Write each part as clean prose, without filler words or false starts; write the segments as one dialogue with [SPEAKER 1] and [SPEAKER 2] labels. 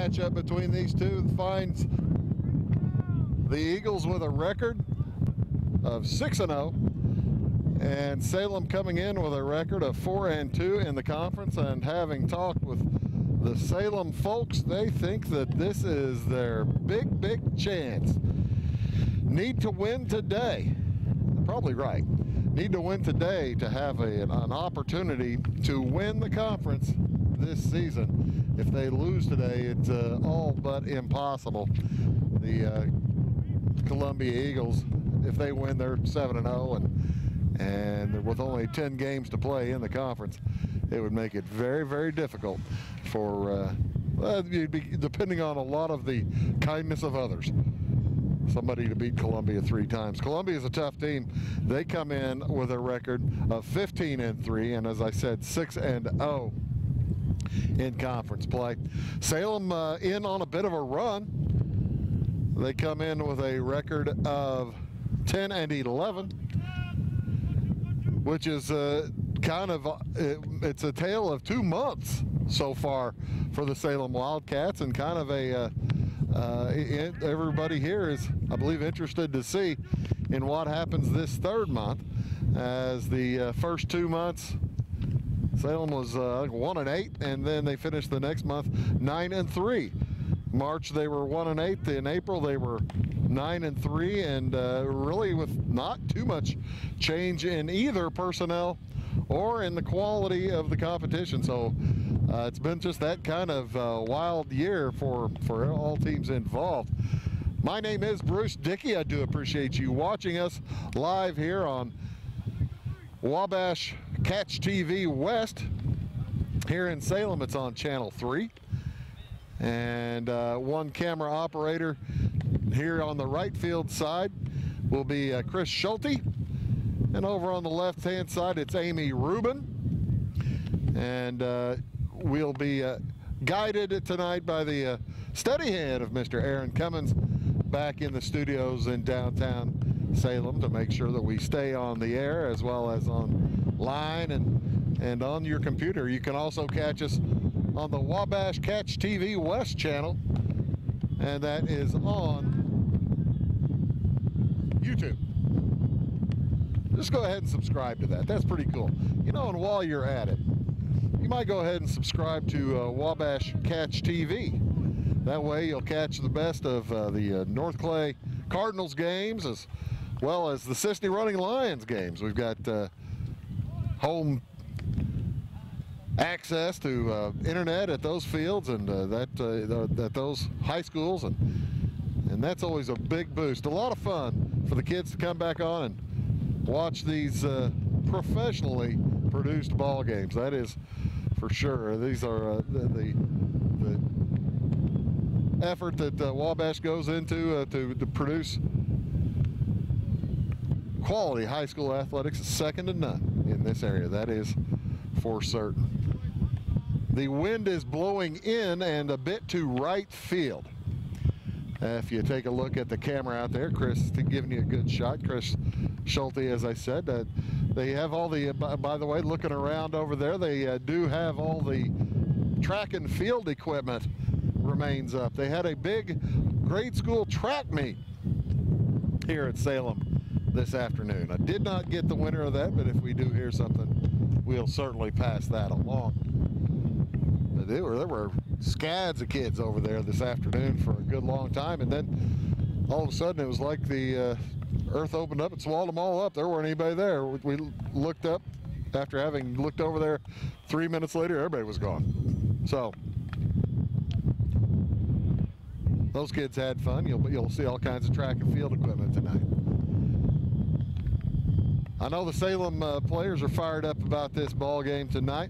[SPEAKER 1] matchup between these two finds the Eagles with a record of 6-0, and Salem coming in with a record of 4-2 in the conference. And having talked with the Salem folks, they think that this is their big chance. Need to win today. Probably right. Need to win today to have an opportunity to win the conference this season. If they lose today, it's all but impossible. The Columbia Eagles, if they win, they're 7-0, and with only 10 games to play in the conference, it would make it very difficult for, you'd be depending on a lot of the kindness of others, somebody to beat Columbia 3 times. Columbia is a tough team. They come in with a record of 15-3, and as I said, 6-0 in conference play. Salem in on a bit of a run. They come in with a record of 10-11, which is kind of, it's a tale of 2 months so far for the Salem Wildcats, and kind of a, everybody here is, I believe, interested to see in what happens this 3rd month, as the first 2 months Salem was 1-8, and then they finished the next month 9-3. March they were 1-8. In April they were 9-3, and really with not too much change in either personnel or in the quality of the competition. So it's been just that kind of wild year for all teams involved. My name is Bruce Dickey. I do appreciate you watching us live here on Wabash Catch TV West. Here in Salem, it's on Channel 3. And one camera operator here on the right field side will be Chris Schulte. And over on the left-hand side, it's Amy Rubin. And we'll be guided tonight by the steady hand of Mr. Aaron Cummins back in the studios in downtown Salem to make sure that we stay on the air as well as online and on your computer. You can also catch us on the Wabash Catch TV West channel, and that is on YouTube. Just go ahead and subscribe to that. That's pretty cool. You know, and while you're at it, you might go ahead and subscribe to Wabash Catch TV. That way you'll catch the best of the North Clay Cardinals games as well as the Sisney Running Lions games. We've got home access to internet at those fields and at those high schools, and that's always a big boost. A lot of fun for the kids to come back on and watch these professionally produced ball games. That is for sure. These are the effort that Wabash goes into to produce quality high school athletics is second to none in this area. That is for certain. The wind is blowing in and a bit to right field. If you take a look at the camera out there, Chris giving you a good shot. Chris Schulte, as I said, they have all the, by the way, looking around over there, they do have all the track and field equipment remains up. They had a big grade school track meet here at Salem this afternoon. I did not get the winner of that, but if we do hear something, we'll certainly pass that along. But there were scads of kids over there this afternoon for a good long time, and then all of a sudden it was like the earth opened up and swallowed them all up. There weren't anybody there. We looked up after having looked over there 3 minutes later, everybody was gone. So those kids had fun. You'll see all kinds of track and field equipment tonight. I know the Salem players are fired up about this ball game tonight.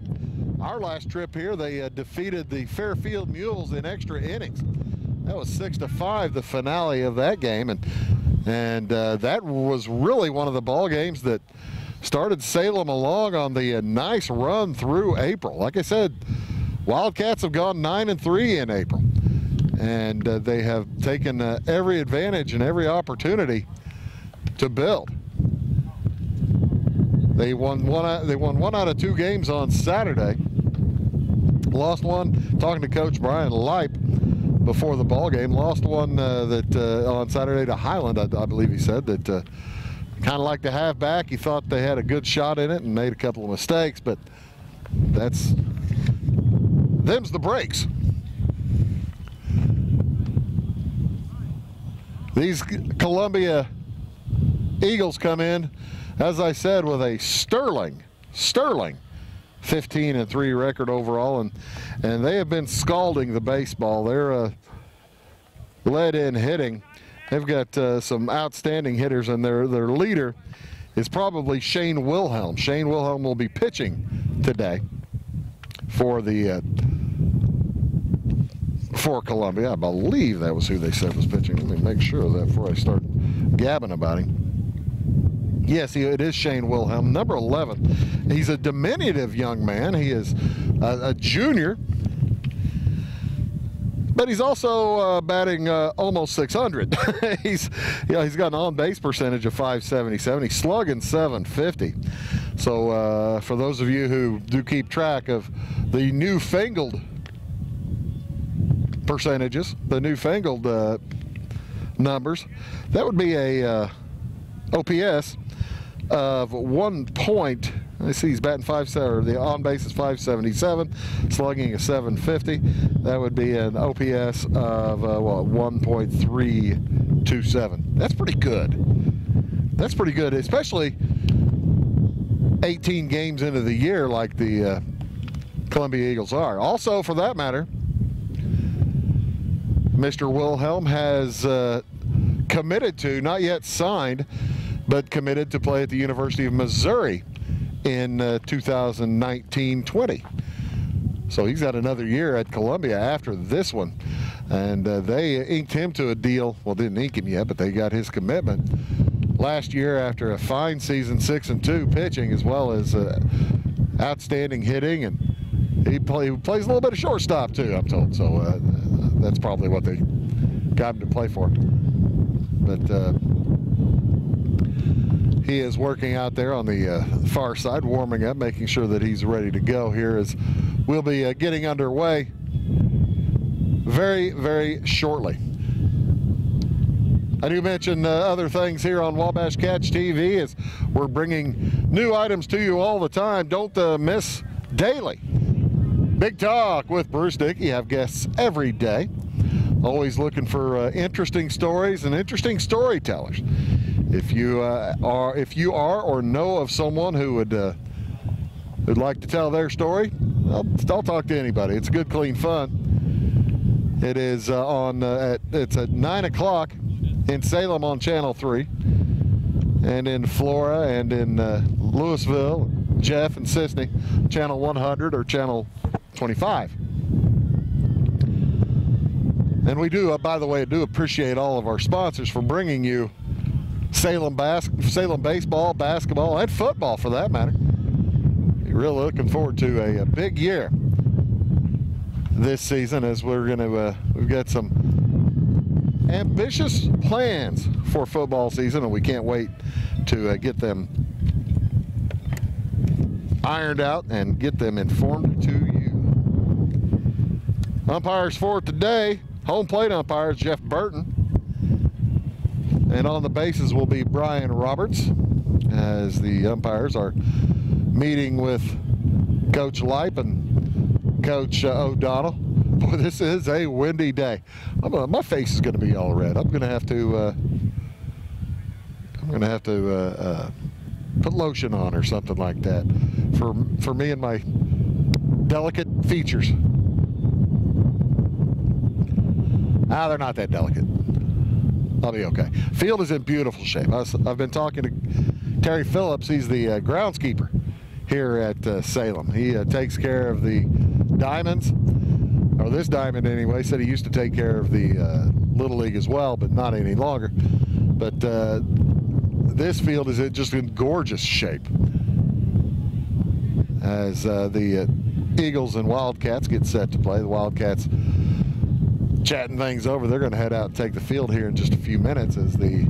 [SPEAKER 1] Our last trip here, they defeated the Fairfield Mules in extra innings. That was 6-5, the finale of that game, and that was really one of the ball games that started Salem along on the nice run through April. Like I said, Wildcats have gone 9-3 in April, and they have taken every advantage and every opportunity to build. They won one out of 2 games on Saturday. Lost one, talking to Coach Brian Leip, before the ball game. Lost one on Saturday to Highland, I believe he said, that kind of like the halfback. He thought they had a good shot in it and made a couple of mistakes, but them's the breaks. These Columbia Eagles come in, as I said, with a sterling 15-3 record overall, and they have been scalding the baseball. They're led in hitting. They've got some outstanding hitters, and their leader is probably Shane Wilhelm. Shane Wilhelm will be pitching today for Columbia. I believe that was who they said was pitching. Let me make sure of that before I start gabbing about him. Yes, it is Shane Wilhelm, number 11. He's a diminutive young man. He is a junior, but he's also batting almost 600. He's got an on-base percentage of .577. He's slugging .750. So for those of you who do keep track of the newfangled percentages, the newfangled numbers, that would be a OPS of 1 point. I see he's batting the on base is .577, slugging is .750. That would be an OPS of 1.327. That's pretty good. That's pretty good, especially 18 games into the year like the Columbia Eagles are. Also, for that matter, Mr. Wilhelm has committed to, not yet signed, but committed to play at the University of Missouri in 2019-20. So he's got another year at Columbia after this one. And they inked him to a deal. Well, didn't ink him yet, but they got his commitment last year after a fine season, 6-2 pitching, as well as outstanding hitting. And he plays a little bit of shortstop too, I'm told. So that's probably what they got him to play for. But he is working out there on the far side, warming up, making sure that he's ready to go here as we'll be getting underway very, very shortly. I do mention other things here on Wabash Catch TV as we're bringing new items to you all the time. Don't miss daily Big Talk with Bruce Dickey. Have guests every day. Always looking for interesting stories and interesting storytellers. If you are or know of someone who would like to tell their story, I'll talk to anybody. It's good, clean fun. It is it's at 9 o'clock in Salem on Channel 3, and in Flora and in Louisville, Jeff and Sisney, Channel 100 or Channel 25. And we do, by the way, appreciate all of our sponsors for bringing you Salem baseball, basketball, and football for that matter. We're really looking forward to a big year this season, as we've got some ambitious plans for football season, and we can't wait to get them ironed out and get them informed to you. Umpires for today, home plate umpires Jeff Burton, and on the bases will be Brian Roberts, as the umpires are meeting with Coach Lipe and Coach O'Donnell. Boy, this is a windy day. My face is going to be all red. I'm going to have to put lotion on or something like that for me and my delicate features. They're not that delicate. I'll be okay. Field is in beautiful shape. I've been talking to Terry Phillips. He's the groundskeeper here at Salem. He takes care of the diamonds, or this diamond anyway. Said he used to take care of the Little League as well, but not any longer. But this field is just in gorgeous shape as the Eagles and Wildcats get set to play. The Wildcats chatting things over. They're going to head out and take the field here in just a few minutes, as the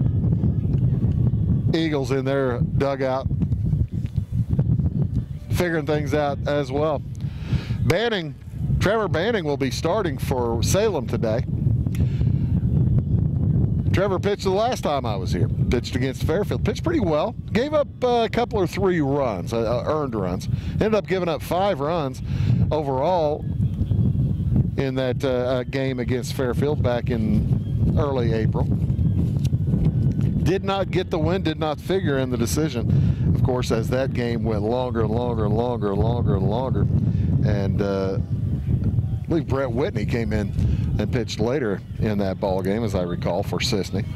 [SPEAKER 1] Eagles in their dugout figuring things out as well. Trevor Banning will be starting for Salem today. Trevor pitched the last time I was here. Pitched against Fairfield. Pitched pretty well. Gave up a couple or 3 runs, earned runs. Ended up giving up 5 runs overall in that game against Fairfield back in early April. Did not get the win, did not figure in the decision. Of course, as that game went longer and longer and longer and longer and longer. And I believe Brett Whitney came in and pitched later in that ball game, as I recall, for Salem.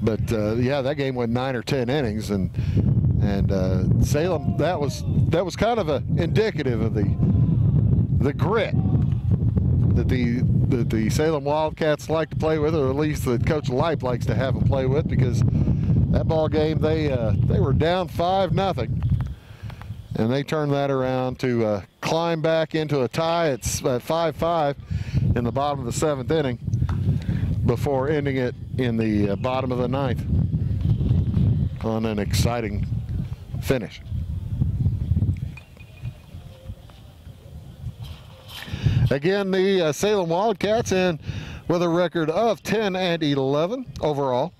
[SPEAKER 1] But yeah, that game went 9 or 10 innings, and Salem, that was kind of indicative of the grit that the Salem Wildcats like to play with, or at least that Coach Leip likes to have them play with, because that ball game they were down 5-0. And they turned that around to climb back into a tie at 5-5 in the bottom of the 7th inning before ending it in the bottom of the 9th on an exciting finish. Again, the Salem Wildcats in with a record of 10-11 overall,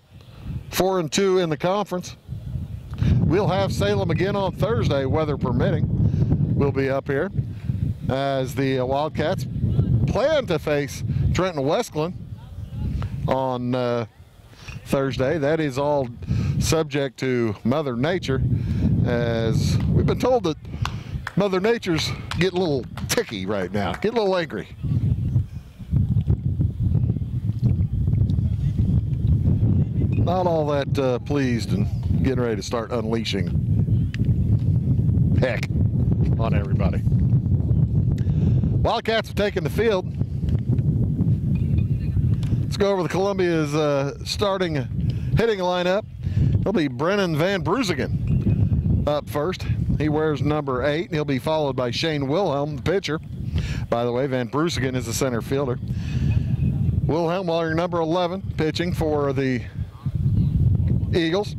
[SPEAKER 1] 4-2 in the conference. We'll have Salem again on Thursday, weather permitting. We'll be up here as the Wildcats plan to face Trenton Westland on Thursday. That is all subject to Mother Nature, as we've been told that Mother Nature's getting a little ticky right now, getting a little angry. Not all that pleased and getting ready to start unleashing heck on everybody. Wildcats have taken the field. Let's go over the Columbia's starting hitting lineup. It'll be Brennan Van Bruzigen up first. He wears number 8. He'll be followed by Shane Wilhelm, the pitcher. By the way, Van Bruzigen is the center fielder. Wilhelm wearing number 11, pitching for the Eagles.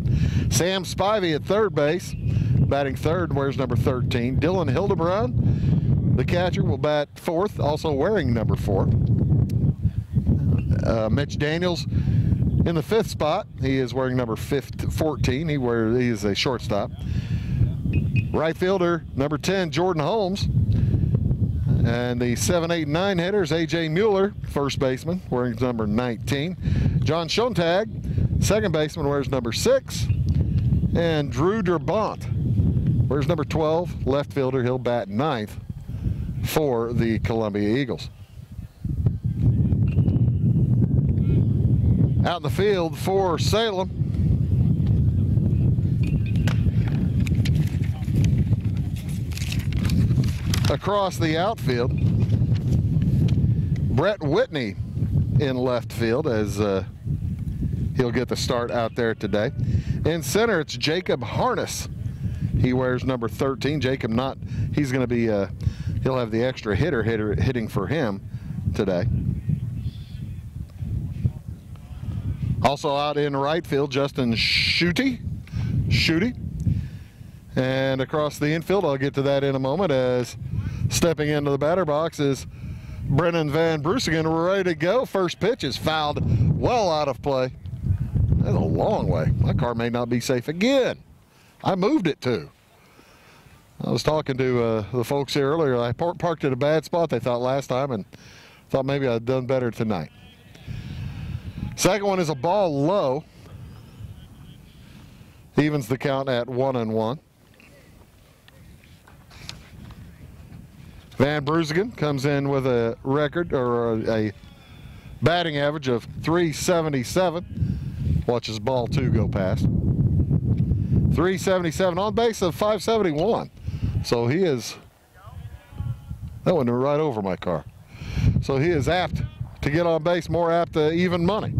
[SPEAKER 1] Sam Spivey at third base, batting third, wears number 13. Dylan Hildebrand, the catcher, will bat fourth, also wearing number 4. Mitch Daniels in the 5th spot. He is wearing number 14. He is a shortstop. Right fielder, number 10, Jordan Holmes. And the 7, 8, 9 hitters, A.J. Mueller, first baseman, wearing number 19. John Schontag, second baseman, wears number 6. And Drew Durbant wears number 12, left fielder. He'll bat 9th for the Columbia Eagles. Out in the field for Salem, across the outfield, Brett Whitney in left field, as he'll get the start out there today. In center, it's Jacob Harness. He wears number 13. Jacob he's going to be, he'll have the extra hitter hitting for him today. Also out in right field, Justin Schutte. And across the infield, I'll get to that in a moment, as stepping into the batter box is Brennan Van Bruzigen, ready to go. First pitch is fouled well out of play. That's a long way. My car may not be safe again. I moved it too. I was talking to the folks here earlier. I parked at a bad spot, they thought, last time, and thought maybe I'd done better tonight. Second one is a ball low. Evens the count at 1-1. Van Bruzigen comes in with a record, or a batting average of .377. Watches ball 2 go past. .377, on base of .571. So he is, that went right over my car. So he is apt to get on base, more apt to even money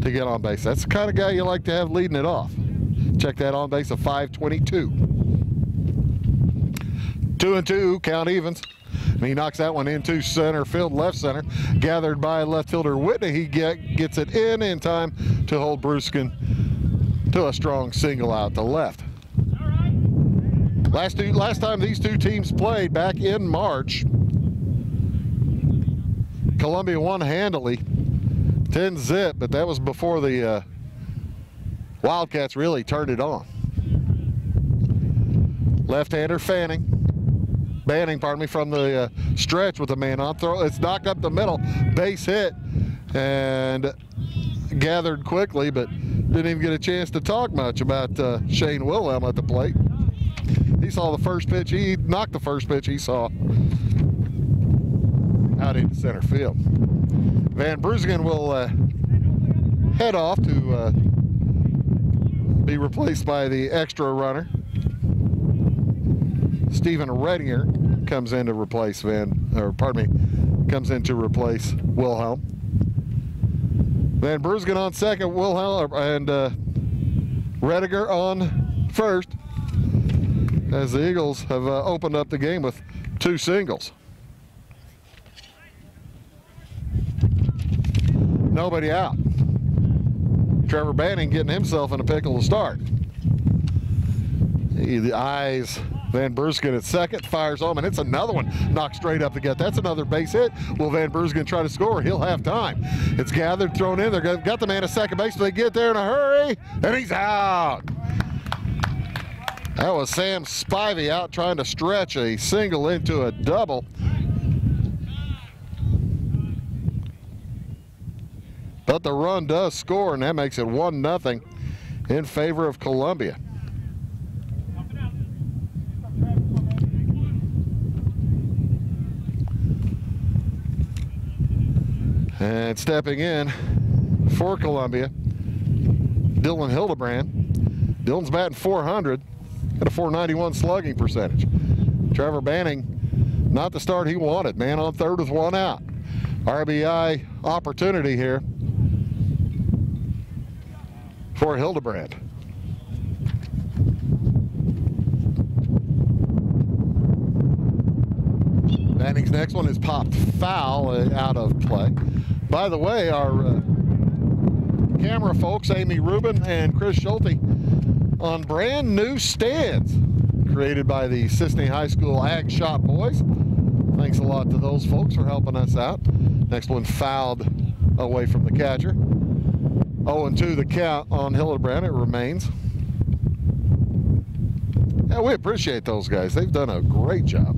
[SPEAKER 1] to get on base. That's the kind of guy you like to have leading it off. Check that on base of .522. 2-2, count evens. And he knocks that one into center field, left center. Gathered by left fielder Whitney. He gets it in time to hold Bruzigen to a strong single out to left. Last time these two teams played, back in March, Columbia won handily, 10-zip, but that was before the Wildcats really turned it on. Left-hander Banning, pardon me, from the stretch with a man on throw. It's knocked up the middle, base hit, and gathered quickly, but didn't even get a chance to talk much about Shane Wilhelm at the plate. He saw the first pitch. He knocked the first pitch he saw out into center field. Van Brusingen will head off to be replaced by the extra runner. Stephen Redinger comes in to replace comes in to replace Wilhelm. Van Brusingen on second, Wilhelm and Redinger on first, as the Eagles have opened up the game with 2 singles. Nobody out. Trevor Banning getting himself in a pickle to start. He eyes Van Brusingen at second, fires home, and it's another one knocked straight up the gut. That's another base hit. Will Van Brusingen try to score? He'll have time. It's gathered, thrown in. They've got the man at second base, but they get there in a hurry, and he's out. That was Sam Spivey out trying to stretch a single into a double. But the run does score, and that makes it 1-0 in favor of Columbia. And stepping in for Columbia, Dylan Hildebrand. Dylan's batting .400, got a .491 slugging percentage. Trevor Banning, not the start he wanted. Man on third with 1 out. RBI opportunity here for Hildebrand. Banning's next one is popped foul out of play. By the way, our camera folks, Amy Rubin and Chris Schulte, on brand new stands created by the Sisney High School Ag Shop boys. Thanks a lot to those folks for helping us out. Next one fouled away from the catcher. 0-2 the count on Hildebrand. It remains. Yeah, we appreciate those guys. They've done a great job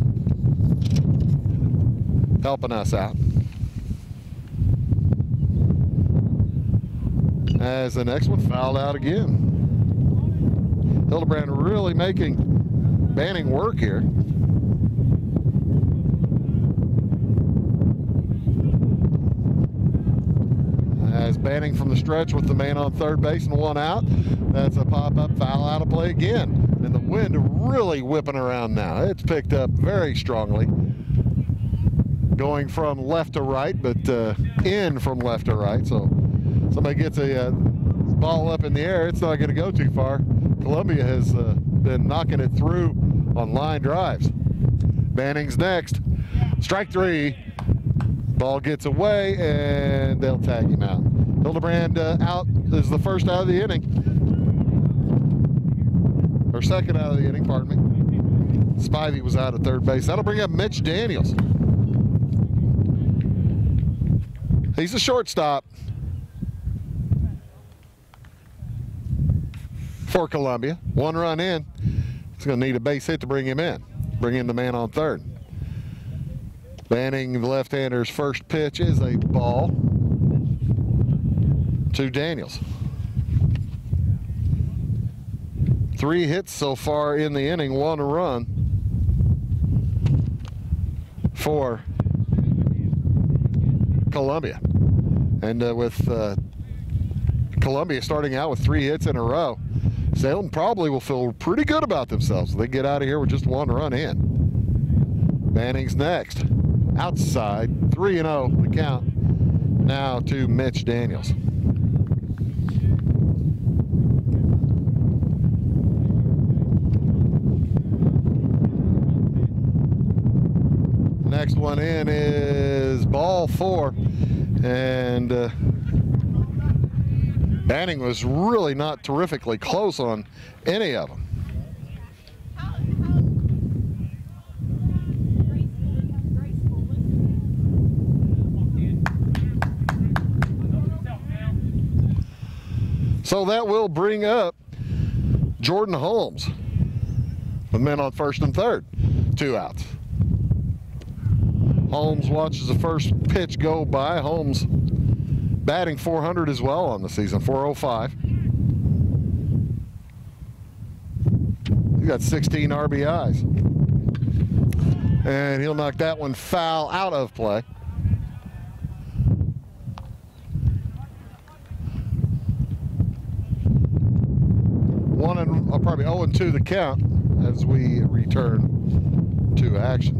[SPEAKER 1] helping us out. As the next one fouled out again. Hildebrand really making Banning work here. As Banning from the stretch with the man on third base and 1 out. That's a pop-up foul out of play again. And the wind really whipping around now. It's picked up very strongly. Going from left to right, but in from left to right. So somebody gets a ball up in the air, it's not going to go too far. Columbia has been knocking it through on line drives. Banning's next. Strike 3. Ball gets away, and they'll tag him out. Hildebrand out is the first out of the inning. Or second out of the inning, pardon me. Spivey was out at third base. That'll bring up Mitch Daniels. He's a shortstop for Columbia. 1 run in. He's going to need a base hit to bring him in. Bring in the man on third. Banning, the left-hander's first pitch is a ball to Daniels. 3 hits so far in the inning, 1 run for Columbia. And with Columbia starting out with 3 hits in a row, Salem probably will feel pretty good about themselves if they get out of here with just 1 run in. Banning's next. Outside, 3-0 the count now to Mitch Daniels. Next one in is ball 4, and Banning was really not terrifically close on any of them. So that will bring up Jordan Holmes with men on first and third. 2 outs. Holmes watches the first pitch go by. Holmes batting .400 as well on the season, .405. He got 16 RBIs. And he'll knock that one foul out of play. Probably 0-2 the count as we return to action.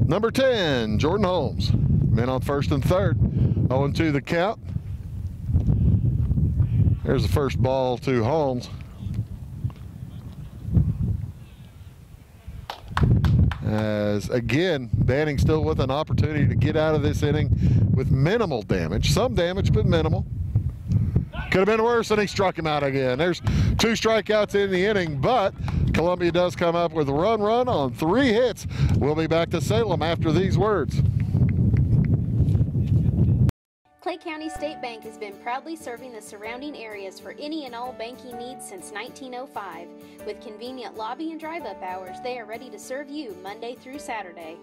[SPEAKER 1] Number 10, Jordan Holmes. Men on first and third. 0-2 the count. There's the first ball to Holmes. As again, Banning still with an opportunity to get out of this inning with minimal damage. Some damage, but minimal. Could have been worse, and he struck him out again. There's 2 strikeouts in the inning, but Columbia does come up with a run on 3 hits. We'll be back to Salem after these words.
[SPEAKER 2] Clay County State Bank has been proudly serving the surrounding areas for any and all banking needs since 1905. With convenient lobby and drive-up hours, they are ready to serve you Monday through Saturday.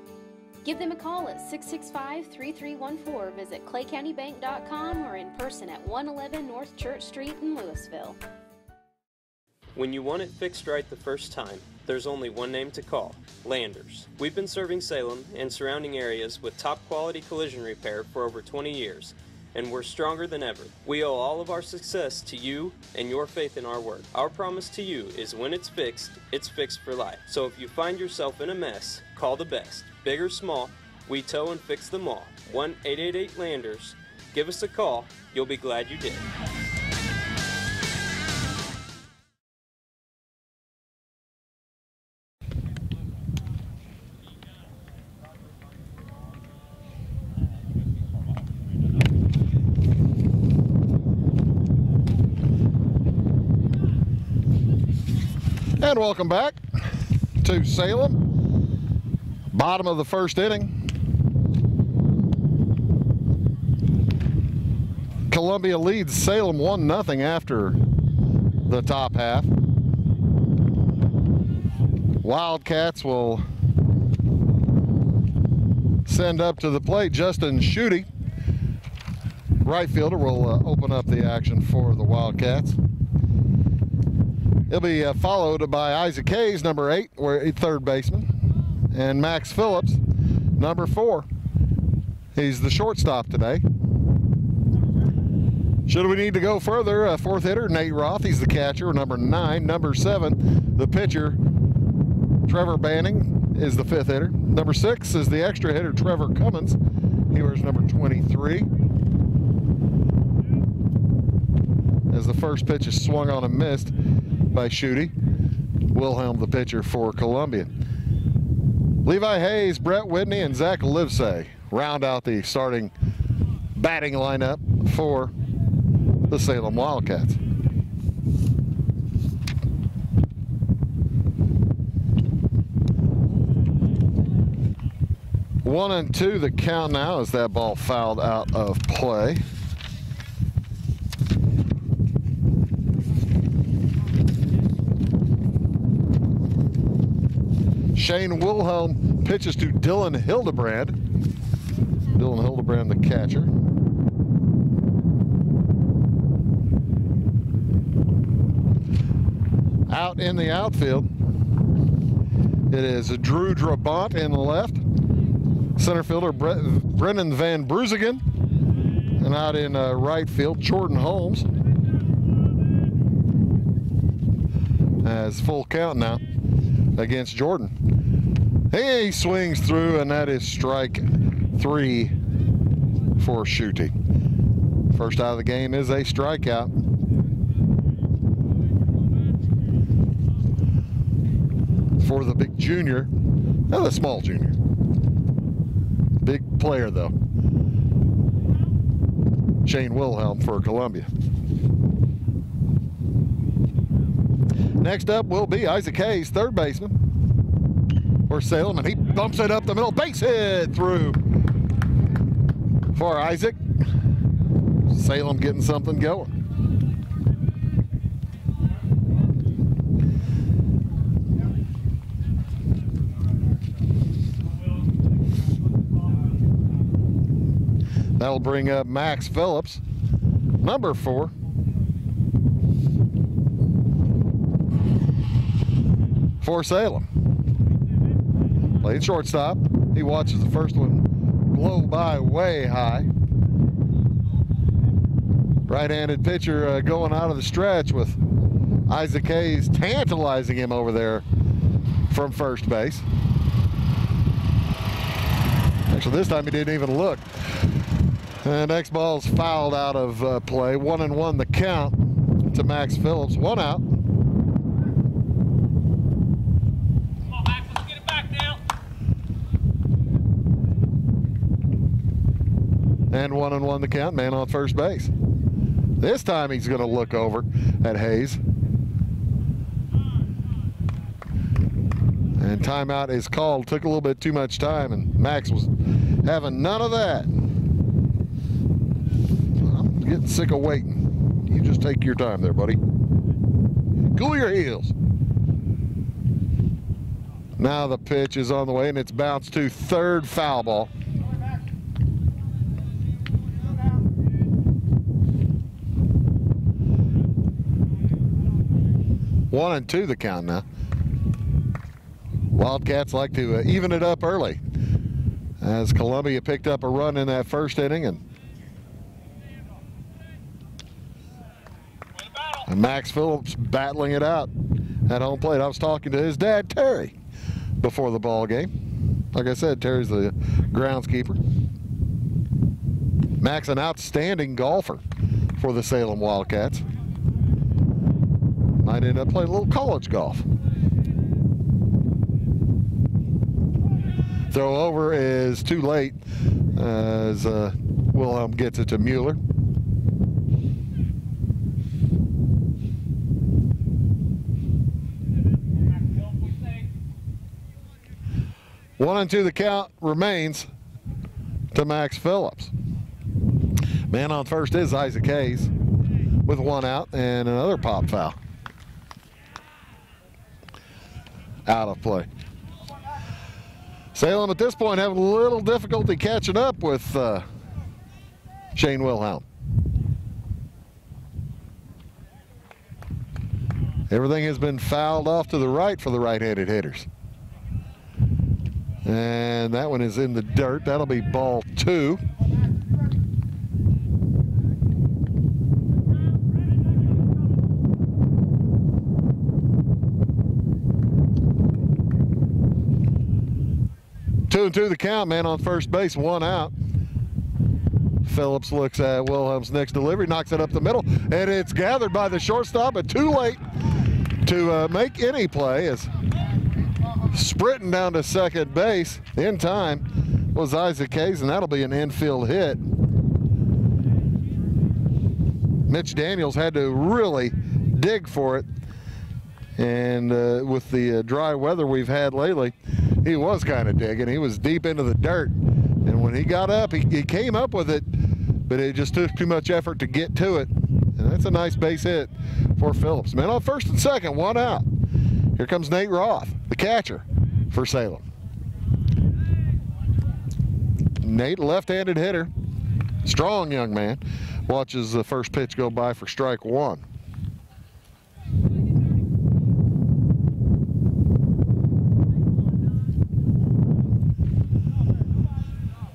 [SPEAKER 2] Give them a call at 665-3314, visit claycountybank.com, or in person at 111 North Church Street in Louisville.
[SPEAKER 3] When you want it fixed right the first time, there's only one name to call: Landers. We've been serving Salem and surrounding areas with top quality collision repair for over 20 years. And we're stronger than ever. We owe all of our success to you and your faith in our work. Our promise to you is when it's fixed for life. So if you find yourself in a mess, call the best. Big or small, we tow and fix them all. 1-888-LANDERS. Give us a call. You'll be glad you did.
[SPEAKER 1] And welcome back to Salem. Bottom of the first inning. Columbia leads Salem 1-0 after the top half. Wildcats will send up to the plate Justin Schutte. Right fielder will open up the action for the Wildcats. He'll be followed by Isaac Hayes, number 8, third baseman, and Max Phillips, number 4. He's the shortstop today. Should we need to go further, fourth hitter, Nate Roth, he's the catcher, number 9. Number 7, the pitcher, Trevor Banning, is the 5th hitter. Number 6 is the extra hitter, Trevor Cummins. He wears number 23. As the first pitch is swung on and missed by Schutte. Wilhelm, the pitcher for Columbia. Levi Hayes, Brett Whitney, and Zach Livesay round out the starting batting lineup for the Salem Wildcats. One and two the count now as that ball fouled out of play. Shane Wilhelm pitches to Dylan Hildebrand. Dylan Hildebrand, the catcher. Out in the outfield, it is Drew Drabant in the left. Center fielder Brennan Van Bruzigen. And out in right field, Jordan Holmes. As full count now against Jordan. He swings through, and that is strike 3 for Schutte. First out of the game is a strikeout. For the big junior, the small junior. Big player though. Shane Wilhelm for Columbia. Next up will be Isaac Hayes, third baseman for Salem, and he bumps it up the middle, base hit through for Isaac. Salem getting something going. That'll bring up Max Phillips, number 4. For Salem. Playing shortstop. He watches the first one blow by way high. Right-handed pitcher going out of the stretch with Isaac Hayes tantalizing him over there from first base. Actually, this time he didn't even look. And next ball's fouled out of play. 1-1 the count to Max Phillips. 1 out.
[SPEAKER 4] Come on, Max, let's get it back now.
[SPEAKER 1] And 1-1 the count. Man on first base. This time he's going to look over at Hayes. And timeout is called. Took a little bit too much time, and Max was having none of that. I'm getting sick of waiting. You just take your time there, buddy. Cool your heels. Now the pitch is on the way, and it's bounced to third, foul ball. One and 2 the count now. Wildcats like to even it up early, as Columbia picked up a run in that first inning, and Max Phillips battling it out at home plate. I was talking to his dad, Terry, before the ball game. Like I said, Terry's the groundskeeper. Max, an outstanding golfer for the Salem Wildcats. Might end up playing a little college golf. Throw over is too late as Wilhelm gets it to Mueller. 1-2 the count remains to Max Phillips. Man on first is Isaac Hayes with 1 out and another pop foul. Out of play. Salem at this point having a little difficulty catching up with Shane Wilhelm. Everything has been fouled off to the right for the right-handed hitters. And that one is in the dirt. That'll be ball 2. Two and 2 the count. Man on first base, 1 out. Phillips looks at Wilhelm's next delivery, knocks it up the middle, and it's gathered by the shortstop, but too late to make any play. As sprinting down to second base in time was Isaac Hayes, and that'll be an infield hit. Mitch Daniels had to really dig for it, and with the dry weather we've had lately, he was kind of digging. He was deep into the dirt, and when he got up, he came up with it, but it just took too much effort to get to it. And that's a nice base hit for Phillips. Man on first and second, 1 out. Here comes Nate Roth, the catcher for Salem. Nate, left-handed hitter, strong young man, watches the first pitch go by for strike 1.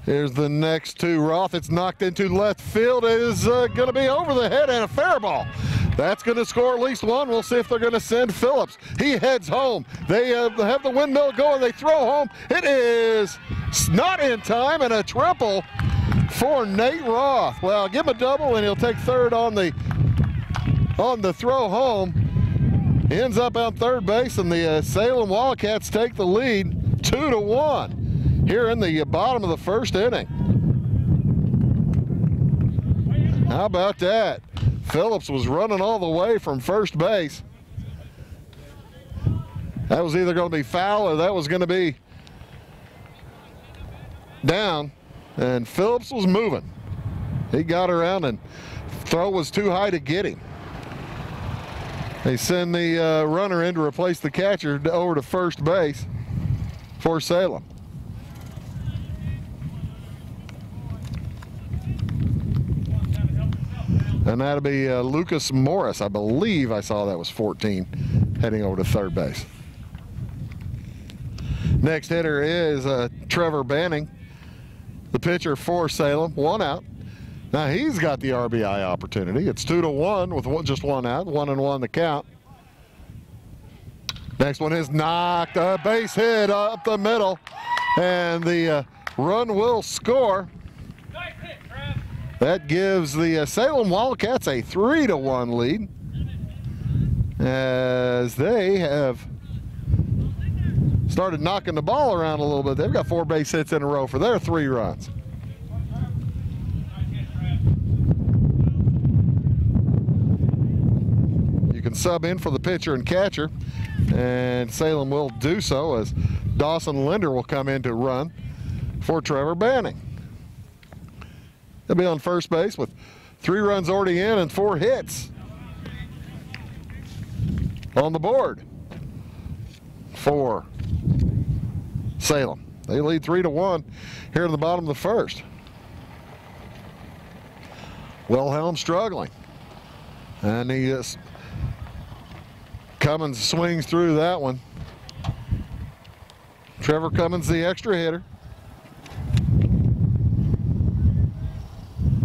[SPEAKER 1] Here's the next to Roth. It's knocked into left field. It is going to be over the head and a fair ball. That's going to score at least 1. We'll see if they're going to send Phillips. He heads home. They have the windmill going. They throw home. It is not in time, and a triple for Nate Roth. Well, give him a double, and he'll take third on the throw home. He ends up on third base, and the Salem Wildcats take the lead 2-1. Here in the bottom of the first inning. How about that? Phillips was running all the way from first base. That was either going to be foul or that was going to be down, and Phillips was moving. He got around, and throw was too high to get him. They send the runner in to replace the catcher over to first base for Salem. And that'll be Lucas Morris. I believe I saw that was 14, heading over to third base. Next hitter is Trevor Banning, the pitcher for Salem, 1 out. Now he's got the RBI opportunity. It's 2-1 with just 1 out, 1-1 the count. Next one is knocked, a base hit up the middle, and the run will score.
[SPEAKER 4] Nice hit, Trav.
[SPEAKER 1] That gives the Salem Wildcats a 3-1 lead, as they have started knocking the ball around a little bit. They've got 4 base hits in a row for their 3 runs. You can sub in for the pitcher and catcher, and Salem will do so as Dawson Linder will come in to run for Trevor Banning. He'll be on first base with 3 runs already in and 4 hits on the board for Salem. They lead 3-1 here in the bottom of the first. Wilhelm struggling, and he is Cummins swings through that one. Trevor Cummins, the extra hitter.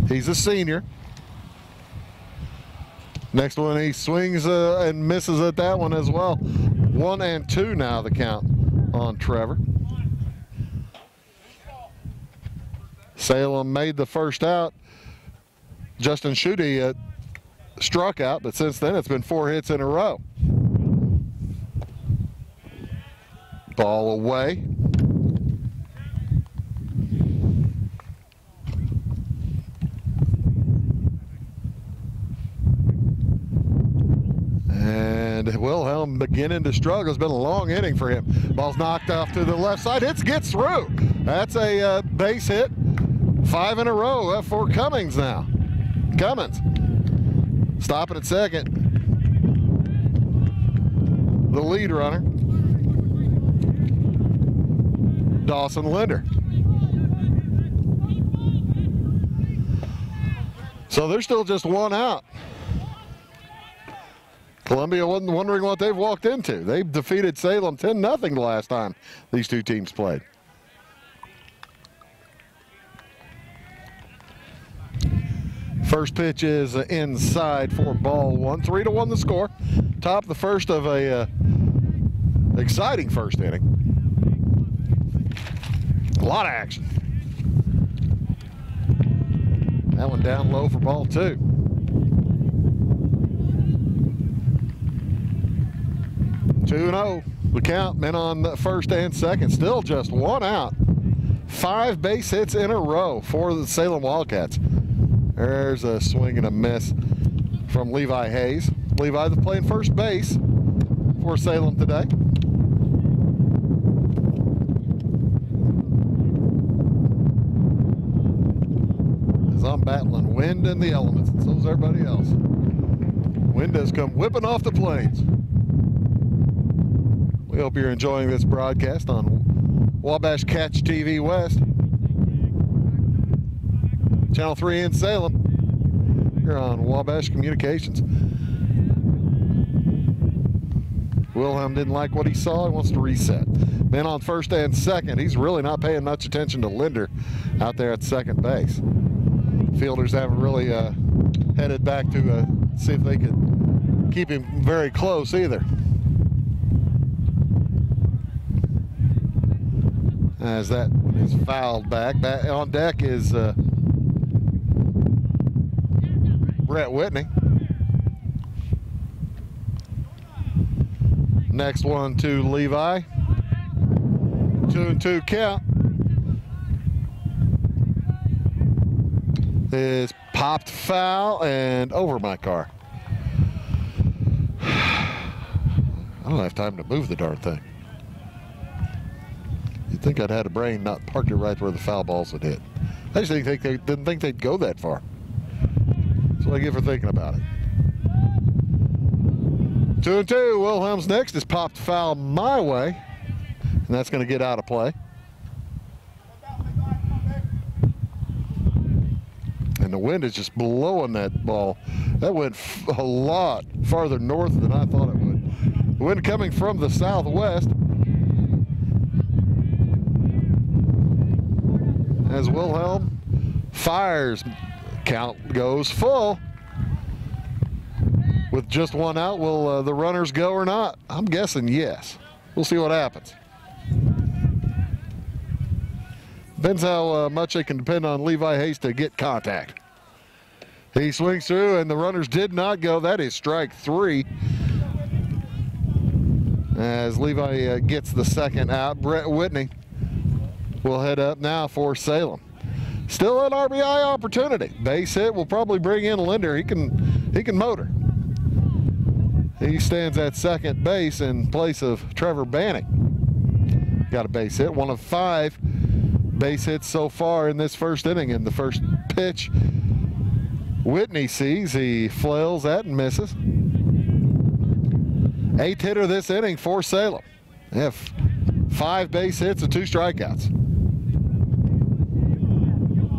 [SPEAKER 1] He's a senior. Next one, he swings and misses at that one as well. 1-2 now the count on Trevor. Salem made the first out. Justin Schutte struck out, but since then it's been 4 hits in a row. Ball away. And Wilhelm beginning to struggle. It's been a long inning for him. Ball's knocked off to the left side. Gets through. That's a base hit. 5 in a row for Cummins now. Cummins stopping at second. The lead runner, Dawson Linder. So there's still just 1 out. Columbia wasn't wondering what they've walked into. They defeated Salem 10-0 last time these 2 teams played. First pitch is inside for ball 1. 3-1 the score. Top of the first of a exciting first inning. A lot of action. That one down low for ball 2. Two and 0. The count, men on the first and second. Still just 1 out. 5 base hits in a row for the Salem Wildcats. There's a swing and a miss from Levi Hayes. Levi playing first base for Salem today. As I'm battling wind and the elements, and so's everybody else. Wind has come whipping off the plains. We hope you're enjoying this broadcast on Wabash Catch TV West. Channel 3 in Salem. Here on Wabash Communications. Wilhelm didn't like what he saw. He wants to reset. Men on first and second. He's really not paying much attention to Linder out there at second base. Fielders haven't really headed back to see if they could keep him very close either. As that one is fouled back. Back on deck is Brett Whitney. Next one to Levi. 2-2 count. Is popped foul and over my car. I don't have time to move the darn thing. think I'd had a brain not parked it right where the foul balls would hit. I just didn't think they'd go that far. That's what I get for thinking about it. 2-2. Wilhelm's next is popped foul my way, and that's going to get out of play. And the wind is just blowing that ball. That went a lot farther north than I thought it would. The wind coming from the southwest. As Wilhelm fires, count goes full. With just one out, will the runners go or not? I'm guessing yes. We'll see what happens. Depends how much they can depend on Levi Hayes to get contact. He swings through, and the runners did not go. That is strike 3. As Levi gets the second out, Brett Whitney will head up now for Salem. Still an RBI opportunity. Base hit will probably bring in Linder. He can motor. He stands at second base in place of Trevor Banning. Got a base hit, one of 5 base hits so far in this first inning. In the first pitch, Whitney sees, he flails at and misses. 8th hitter this inning for Salem. They have 5 base hits and 2 strikeouts.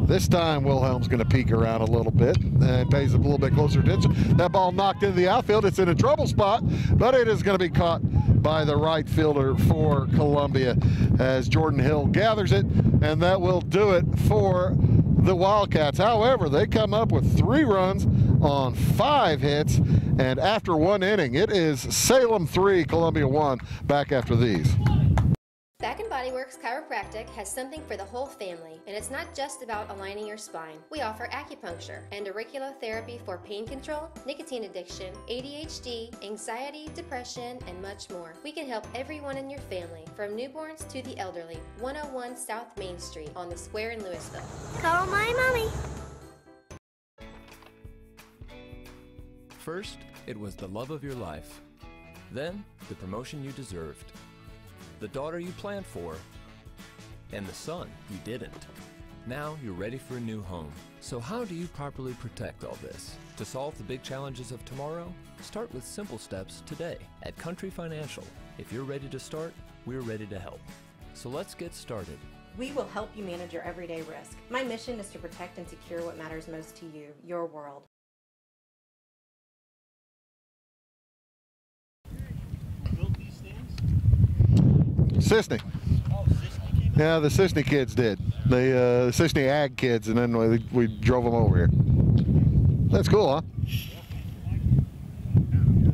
[SPEAKER 1] This time Wilhelm's going to peek around a little bit and pays a little bit closer attention. That ball knocked into the outfield. It's in a trouble spot, but it is going to be caught by the right fielder for Columbia as Jordan Hill gathers it, and that will do it for the Wildcats. However, they come up with 3 runs on 5 hits, and after 1 inning, it is Salem 3, Columbia 1. Back after these.
[SPEAKER 5] Back & Body Works Chiropractic has something for the whole family, and it's not just about aligning your spine. We offer acupuncture and auriculotherapy for pain control, nicotine addiction, ADHD, anxiety, depression, and much more. We can help everyone in your family, from newborns to the elderly. 101 South Main Street on the Square in Louisville.
[SPEAKER 6] Call my mommy.
[SPEAKER 7] First, it was the love of your life. Then, the promotion you deserved. The daughter you planned for, and the son you didn't. Now you're ready for a new home. So how do you properly protect all this? To solve the big challenges of tomorrow, start with simple steps today. At Country Financial, if you're ready to start, we're ready to help. So let's get started.
[SPEAKER 8] We will help you manage your everyday risk. My mission is to protect and secure what matters most to you, your world.
[SPEAKER 1] Sisney. Yeah, the Sisney kids did. The Sisney Ag kids, and then we drove them over here. That's cool, huh?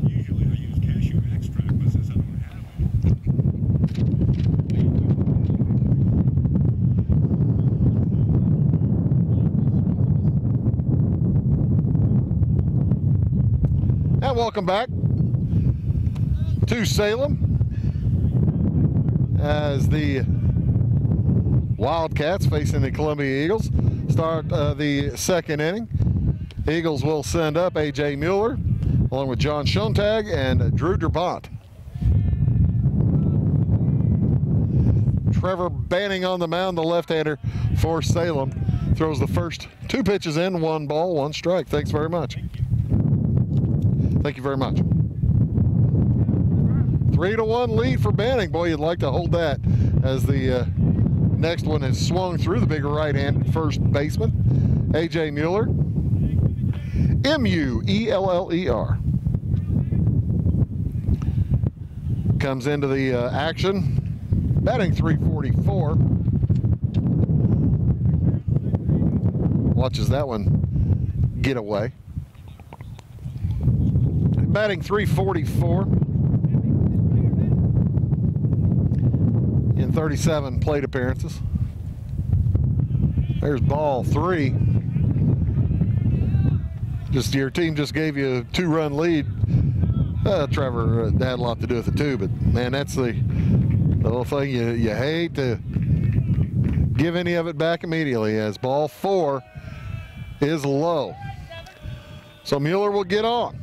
[SPEAKER 9] Usually I use cashew extract, but since I don't have
[SPEAKER 1] it. And welcome back to Salem, as the Wildcats facing the Columbia Eagles start the second inning. Eagles will send up A.J. Mueller along with John Schontag and Drew Durbont. Trevor Banning on the mound, the left-hander for Salem. Throws the first 2 pitches in, 1 ball, 1 strike. Thanks very much. Thank you very much. 3-1 lead for Banning. Boy, you'd like to hold that, as the next one has swung through the big right-handed first baseman, A.J. Mueller. M-U-E-L-L-E-R. Comes into the action, batting .344. Watches that one get away. Batting .344. in 37 plate appearances. There's ball 3. Just your team just gave you a 2-run lead. Trevor had a lot to do with it too, but man, that's the little thing you hate to give any of it back immediately, as ball 4 is low. So Mueller will get on.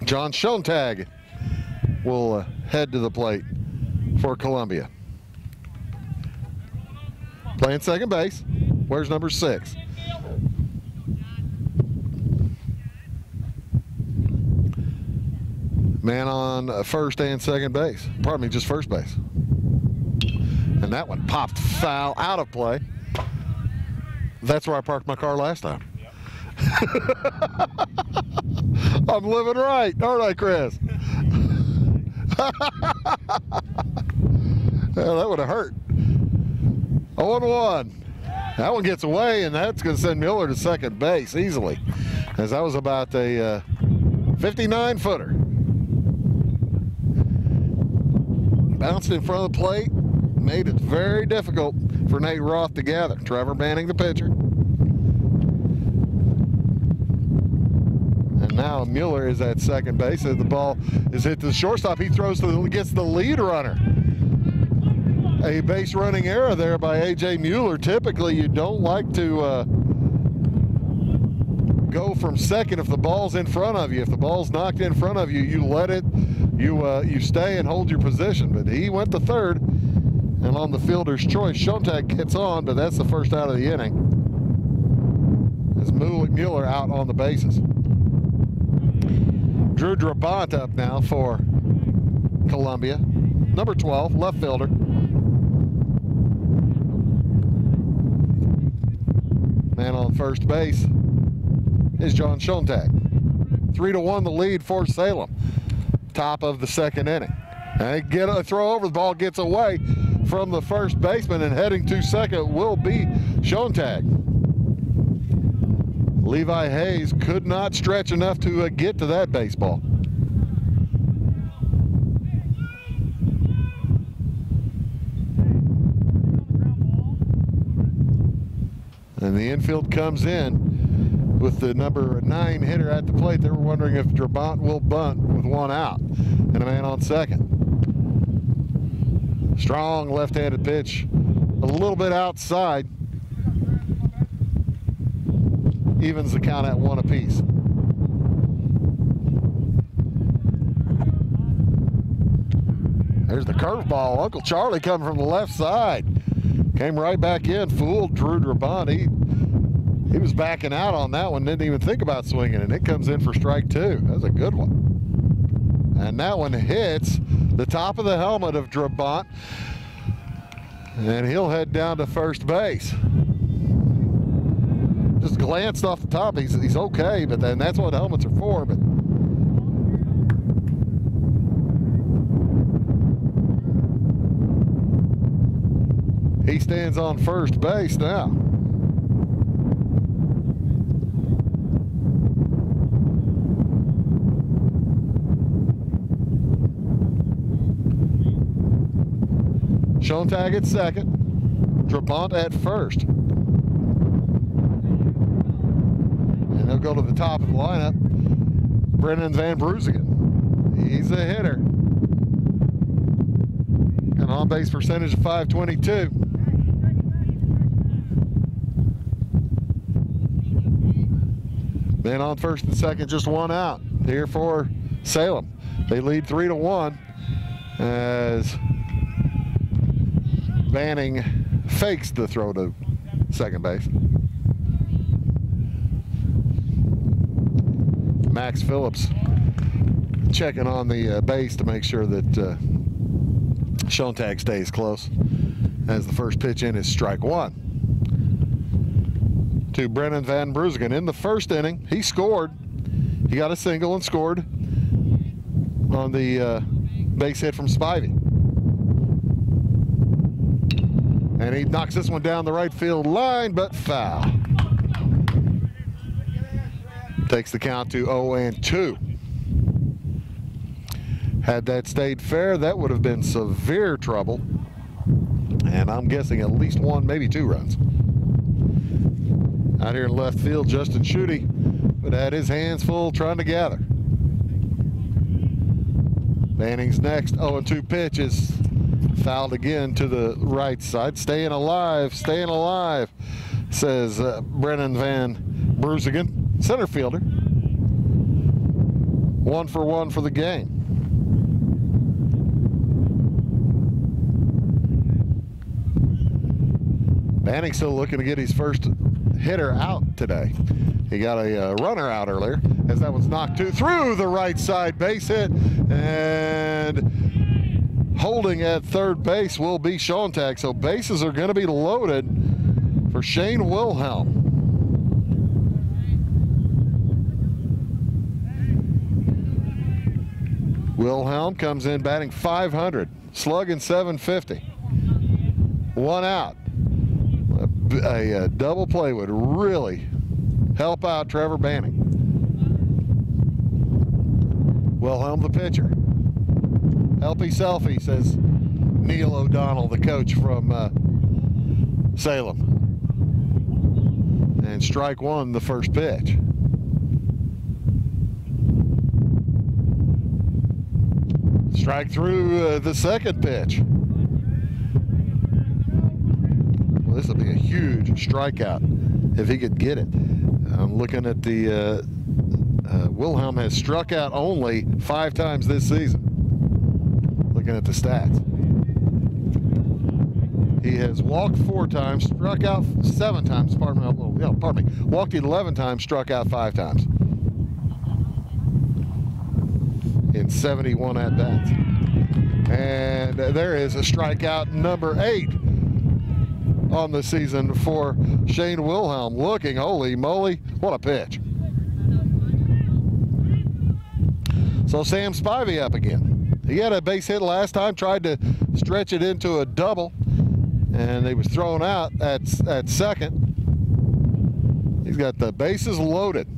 [SPEAKER 1] John Schontag will head to the plate for Columbia. playing second base. Where's number 6? Man on first and second base. Pardon me, just first base. And that one popped foul out of play. That's where I parked my car last time. I'm living right, aren't I, Chris? Well, that would have hurt. 0-1. That one gets away, and that's going to send Mueller to second base easily, as that was about a 59-footer. Bounced in front of the plate, made it very difficult for Nate Roth to gather. Trevor Banning, the pitcher. And now Mueller is at second base. As the ball is hit to the shortstop, he throws to gets the lead runner. A base running error there by A.J. Mueller. Typically, you don't like to go from second if the ball's in front of you. If the ball's knocked in front of you, you let it. You stay and hold your position. But he went to third, and on the fielder's choice, Schontag gets on, but that's the first out of the inning. As Mueller out on the bases. Drew Drabant up now for Columbia. Number 12, left fielder. Man on first base is John Schontag. 3-1 the lead for Salem. Top of the second inning. And get a throw over, the ball gets away from the first baseman, and heading to second will be Schontag. Levi Hayes could not stretch enough to get to that baseball. And the infield comes in with the number 9 hitter at the plate. They were wondering if Drabant will bunt with one out and a man on second. Strong left-handed pitch, a little bit outside. Evens the count at 1 apiece. There's the curveball. Uncle Charlie coming from the left side. Came right back in, fooled Drew Drabant. He was backing out on that one, didn't even think about swinging, and it comes in for strike 2. That was a good one. And that one hits the top of the helmet of Drabant, and he'll head down to first base. Just glanced off the top. He's okay, but then that's what helmets are for. But he stands on first base now. Schontag at second, Drabant at first. And they'll go to the top of the lineup. Brennan Van Bruzigen. He's a hitter. An on-base percentage of .522. Then on first and second, just one out here for Salem. They lead 3-1 as Banning fakes the throw to second base. Max Phillips checking on the base to make sure that Schontag stays close, as the first pitch in is strike 1 to Brennan Van Bruzigen. In the first inning, he scored. He got a single and scored on the base hit from Spivey. And he knocks this one down the right field line, but foul. Takes the count to 0-2. Had that stayed fair, that would have been severe trouble. And I'm guessing at least 1, maybe 2 runs. Out here in left field, Justin Schutte would have had his hands full trying to gather. Banning's next 0-2 pitch is fouled again to the right side. Staying alive, says Brennan Van Bruzigen, center fielder. 1 for 1 for the game. Banning still looking to get his first hitter out today. He got a runner out earlier as that was knocked through the right side base hit, and holding at third base will be Schontag. So bases are going to be loaded for Shane Wilhelm. Wilhelm comes in batting .500, slugging .750. One out. A double play would really help out Trevor Banning. Wilhelm, the pitcher. Helpy selfie, says Neil O'Donnell, the coach from Salem. And strike one, the first pitch. Strike through the second pitch. Well, this will be a huge strikeout if he could get it. I'm looking at the Wilhelm has struck out only 5 times this season. Looking at the stats. He has walked 4 times, struck out 7 times. Pardon me. Walked 11 times, struck out 5 times. In 71 at-bats. And there is a strikeout number 8 on the season for Shane Wilhelm. Looking, holy moly, what a pitch. So Sam Spivey up again. He had a base hit last time, tried to stretch it into a double, and he was thrown out at second. He's got the bases loaded.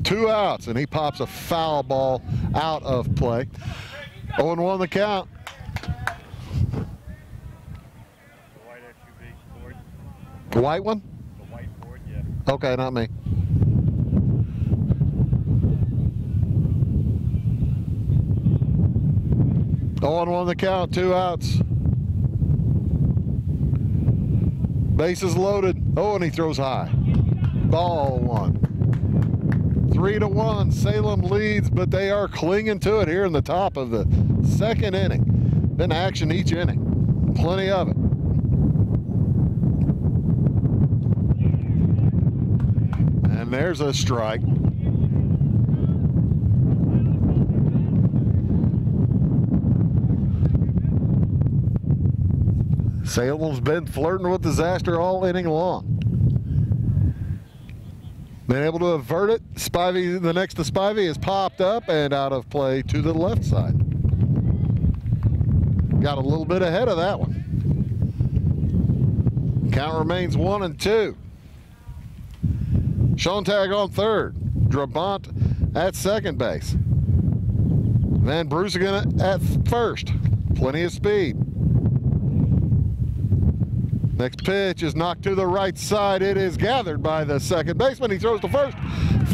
[SPEAKER 1] 2 outs, and he pops a foul ball out of play. 0-1 the count. The white one?
[SPEAKER 9] The white board, yeah.
[SPEAKER 1] Okay, not me. On 1 the count, 2 outs. Bases loaded. Oh, and he throws high. Ball 1. 3-1. Salem leads, but they are clinging to it here in the top of the second inning. Been action each inning. Plenty of it. And there's a strike. Salem's been flirting with disaster all inning long. Been able to avert it. Spivey, the next to Spivey, is popped up and out of play to the left side. Got a little bit ahead of that one. Count remains 1-2. Schontag on third. Drabant at second base. Van Brusingen at first. Plenty of speed. Next pitch is knocked to the right side. It is gathered by the second baseman. He throws to first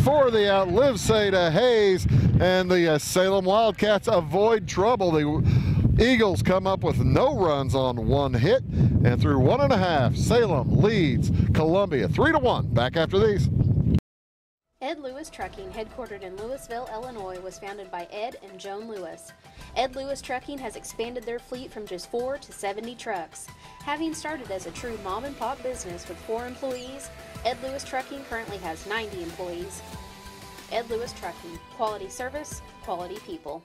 [SPEAKER 1] for the out. Livesay to Hayes, and the Salem Wildcats avoid trouble. The Eagles come up with no runs on 1 hit, and through 1.5, Salem leads Columbia 3-1. Back after these.
[SPEAKER 2] Ed Lewis Trucking, headquartered in Louisville, Illinois, was founded by Ed and Joan Lewis. Ed Lewis Trucking has expanded their fleet from just 4 to 70 trucks. Having started as a true mom-and-pop business with 4 employees, Ed Lewis Trucking currently has 90 employees. Ed Lewis Trucking, quality service, quality people.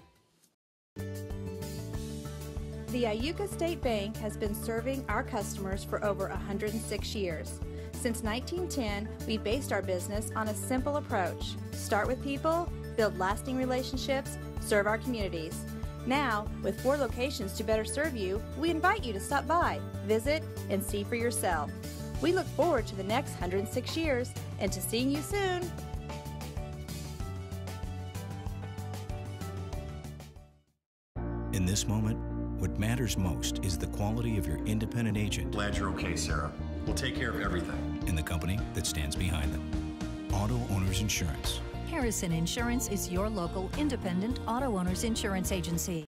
[SPEAKER 6] The Iuka State Bank has been serving our customers for over 106 years. Since 1910, we based our business on a simple approach. Start with people, build lasting relationships, serve our communities. Now, with 4 locations to better serve you, we invite you to stop by, visit, and see for yourself. We look forward to the next 106 years and to seeing you soon.
[SPEAKER 10] In this moment, what matters most is the quality of your independent agent.
[SPEAKER 11] Glad you're okay, Sarah. We'll take care of everything.
[SPEAKER 10] And the company that stands behind them. Auto Owners Insurance.
[SPEAKER 12] Harrison Insurance is your local independent auto owners insurance agency.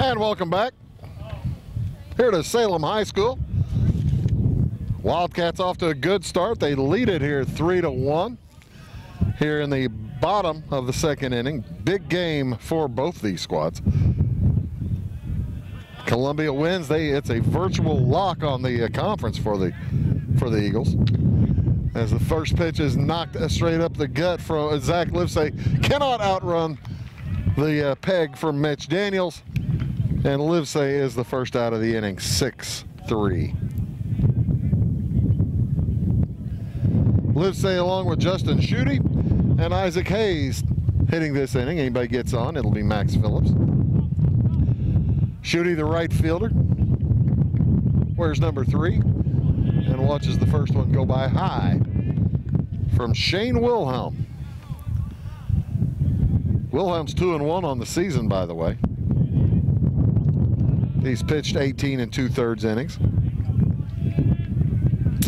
[SPEAKER 1] And welcome back here to Salem High School. Wildcats off to a good start. They lead it here 3-1 here in the bottom of the second inning. Big game for both these squads. Columbia wins. It's a virtual lock on the conference for the Eagles. As the first pitch is knocked straight up the gut from Zach Livesay. Cannot outrun the peg from Mitch Daniels. And Livesay is the first out of the inning, 6-3. Livesay along with Justin Schutte and Isaac Hayes hitting this inning. Anybody gets on, it'll be Max Phillips. Schutte, the right fielder, wears number 3 and watches the first one go by high from Shane Wilhelm. Wilhelm's 2-1 on the season, by the way. He's pitched 18 2/3 innings.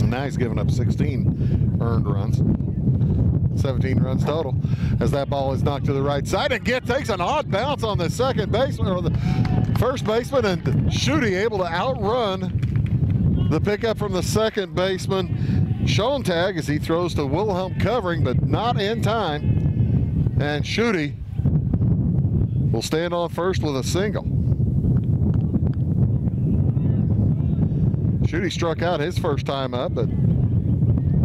[SPEAKER 1] And now he's given up 16 earned runs. 17 runs total. As that ball is knocked to the right side and takes an odd bounce on the second baseman or the first baseman, and Schutte able to outrun the pickup from the second baseman Schoentag as he throws to Wilhelm covering, but not in time. And Schutte will stand on first with a single. Schutte struck out his first time up, but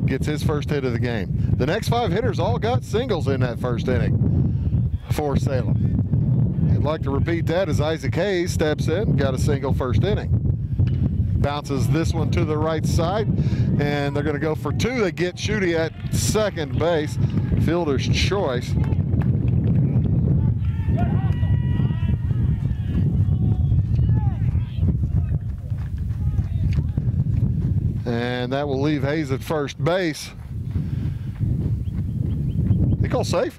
[SPEAKER 1] gets his first hit of the game. The next 5 hitters all got singles in that first inning for Salem. I'd like to repeat that as Isaac Hayes steps in, got a single first inning. Bounces this one to the right side, and they're going to go for 2. They get Schutte at second base. Fielder's choice. And that will leave Hayes at first base. He called safe?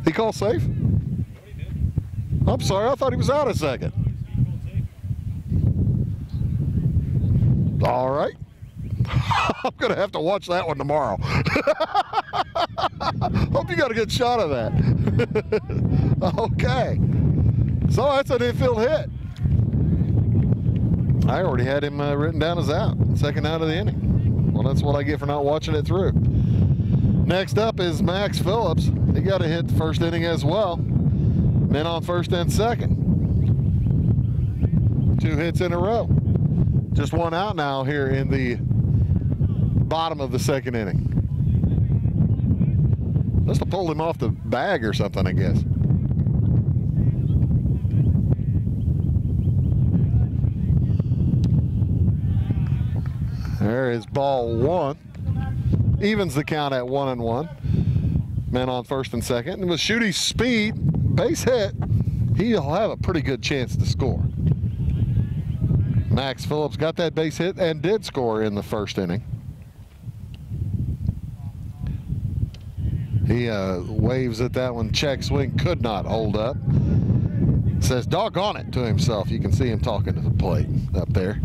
[SPEAKER 1] He called safe? I'm sorry, I thought he was out a second. All right. I'm going to have to watch that one tomorrow. Hope you got a good shot of that. Okay. So that's an infield hit. I already had him written down as out. Second out of the inning. Well, that's what I get for not watching it through. Next up is Max Phillips. He got a hit the first inning as well. Men on first and second. 2 hits in a row. Just 1 out now here in the bottom of the second inning. Must have pulled him off the bag or something, I guess. There is ball 1. Evens the count at 1-1. Men on first and second. And with Schutte's speed, base hit, he'll have a pretty good chance to score. Max Phillips got that base hit and did score in the first inning. He waves at that one. Check swing could not hold up. Says doggone it to himself. You can see him talking to the plate up there.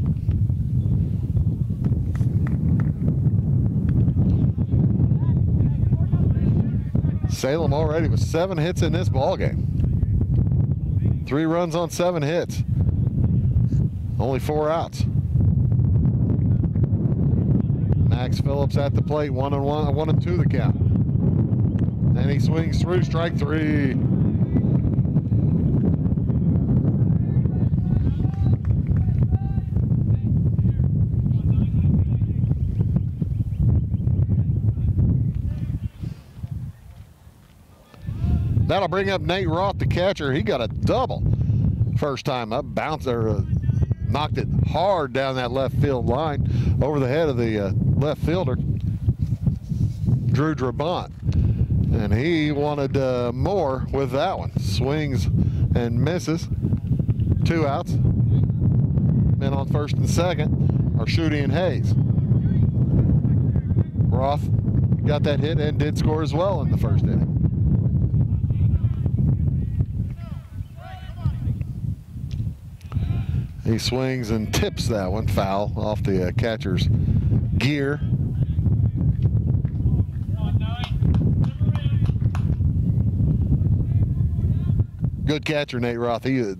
[SPEAKER 1] Salem already with 7 hits in this ball game. 3 runs on 7 hits. Only 4 outs. Max Phillips at the plate, 1-1, 1-2 the count. And he swings through, strike 3. That'll bring up Nate Roth, the catcher. He got a double first time up, knocked it hard down that left field line over the head of the left fielder, Drew Drabant. And he wanted more with that one. Swings and misses. 2 outs. Men on first and second are Schutte and Hayes. Roth got that hit and did score as well in the first inning. He swings and tips that one foul off the catcher's gear. Good catcher, Nate Roth. He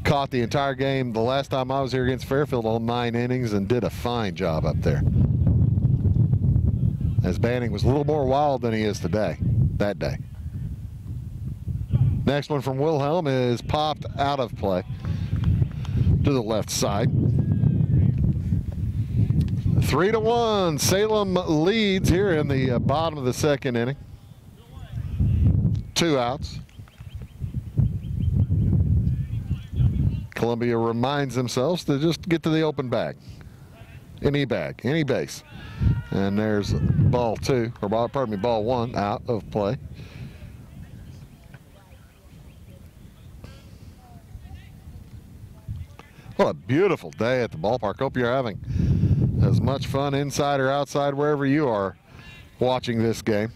[SPEAKER 1] caught the entire game the last time I was here against Fairfield, all 9 innings, and did a fine job up there. As Banning was a little more wild than he is today, that day. Next one from Wilhelm is popped out of play to the left side. 3-1, Salem leads here in the bottom of the second inning. 2 outs. Columbia reminds themselves to just get to the open bag. Any bag, any base. And there's ball 2, or pardon me, ball 1 out of play. What a beautiful day at the ballpark. Hope you're having as much fun inside or outside wherever you are watching this game.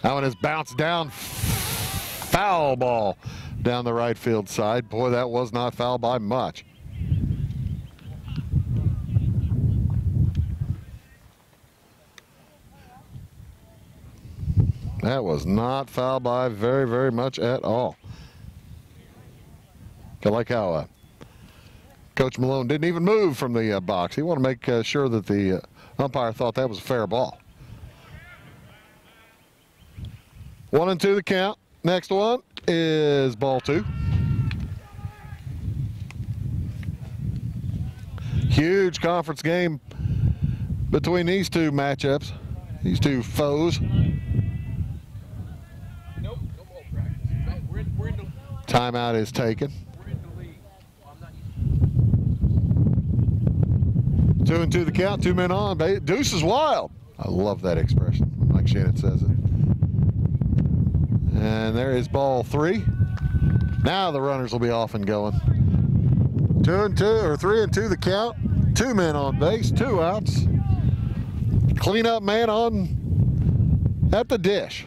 [SPEAKER 1] That one is bounced down, foul ball down the right field side. Boy, that was not foul by much. That was not foul by very, very much at all. I like how Coach Malone didn't even move from the box. He wanted to make sure that the umpire thought that was a fair ball. 1-2 the count. Next one is ball 2. Huge conference game between these two matchups, these two foes. Timeout is taken. 2-2 the count, 2 men on. Deuce is wild. I love that expression, like Shannon says it. And there is ball 3. Now the runners will be off and going. 2-2 or 3-2 the count. 2 men on base, 2 outs. Cleanup man on at the dish.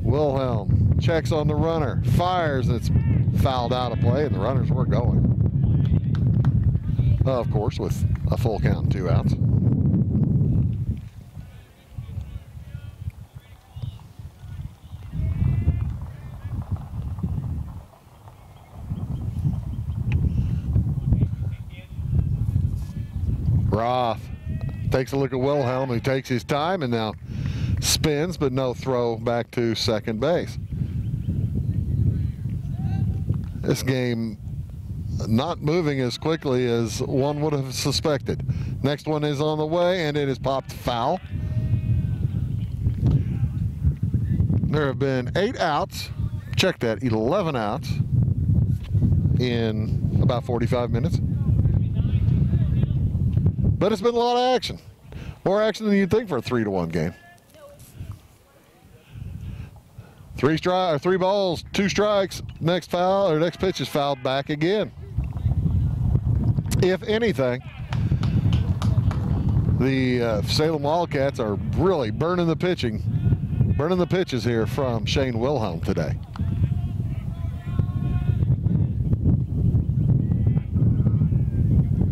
[SPEAKER 1] Wilhelm checks on the runner, fires, it's fouled out of play, and the runners were going. Of course, with a full count and 2 outs. Roth takes a look at Wilhelm, who takes his time and now spins, but no throw back to second base. This game not moving as quickly as one would have suspected. Next one is on the way, and it is popped foul. There have been 8 outs. Check that, 11 outs in about 45 minutes. But it's been a lot of action. More action than you'd think for a 3-1 game. 3 balls, 2 strikes. Next foul, or next pitch is fouled back again. If anything, the Salem Wildcats are really burning the pitches here from Shane Wilhelm today.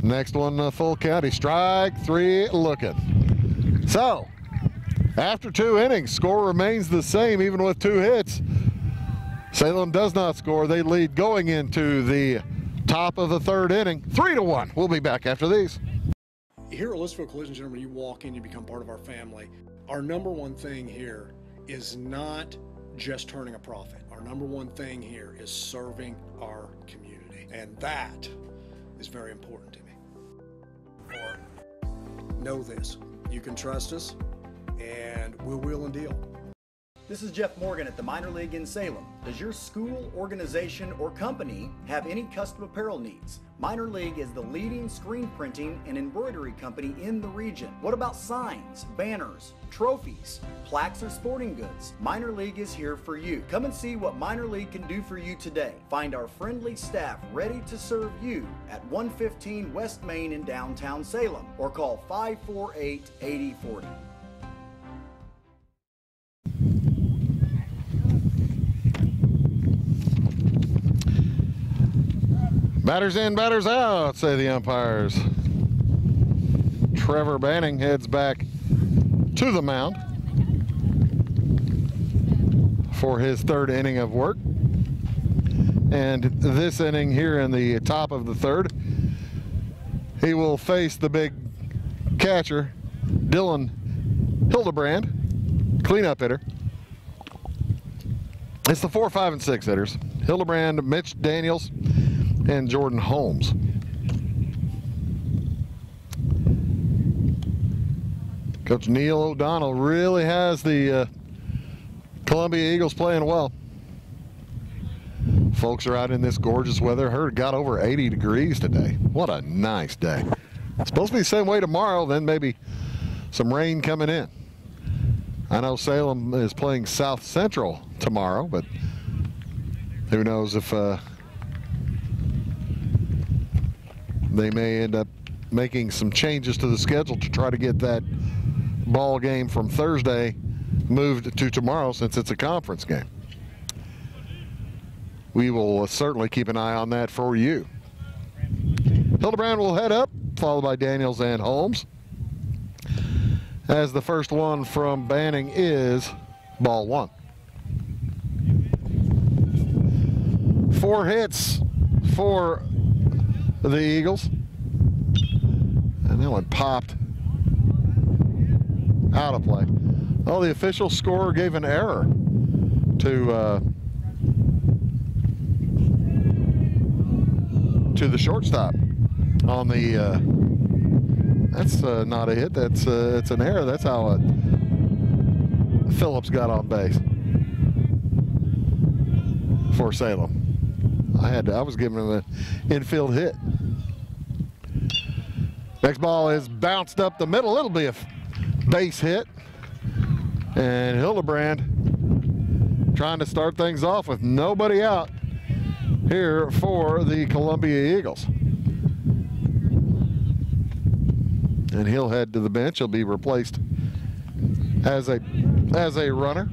[SPEAKER 1] Next one, full count, strike 3 looking. So, after 2 innings, score remains the same even with 2 hits. Salem does not score. They lead going into the top of the 3rd inning, 3-1. We'll be back after these.
[SPEAKER 13] Here at Elizabeth Collision Center, when you walk in, you become part of our family. Our number one thing here is not just turning a profit. Our number one thing here is serving our community. And that is very important to me. Know this, you can trust us, and we'll wheel and deal.
[SPEAKER 14] This is Jeff Morgan at the Minor League in Salem. Does your school, organization, or company have any custom apparel needs? Minor League is the leading screen printing and embroidery company in the region. What about signs, banners, trophies, plaques, or sporting goods? Minor League is here for you. Come and see what Minor League can do for you today. Find our friendly staff ready to serve you at 115 West Main in downtown Salem, or call 548-8040.
[SPEAKER 1] Batters in, batters out, say the umpires. Trevor Banning heads back to the mound for his third inning of work. And this inning here in the top of the third, he will face the big catcher, Dylan Hildebrand, cleanup hitter. It's the 4, 5, and 6 hitters. Hildebrand, Mitch Daniels, and Jordan Holmes. Coach Neil O'Donnell really has the Columbia Eagles playing well. Folks are out in this gorgeous weather. Heard it got over 80 degrees today. What a nice day. It's supposed to be the same way tomorrow, then maybe some rain coming in. I know Salem is playing South Central tomorrow, but who knows if they may end up making some changes to the schedule to try to get that ball game from Thursday moved to tomorrow since it's a conference game. We will certainly keep an eye on that for you. Hildebrand will head up, followed by Daniels and Holmes. As the first one from Banning is ball 1. 4 hits for the Eagles. And that one popped out of play. Oh, the official scorer gave an error to the shortstop on the that's not a hit, that's it's an error. That's how Phillips got on base for Salem. I was giving him an infield hit. Next ball is bounced up the middle. It'll be a base hit, and Hildebrand trying to start things off with nobody out here for the Columbia Eagles. And he'll head to the bench. He'll be replaced as a runner.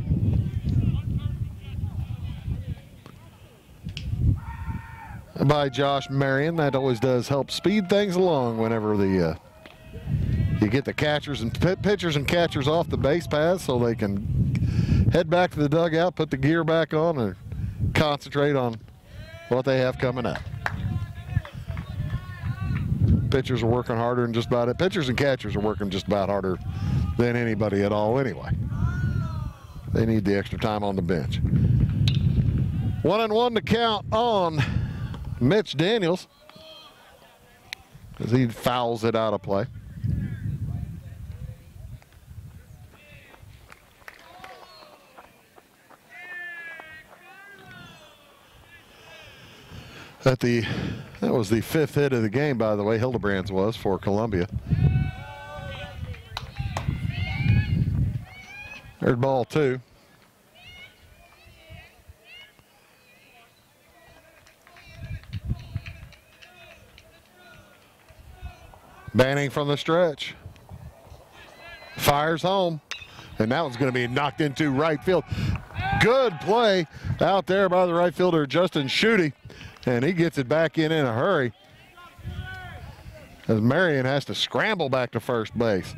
[SPEAKER 1] By Josh Marion. That always does help speed things along whenever the you get the catchers and pitchers and catchers off the base paths so they can head back to the dugout, put the gear back on, and concentrate on what they have coming up. Pitchers are working harder than just about it. Pitchers and catchers are working just about harder than anybody at all anyway. They need the extra time on the bench. 1-1 to count on Mitch Daniels as he fouls it out of play. That was the 5th hit of the game, by the way. Hildebrand's was for Columbia. There's ball 2. Banning from the stretch. Fires home. And that one's going to be knocked into right field. Good play out there by the right fielder, Justin Schutte. And he gets it back in a hurry, as Marion has to scramble back to first base.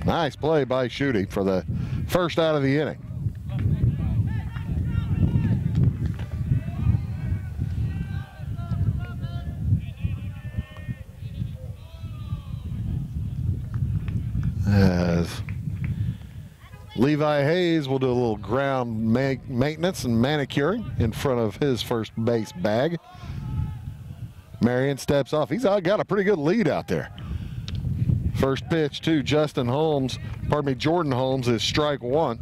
[SPEAKER 1] Nice play by Schutte for the first out of the inning. As Levi Hayes will do a little ground maintenance and manicuring in front of his first base bag. Marion steps off. He's got a pretty good lead out there. First pitch to Jordan Holmes is strike 1.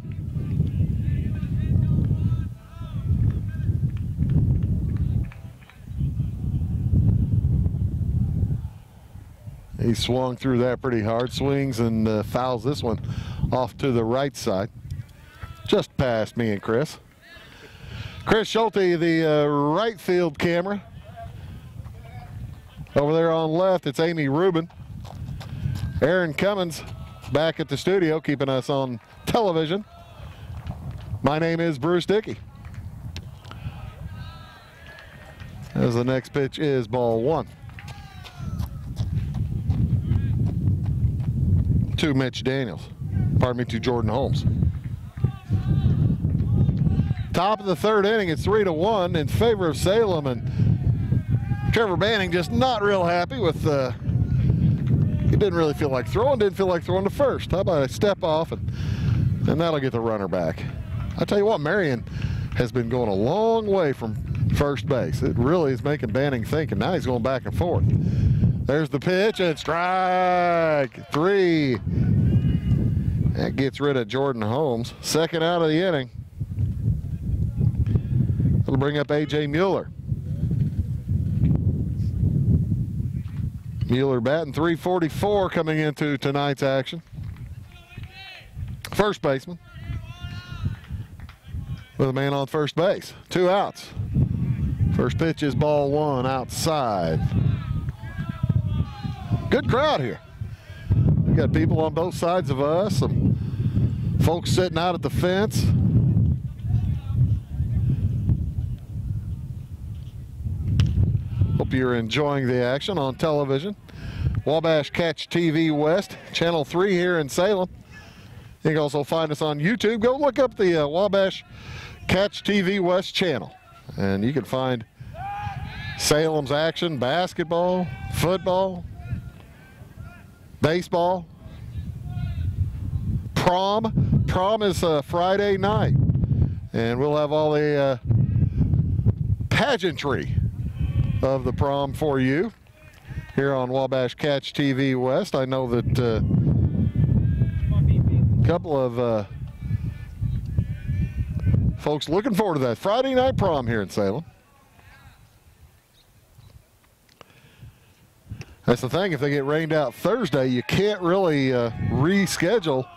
[SPEAKER 1] He swung through that pretty hard, swings and fouls this one off to the right side, just past me and Chris. Chris Schulte, the right field camera. Over there on left, it's Amy Rubin. Aaron Cummins back at the studio, keeping us on television. My name is Bruce Dickey. As the next pitch is ball 1. To Mitch Daniels. to Jordan Holmes. Top of the third inning, it's 3-1 in favor of Salem, and Trevor Banning just not real happy with he didn't really feel like throwing, didn't feel like throwing to first. How about a step off, and that'll get the runner back. I tell you what, Marion has been going a long way from first base. It really is making Banning think, and now he's going back and forth. There's the pitch, and strike 3. That gets rid of Jordan Holmes. Second out of the inning. It'll bring up A.J. Mueller. Mueller batting .344 coming into tonight's action. First baseman with a man on first base. 2 outs. First pitch is ball 1 outside. Good crowd here. We got people on both sides of us, some folks sitting out at the fence. Hope you're enjoying the action on television. Wabash Catch TV West, Channel 3 here in Salem. You can also find us on YouTube. Go look up the Wabash Catch TV West channel, and you can find Salem's action, basketball, football, baseball, prom. Prom is Friday night, and we'll have all the pageantry of the prom for you here on Wabash Catch TV West. I know that a couple of folks looking forward to that Friday night prom here in Salem. That's the thing, if they get rained out Thursday, you can't really reschedule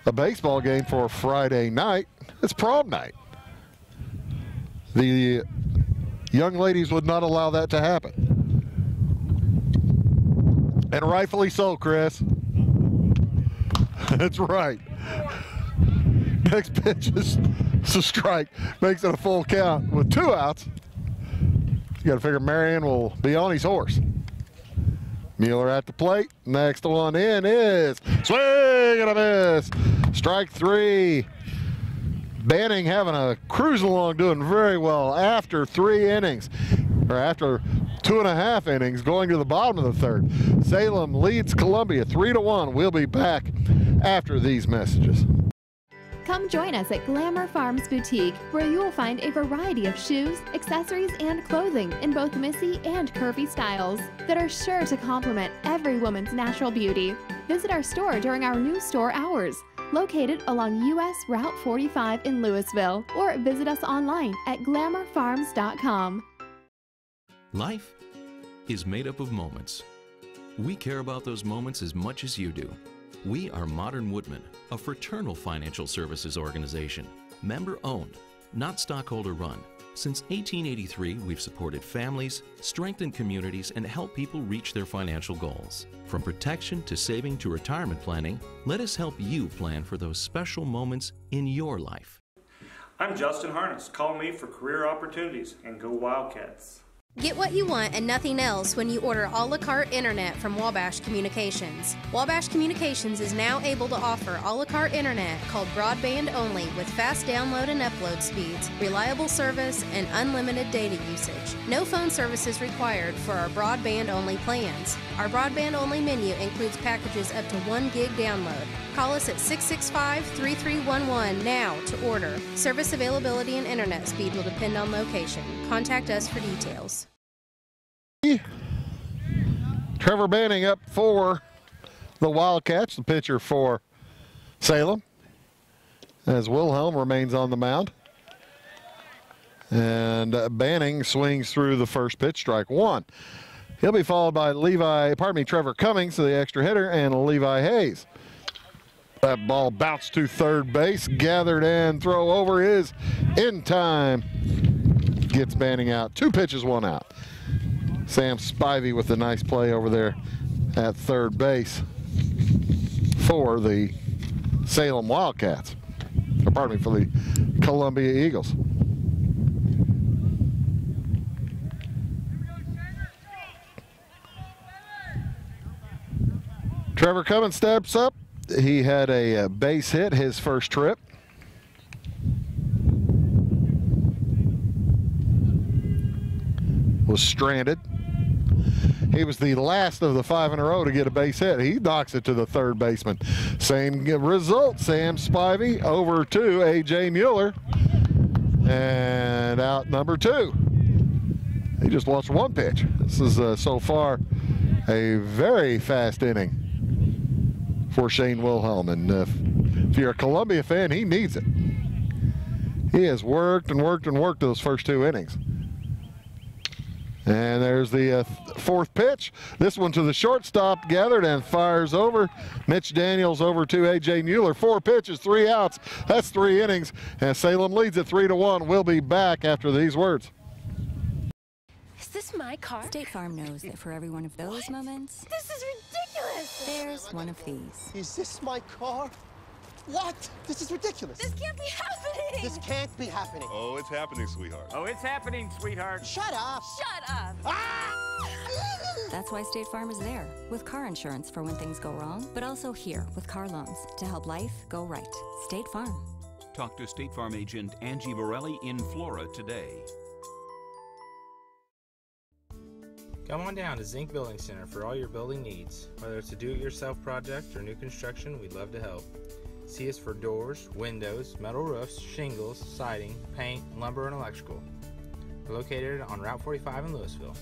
[SPEAKER 1] a baseball game for Friday night. It's prom night. The young ladies would not allow that to happen. And rightfully so, Chris. That's right. Next pitch is a strike. Makes it a full count with 2 outs. You got to figure Marion will be on his horse. Mueller at the plate. Next one in is swing and a miss. Strike 3. Banning having a cruise along, doing very well after 3 innings, or after 2.5 innings, going to the bottom of the third. Salem leads Columbia 3-1. We'll be back after these messages.
[SPEAKER 15] Come join us at Glamour Farms Boutique, where you will find a variety of shoes, accessories, and clothing in both missy and curvy styles that are sure to complement every woman's natural beauty. Visit our store during our new store hours, located along US Route 45 in Louisville, or visit us online at glamourfarms.com.
[SPEAKER 16] Life is made up of moments. We care about those moments as much as you do. We are Modern Woodmen, a fraternal financial services organization, member-owned, not stockholder-run. Since 1883, we've supported families, strengthened communities, and helped people reach their financial goals. From protection to saving to retirement planning, let us help you plan for those special moments in your life.
[SPEAKER 17] I'm Justin Harness. Call me for career opportunities, and go Wildcats.
[SPEAKER 5] Get what you want and nothing else when you order a la carte internet from Wabash Communications. Wabash Communications is now able to offer a la carte internet called broadband only with fast download and upload speeds, reliable service, and unlimited data usage. No phone services required for our broadband only plans. Our broadband only menu includes packages up to 1 gig download. Call us at 665-3311 now to order. Service availability and internet speed will depend on location. Contact us for details.
[SPEAKER 1] Trevor Banning up for the Wildcats, the pitcher for Salem, as Wilhelm remains on the mound. And Banning swings through the first pitch, strike 1. He'll be followed by Trevor Cummings, the extra hitter, and Levi Hayes. That ball bounced to third base, gathered and throw over is in time. Gets Banning out. 2 pitches, 1 out. Sam Spivey with a nice play over there at third base for the Salem Wildcats. Or pardon me, for the Columbia Eagles. Trevor Cummins steps up he had a base hit his first trip. Was stranded. He was the last of the 5 in a row to get a base hit. He knocks it to the third baseman. Same result, Sam Spivey over to A.J. Mueller. And out number 2. He just watched one pitch. This is so far a very fast inning for Shane Wilhelm. And if you're a Columbia fan, he needs it. He has worked and worked and worked those first 2 innings. And there's the 4th pitch. This one to the shortstop, gathered and fires over. Mitch Daniels over to A.J. Mueller. 4 pitches, 3 outs. That's 3 innings. And Salem leads it 3-1. We'll be back after these words.
[SPEAKER 18] Is this my car?
[SPEAKER 19] State Farm knows that for every one of those moments,
[SPEAKER 18] This is ridiculous!
[SPEAKER 19] there's one of these.
[SPEAKER 20] Is this my car? What? This is ridiculous.
[SPEAKER 18] This can't be happening!
[SPEAKER 20] This can't be happening.
[SPEAKER 9] Oh, it's happening, sweetheart.
[SPEAKER 4] Oh, it's happening, sweetheart.
[SPEAKER 20] Shut up.
[SPEAKER 18] Shut up!
[SPEAKER 19] That's why State Farm is there, with car insurance for when things go wrong, but also here with car loans to help life go right. State Farm.
[SPEAKER 21] Talk to State Farm agent Angie Borelli in Flora today.
[SPEAKER 22] Come on down to Zinc Building Center for all your building needs. Whether it's a do-it-yourself project or new construction, we'd love to help. See us for doors, windows, metal roofs, shingles, siding, paint, lumber, and electrical. We're located on Route 45 in Louisville.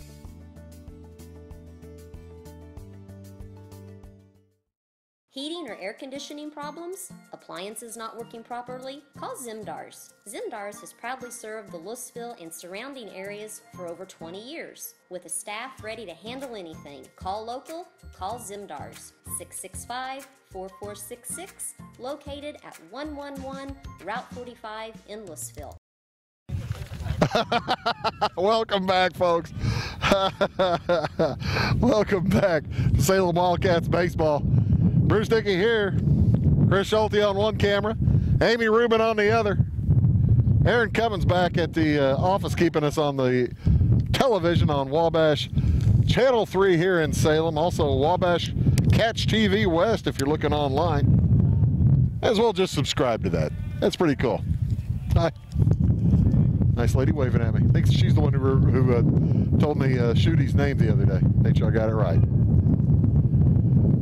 [SPEAKER 2] Heating or air conditioning problems? Appliances not working properly? Call Zimdars. Zimdars has proudly served the Louisville and surrounding areas for over 20 years. With a staff ready to handle anything, call local, call Zimdars. 665-4466, located at 111 Route 45 in Louisville.
[SPEAKER 1] Welcome back, folks. Welcome back to Salem Wildcats baseball. Bruce Dickey here, Chris Schulte on one camera, Amy Rubin on the other. Aaron Cummins back at the office keeping us on the television on Wabash Channel 3 here in Salem. Also Wabash Catch TV West if you're looking online. As well just subscribe to that. That's pretty cool. Hi. Nice lady waving at me. I think she's the one who told me Shooty's name the other day. Make sure I got it right.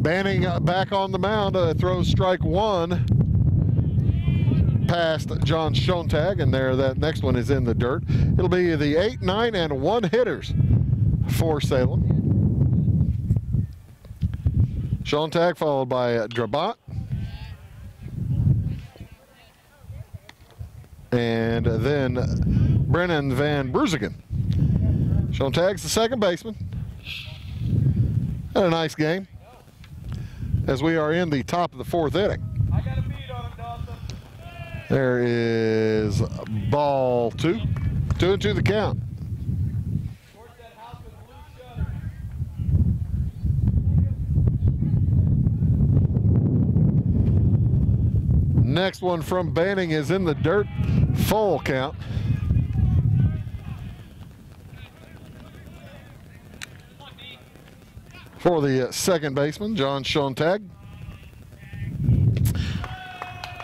[SPEAKER 1] Banning back on the mound, throws strike 1 past John Schontag, and there that next one is in the dirt. It'll be the 8, 9, and 1 hitters for Salem. Schontag followed by Drabant. And then Brennan Van Bruzigen. Schontag's the second baseman. Had a nice game as we are in the top of the 4th inning.
[SPEAKER 4] I got a beat on him, Dawson.
[SPEAKER 1] There is ball 2. 2-2 the count. Next one from Banning is in the dirt. Full count. For the second baseman, John Schontag.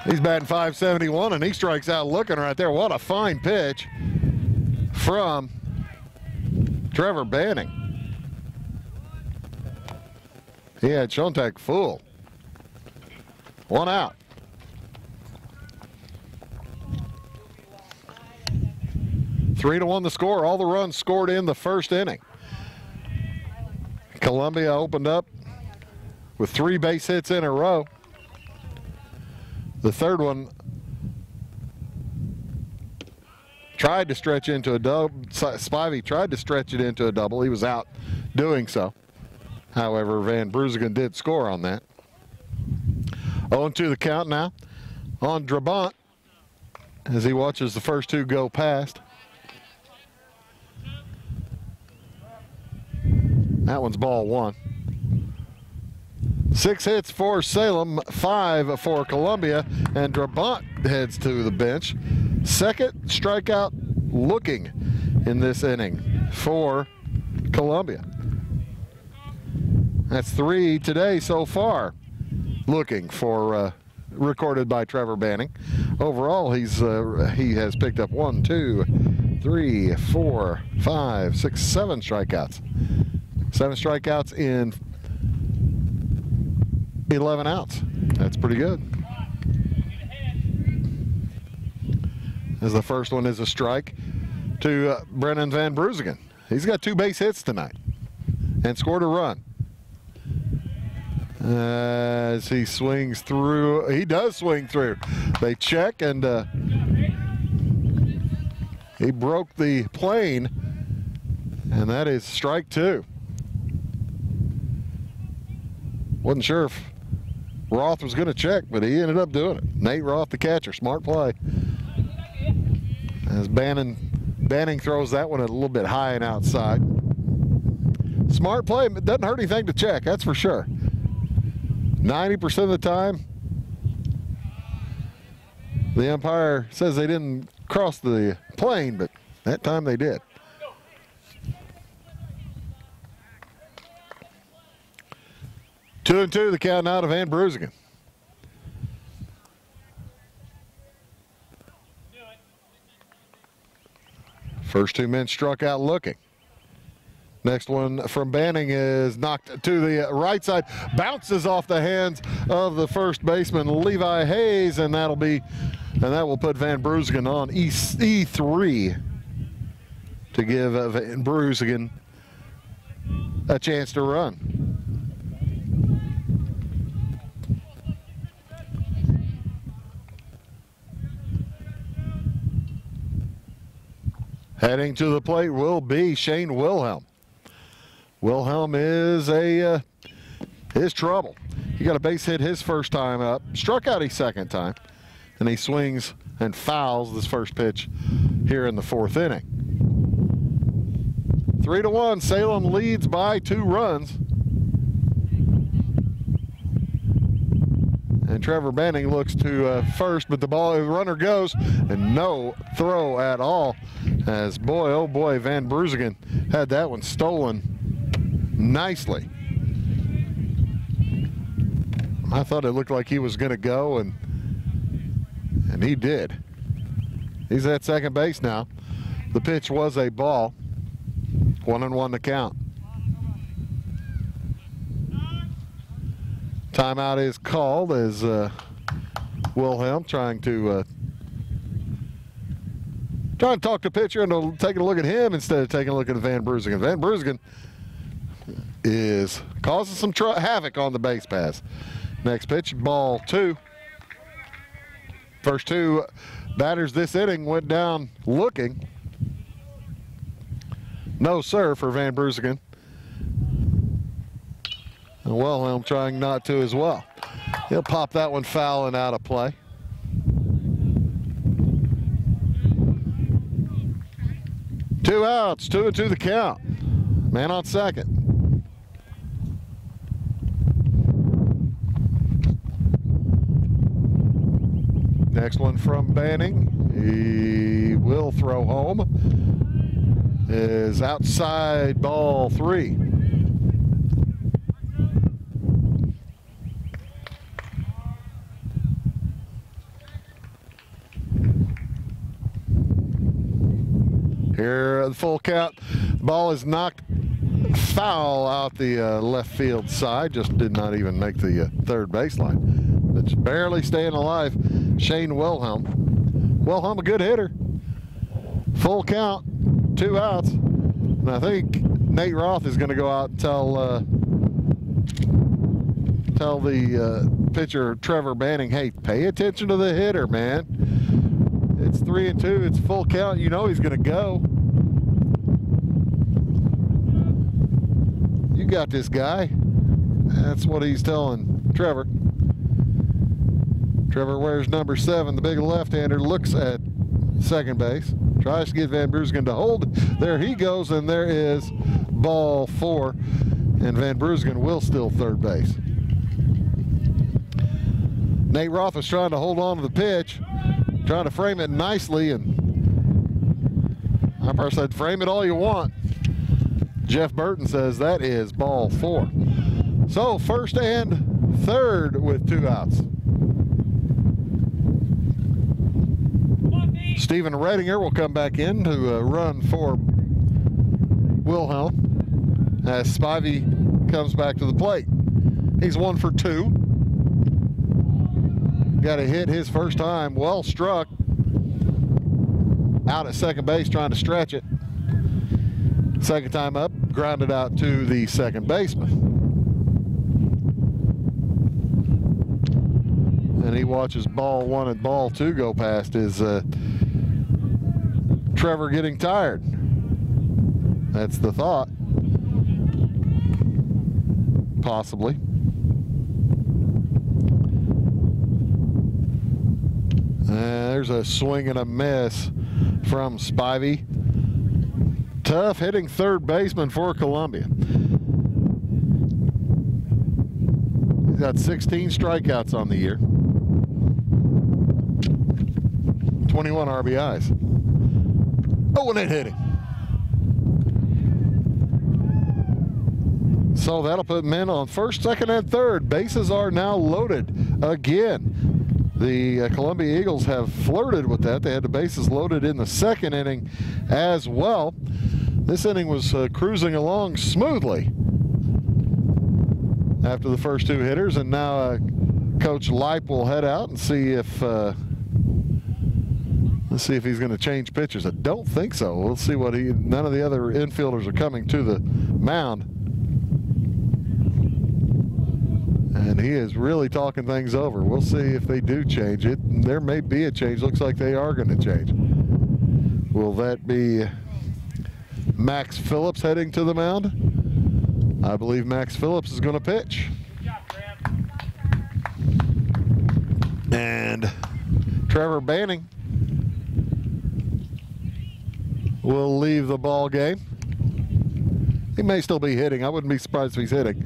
[SPEAKER 1] He's batting .571 and he strikes out looking right there. What a fine pitch from Trevor Banning. He had Schontag full. 1 out. Three to 1 the score. All the runs scored in the first inning. Columbia opened up with 3 base hits in a row. The third one tried to stretch into a double. Spivey tried to stretch it into a double. He was out doing so. However, Van Bruzigen did score on that. 0-2 the count now on Drabant as he watches the first 2 go past. That one's ball 1. 6 hits for Salem, 5 for Columbia, and Drabant heads to the bench. Second strikeout looking in this inning for Columbia. That's 3 today so far looking for, recorded by Trevor Banning. Overall, he has picked up 1, 2, 3, 4, 5, 6, 7 strikeouts. 7 strikeouts in 11 outs. That's pretty good. As the first one is a strike to Brennan Van Bruzigen. He's got 2 base hits tonight and scored a run. As he swings through, he does swing through. They check, and he broke the plane, and that is strike 2. Wasn't sure if Roth was going to check, but he ended up doing it. Nate Roth, the catcher, smart play. As Banning throws that one a little bit high and outside. Smart play. It doesn't hurt anything to check, that's for sure. 90% of the time, the umpire says they didn't cross the plane, but that time they did. 2-2, the count out of Van Bruzigen. First 2 men struck out looking. Next one from Banning is knocked to the right side, bounces off the hands of the first baseman Levi Hayes, and that will put Van Bruzigen on E3 to give Van Bruzigen a chance to run. Heading to the plate will be Shane Wilhelm. Wilhelm is his trouble. He got a base hit his first time up, struck out his second time, and he swings and fouls this first pitch here in the 4th inning. 3-1, Salem leads by 2 runs. And Trevor Banning looks to first, but the runner goes, and no throw at all. As boy, oh boy, Van Bruzigen had that one stolen nicely. I thought it looked like he was going to go, and he did. He's at second base now. The pitch was a ball. 1-1 to count. Timeout is called as Wilhelm trying to talk to pitcher and taking a look at him instead of taking a look at Van Bruzigen. Van Bruzigen is causing some havoc on the base pass. Next pitch, ball 2. First 2 batters this inning went down looking. No, sir, for Van Bruzigen. And Wilhelm trying not to as well. He'll pop that one foul and out of play. Two outs, 2-2 the count. Man on second. Next one from Banning. He will throw home. Is outside, ball 3. Here, the full count. Ball is knocked foul out the left field side. Just did not even make the third baseline. It's barely staying alive. Shane Wilhelm. Wilhelm, a good hitter. Full count, 2 outs. And I think Nate Roth is going to go out and tell the pitcher Trevor Banning, hey, pay attention to the hitter, man. It's 3-2. It's full count. You know he's going to go. You got this guy. That's what he's telling Trevor. Trevor wears number 7. The big left-hander looks at second base. Tries to get Van Bruzigen to hold. There he goes, and there is ball 4. And Van Bruzigen will steal third base. Nate Roth was trying to hold on to the pitch, trying to frame it nicely, and umpire said, frame it all you want. Jeff Burton says that is ball 4. So first and third with 2 outs. Stephen Redinger will come back in to run for Wilhelm as Spivey comes back to the plate. He's 1 for 2. Got a hit his first time, well struck. Out at second base trying to stretch it. Second time up, grounded out to the second baseman. And he watches ball 1 and ball 2 go past. Is Trevor getting tired? That's the thought. Possibly. There's a swing and a miss from Spivey. Tough hitting third baseman for Columbia. He's got 16 strikeouts on the year. 21 RBIs. Oh, and it hit him. So that'll put men on first, second, and third. Bases are now loaded again. The Columbia Eagles have flirted with that. They had the bases loaded in the second inning as well. This inning was cruising along smoothly after the first 2 hitters, and now Coach Leip will head out and see if let's see if he's going to change pitchers. I don't think so. We'll see what none of the other infielders are coming to the mound. And he is really talking things over. We'll see if they do change it. There may be a change. Looks like they are going to change. Will that be Max Phillips heading to the mound? I believe Max Phillips is going to pitch. And Trevor Banning will leave the ball game. He may still be hitting. I wouldn't be surprised if he's hitting.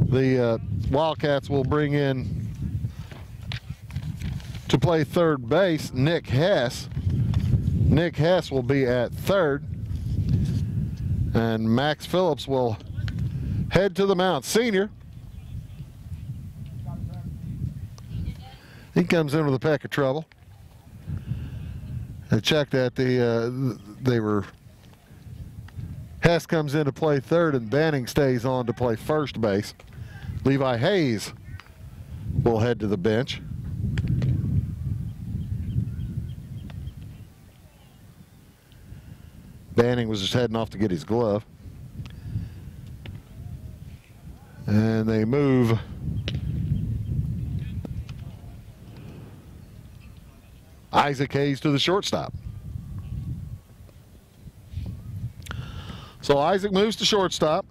[SPEAKER 1] The Wildcats will bring in to play third base Nick Hess. Nick Hess will be at third. And Max Phillips will head to the mound. Senior. He comes in with a peck of trouble. I checked that Hess comes in to play third and Banning stays on to play first base. Levi Hayes will head to the bench. Banning was just heading off to get his glove. And they move Isaac Hayes to the shortstop. So Isaac moves to shortstop.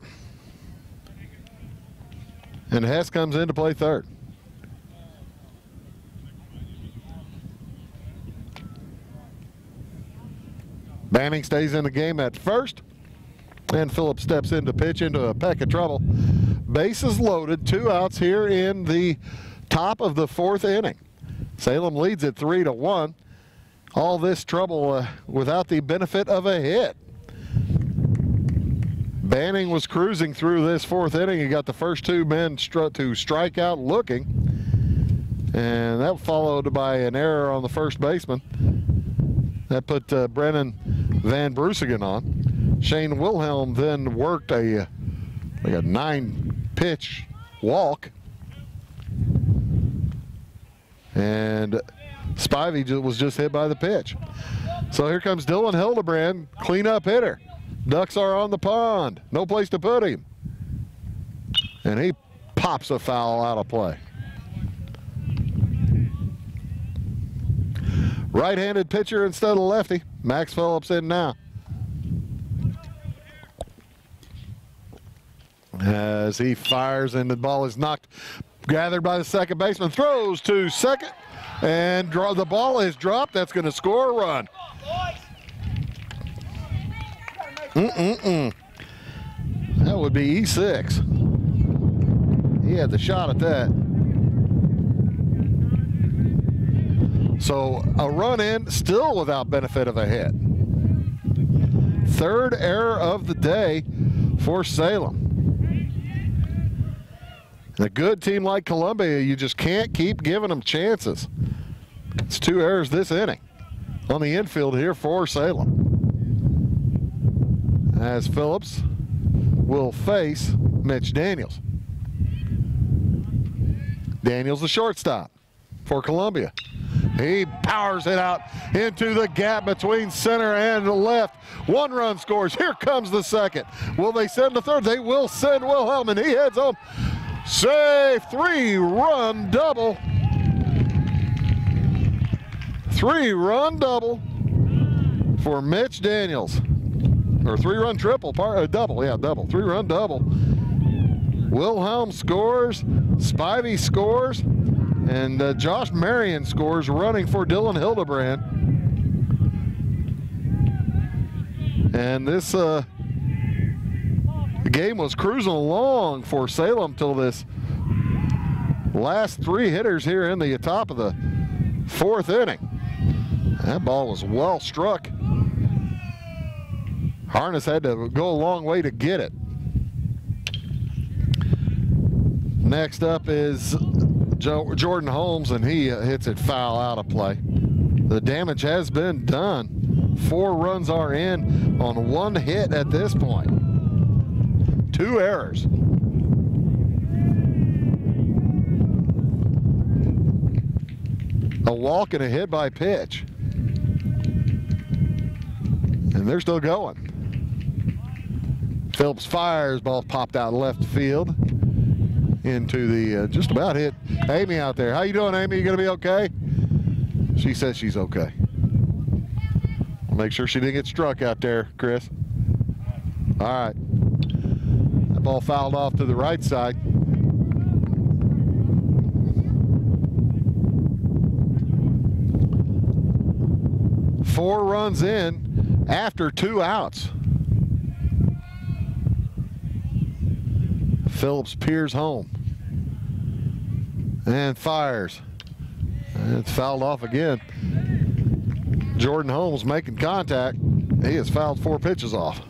[SPEAKER 1] And Hess comes in to play third. Banning stays in the game at first. And Phillips steps in to pitch into a peck of trouble. Bases loaded, 2 outs here in the top of the 4th inning. Salem leads it 3-1. All this trouble without the benefit of a hit. Banning was cruising through this 4th inning. He got the first 2 men to strike out looking. And that followed by an error on the first baseman. That put Brennan Van Brusingen on. Shane Wilhelm then worked like a 9-pitch walk. And Spivey was just hit by the pitch. So here comes Dylan Hildebrand, cleanup hitter. Ducks are on the pond. No place to put him. And he pops a foul out of play. Right-handed pitcher instead of lefty. Max Phillips in now. As he fires and the ball is gathered by the second baseman. Throws to second. And the ball is dropped. That's going to score a run. That would be E6. He had the shot at that. So a run in, still without benefit of a hit. 3rd error of the day for Salem. And a good team like Columbia, you just can't keep giving them chances. It's 2 errors this inning on the infield here for Salem. As Phillips will face Mitch Daniels. Daniels the shortstop for Columbia. He powers it out into the gap between center and left. 1 run scores. Here comes the second. Will they send the third? They will send Wilhelm, and he heads home. Safe 3-run double. 3-run double for Mitch Daniels. Or 3-run triple, double, yeah, double. 3-run double. Wilhelm scores, Spivey scores, and Josh Marion scores running for Dylan Hildebrand. And this game was cruising along for Salem till this last 3 hitters here in the top of the 4th inning. That ball was well struck. Harness had to go a long way to get it. Next up is Jordan Holmes, and he hits it foul out of play. The damage has been done. 4 runs are in on 1 hit at this point. 2 errors. A walk and a hit by pitch. And they're still going. Phillips fires, ball popped out left field into the just about hit Amy out there. How you doing, Amy? You gonna be okay? She says she's okay. We'll make sure she didn't get struck out there, Chris. All right. That ball fouled off to the right side. Four runs in after 2 outs. Phillips peers home and fires. And it's fouled off again. Jordan Holmes making contact. He has fouled 4 pitches off.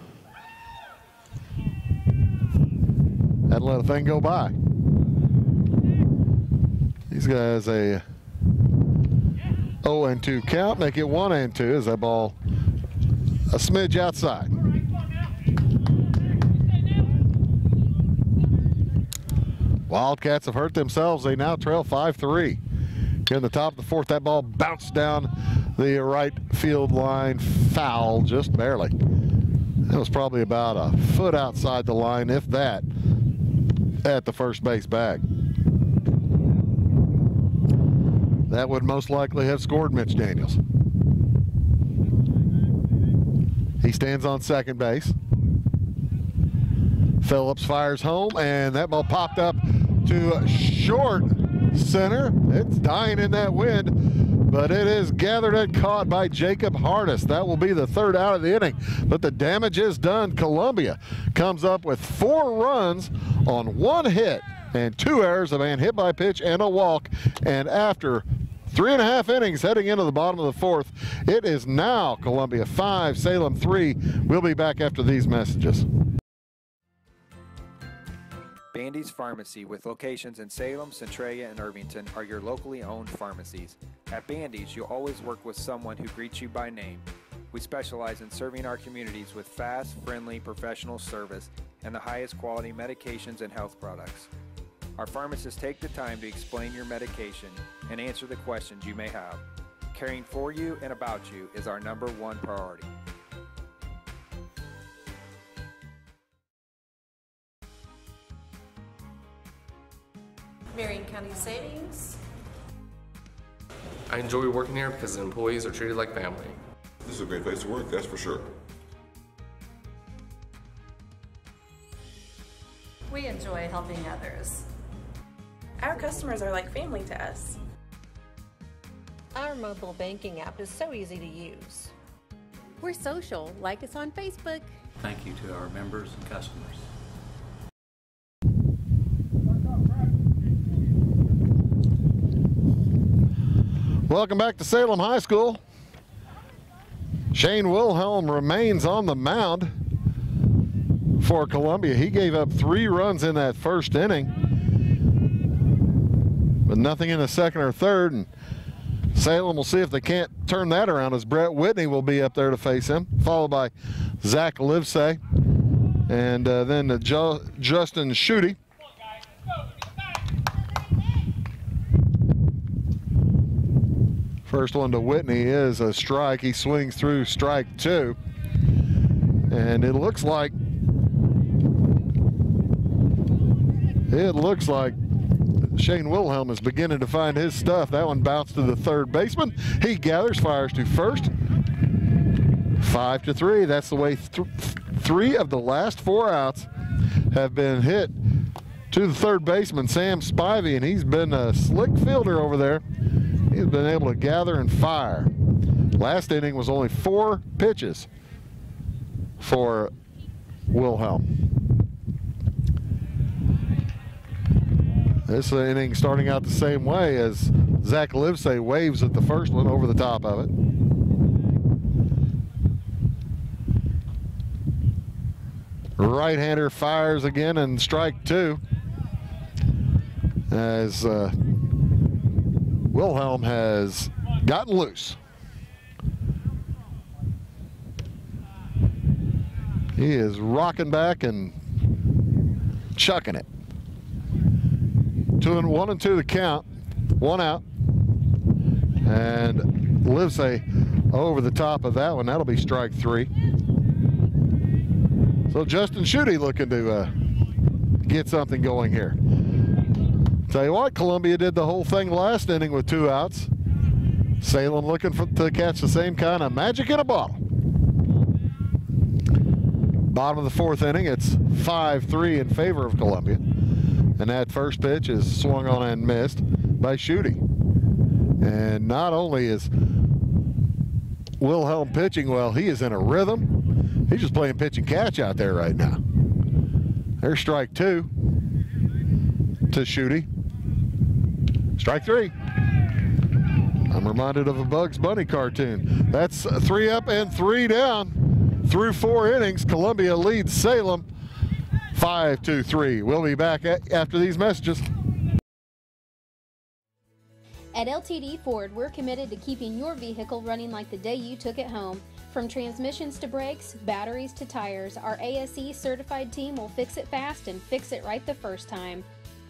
[SPEAKER 1] Hadn't let a thing go by. These guys a 0-2 count, make it 1-2 as that ball a smidge outside. Wildcats have hurt themselves. They now trail 5-3. Here in the top of the 4th, that ball bounced down the right field line, foul just barely. That was probably about a foot outside the line, if that, at the first base bag. That would most likely have scored Mitch Daniels. He stands on second base. Phillips fires home, and that ball popped up to short center. It's dying in that wind, but it is gathered and caught by Jacob Harness. That will be the 3rd out of the inning, but the damage is done. Columbia comes up with 4 runs on 1 hit and 2 errors, a man hit by pitch and a walk. And after 3.5 innings heading into the bottom of the 4th, it is now Columbia 5, Salem 3. We'll be back after these messages.
[SPEAKER 3] Bandy's Pharmacy, with locations in Salem, Centralia, and Irvington, are your locally owned pharmacies. At Bandy's, you'll always work with someone who greets you by name. We specialize in serving our communities with fast, friendly, professional service and the highest quality medications and health products. Our pharmacists take the time to explain your medication and answer the questions you may have. Caring for you and about you is our #1 priority.
[SPEAKER 7] Marion County Savings.
[SPEAKER 23] I enjoy working here because the employees are treated like family.
[SPEAKER 24] This is a great place to work, that's for sure.
[SPEAKER 7] We enjoy helping others.
[SPEAKER 25] Our customers are like family to us.
[SPEAKER 26] Our mobile banking app is so easy to use.
[SPEAKER 27] We're social. Like us on Facebook.
[SPEAKER 28] Thank you to our members and customers.
[SPEAKER 1] Welcome back to Salem High School. Shane Wilhelm remains on the mound for Columbia. He gave up 3 runs in that 1st inning. but nothing in the second or third. And Salem will see if they can't turn that around, as Brett Whitney will be up there to face him, followed by Zach Livesay, and then Justin Schutte. First one to Whitney is a strike. He swings through strike 2. And it looks like Shane Wilhelm is beginning to find his stuff. That one bounced to the third baseman. He gathers, fires to first. 5-3. That's the way 3 of the last 4 outs have been hit to the third baseman, Sam Spivey, and he's been a slick fielder over there. He's been able to gather and fire. Last inning was only 4 pitches for Wilhelm. This inning starting out the same way as Zach Livesay waves at the first one over the top of it. Right-hander fires again, and strike 2 as Wilhelm has gotten loose. He is rocking back and chucking it. 1-2 the count, 1 out, and Livesay over the top of that one. That'll be strike 3. So Justin Schutte looking to get something going here. Tell you what, Columbia did the whole thing last inning with 2 outs. Salem looking to catch the same kind of magic in a bottle. Bottom of the 4th inning, it's 5-3 in favor of Columbia. And that first pitch is swung on and missed by Schutte. And not only is Wilhelm pitching well, he is in a rhythm. He's just playing pitch and catch out there right now. There's strike 2 to Schutte. Strike 3. I'm reminded of a Bugs Bunny cartoon. That's 3 up and 3 down through 4 innings. Columbia leads Salem 5-3. We'll be back after these messages.
[SPEAKER 2] At LTD Ford, we're committed to keeping your vehicle running like the day you took it home. From transmissions to brakes, batteries to tires, our ASE certified team will fix it fast and fix it right the first time.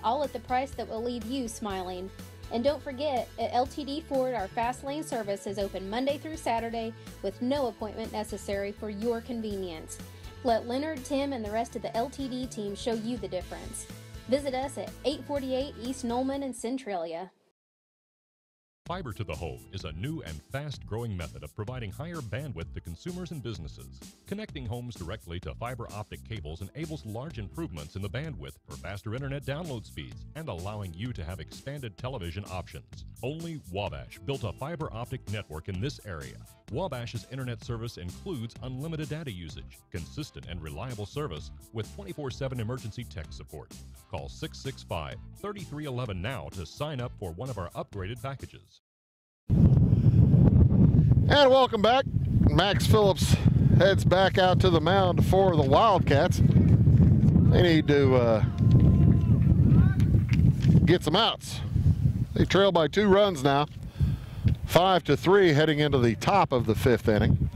[SPEAKER 2] All at the price that will leave you smiling. And don't forget, at LTD Ford, our fast lane service is open Monday through Saturday with no appointment necessary for your convenience. Let Leonard, Tim, and the rest of the LTD team show you the difference. Visit us at 848 East Nolman in Centralia.
[SPEAKER 6] Fiber to the home is a new and fast-growing method of providing higher bandwidth to consumers and businesses. Connecting homes directly to fiber optic cables enables large improvements in the bandwidth for faster internet download speeds and allowing you to have expanded television options. Only Wabash built a fiber optic network in this area. Wabash's internet service includes unlimited data usage, consistent and reliable service with 24/7 emergency tech support. Call 665-3311 now to sign up for one of our upgraded packages.
[SPEAKER 1] And welcome back. Max Phillips heads back out to the mound for the Wildcats. They need to get some outs. They trail by 2 runs now. 5-3 heading into the top of the 5th inning.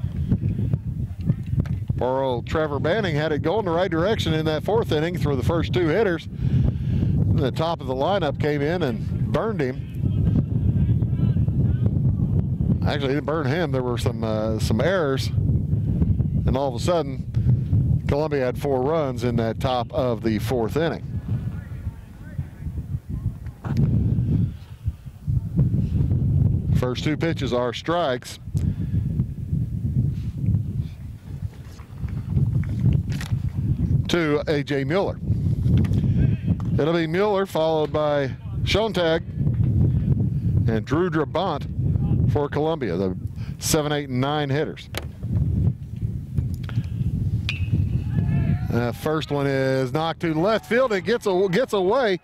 [SPEAKER 1] Poor old Trevor Banning had it going the right direction in that 4th inning through the first 2 hitters. And the top of the lineup came in and burned him. Actually, it didn't burn him. There were some errors. And all of a sudden, Columbia had 4 runs in that top of the 4th inning. First 2 pitches are strikes. To A.J. Mueller. It'll be Mueller followed by Schontag and Drew Drabant for Columbia, the 7, 8, and 9 hitters. First one is knocked to left field and gets away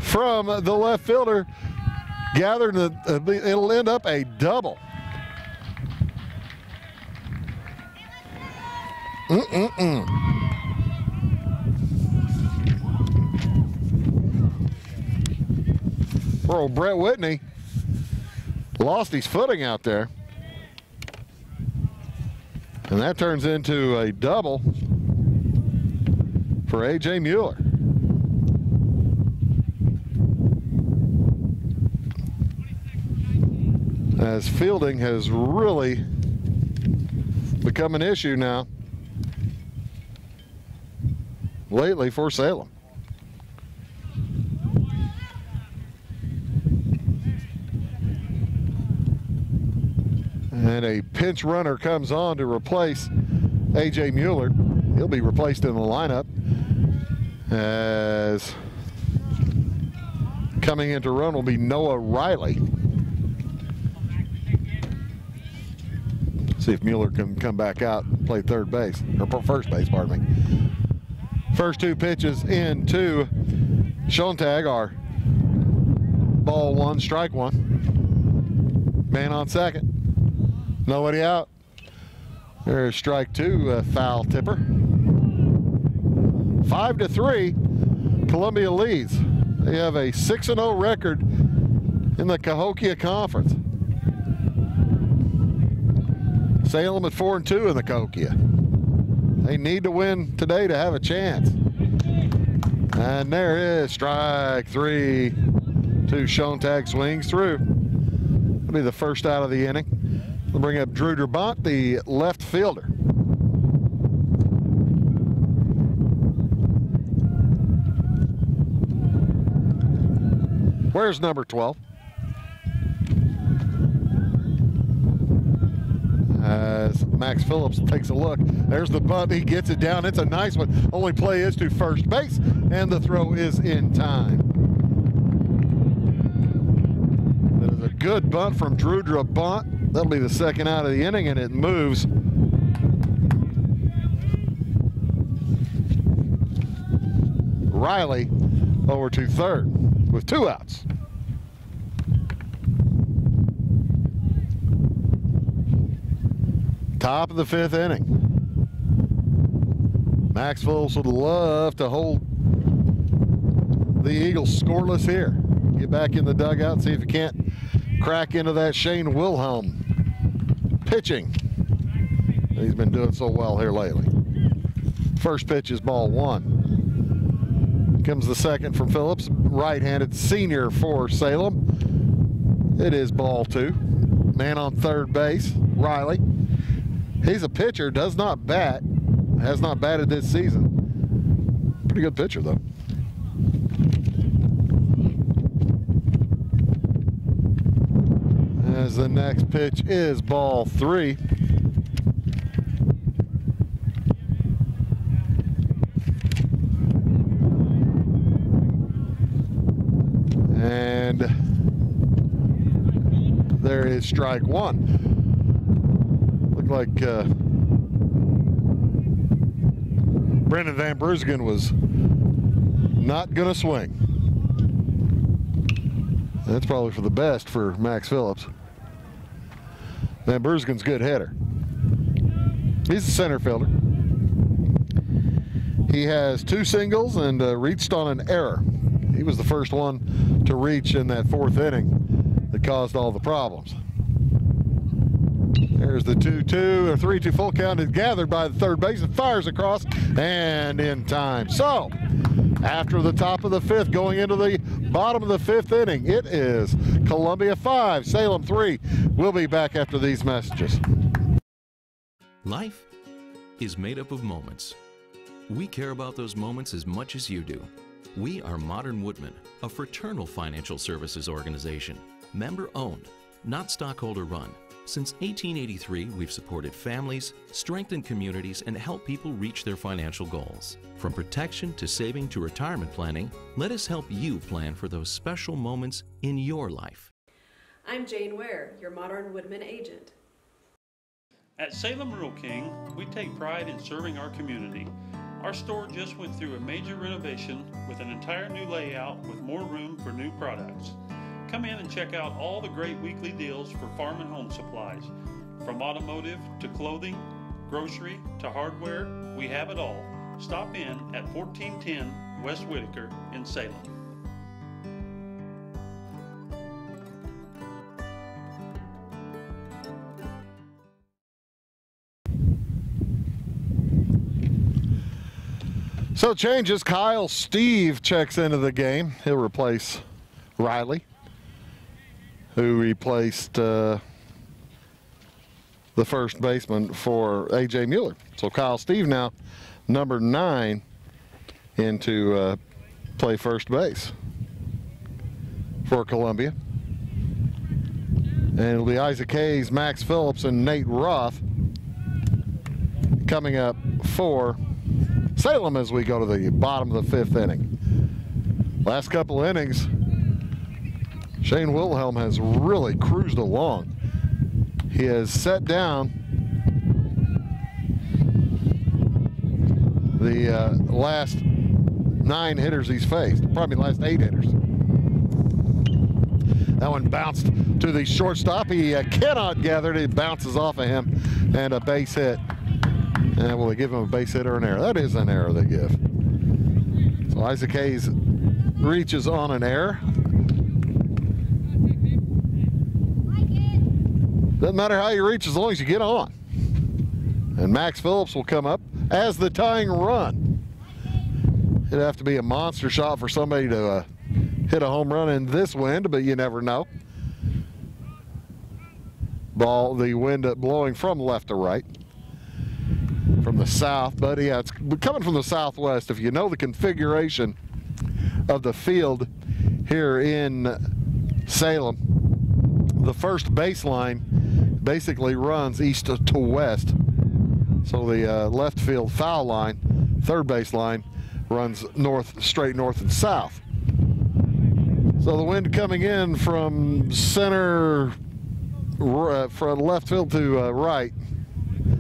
[SPEAKER 1] from the left fielder. Gathered, it'll end up a double. Poor old Brett Whitney lost his footing out there. And that turns into a double for A.J. Mueller. As fielding has really become an issue now lately for Salem. And a pinch runner comes on to replace A.J. Mueller. He'll be replaced in the lineup as coming in to run will be Noah Riley. See if Mueller can come back out and play third base, or first base, pardon me. First two pitches into Schontag are ball one, strike one. Man on second. Nobody out. There's strike two, foul tipper. 5-3, Columbia leads. They have a 6-0 record in the Cahokia Conference. Salem at 4-2 in the Cahokia. They need to win today to have a chance. And there is strike three. Two Schontag swings through. It'll be the first out of the inning. We'll bring up Drew Drabont, the left fielder. Where's number 12? As Max Phillips takes a look, there's the bunt. He gets it down. It's a nice one. Only play is to first base, and the throw is in time. That is a good bunt from Drew Drabont. That'll be the second out of the inning, and it moves Riley over to third with two outs. Top of the fifth inning. Max Phillips would love to hold the Eagles scoreless here. Get back in the dugout and see if he can't crack into that Shane Wilhelm pitching. He's been doing so well here lately. First pitch is ball one. Comes the second from Phillips, right-handed senior for Salem. It is ball two. Man on third base, Riley. He's a pitcher, does not bat, has not batted this season. Pretty good pitcher, though. As the next pitch is ball three. And there is strike one. Looked like Brendan Van Brusgen was not going to swing. That's probably for the best for Max Phillips. Van Brusgen's a good hitter. He's a center fielder. He has two singles and reached on an error. He was the first one to reach in that fourth inning that caused all the problems. There's the 2-2 or 3-2 full count is gathered by the third base and fires across and in time. So after the top of the fifth, going into the bottom of the fifth inning, it is Columbia 5, Salem 3. We'll be back after these messages.
[SPEAKER 8] Life is made up of moments. We care about those moments as much as you do. We are Modern Woodmen, a fraternal financial services organization, member-owned, not stockholder-run. Since 1883, we've supported families, strengthened communities, and helped people reach their financial goals. From protection to saving to retirement planning, let us help you plan for those special moments in your life.
[SPEAKER 10] I'm Jane Ware, your Modern Woodman agent.
[SPEAKER 11] At Salem Rural King, we take pride in serving our community. Our store just went through a major renovation with an entire new layout with more room for new products. Come in and check out all the great weekly deals for farm and home supplies. From automotive to clothing, grocery to hardware, we have it all. Stop in at 1410 West Whitaker in Salem.
[SPEAKER 1] So changes. Kyle Steve checks into the game. He'll replace Riley, who replaced the first baseman for A.J. Mueller. So Kyle Steve now number 9 into play first base for Columbia. And it'll be Isaac Hayes, Max Phillips, and Nate Roth coming up for Salem as we go to the bottom of the 5th inning. Last couple innings, Shane Wilhelm has really cruised along. He has set down the last 9 hitters he's faced, probably the last 8 hitters. That one bounced to the shortstop. He cannot gather it. It bounces off of him, and a base hit. And will they give him a base hit or an error? That is an error they give. So Isaac Hayes reaches on an error. Doesn't matter how you reach as long as you get on. And Max Phillips will come up as the tying run. It'd have to be a monster shot for somebody to hit a home run in this wind, but you never know. The wind blowing from left to right, from the south, but yeah, it's coming from the southwest. If you know the configuration of the field here in Salem, the first baseline basically runs east to west. So the left field foul line, third baseline, runs straight north and south. So the wind coming in from center, from left field to right,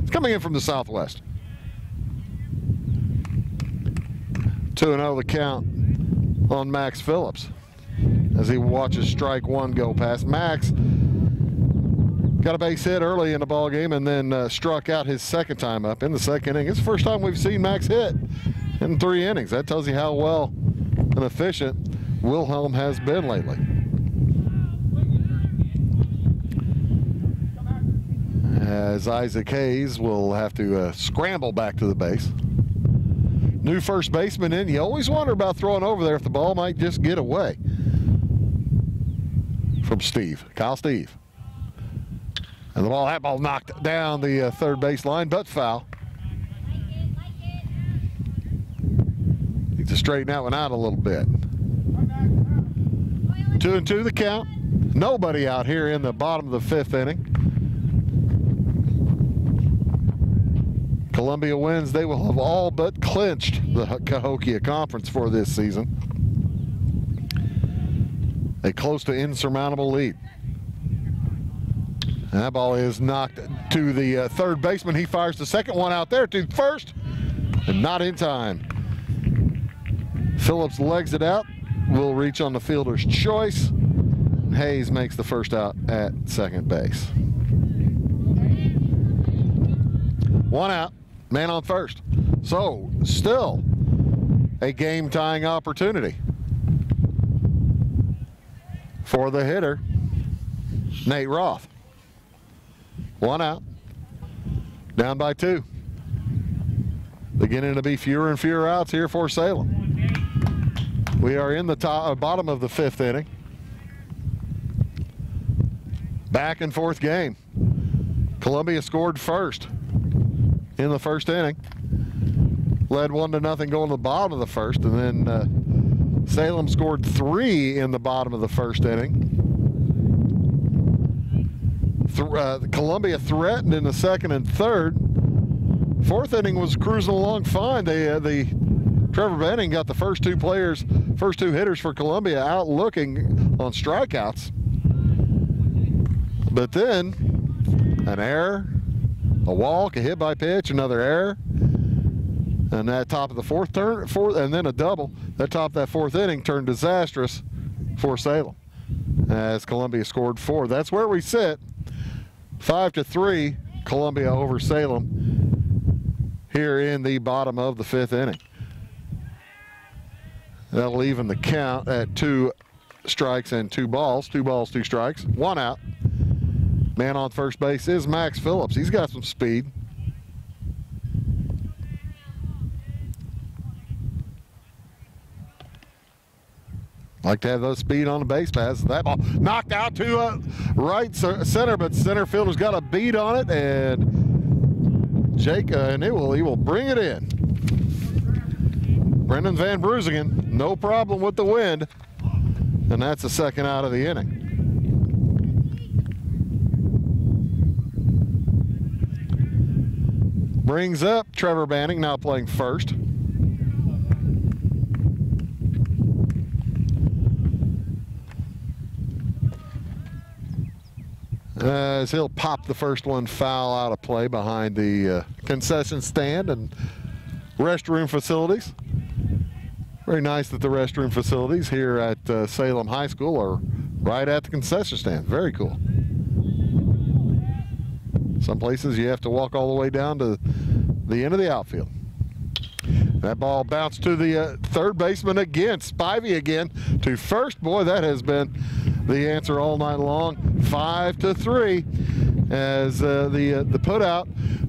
[SPEAKER 1] it's coming in from the southwest. 2-0 the count on Max Phillips as he watches strike 1 go past. Max got a base hit early in the ball game and then struck out his second time up in the second inning. It's the first time we've seen Max hit in 3 innings. That tells you how well and efficient Wilhelm has been lately. As Isaac Hayes will have to scramble back to the base. New first baseman in. You always wonder about throwing over there if the ball might just get away from Kyle Steve. And that ball knocked down the third base line, but foul. Needs to straighten that one out a little bit. 2-2 the count. Nobody out here in the bottom of the 5th inning. Columbia wins. They will have all but clinched the Cahokia Conference for this season. A close to insurmountable lead. And that ball is knocked to the third baseman. He fires the second one out there to first, and not in time. Phillips legs it out. Will reach on the fielder's choice. Hayes makes the first out at second base. 1 out, man on first. So still a game-tying opportunity for the hitter, Nate Roth. 1 out, down by 2. Beginning to be fewer and fewer outs here for Salem. We are in the bottom of the 5th inning. Back and forth game. Columbia scored first in the first inning. Led 1-0 going to the bottom of the first, and then Salem scored 3 in the bottom of the first inning. Columbia threatened in the second and third. 4th inning was cruising along fine. Trevor Benning got the first 2 hitters for Columbia out looking on strikeouts. But then an error, a walk, a hit by pitch, another error, and that top of the fourth, and then a double. That top of that 4th inning turned disastrous for Salem as Columbia scored 4. That's where we sit. 5-3, Columbia over Salem here in the bottom of the 5th inning. That'll even the count at 2 strikes and 2 balls. 2 balls, 2 strikes, 1 out. Man on first base is Max Phillips. He's got some speed. Like to have those speed on the base paths. That ball knocked out to right center, but center fielder's got a beat on it, and Jake, and he will bring it in. Brendan Van Bruesingen, no problem with the wind, and that's the second out of the inning. Brings up Trevor Banning, now playing first. As he'll pop the first one foul out of play behind the concession stand and restroom facilities. Very nice that the restroom facilities here at Salem High School are right at the concession stand. Very cool. Some places you have to walk all the way down to the end of the outfield. That ball bounced to the third baseman again. Spivey again to first. Boy, that has been the answer all night long. 5-3 as the put out.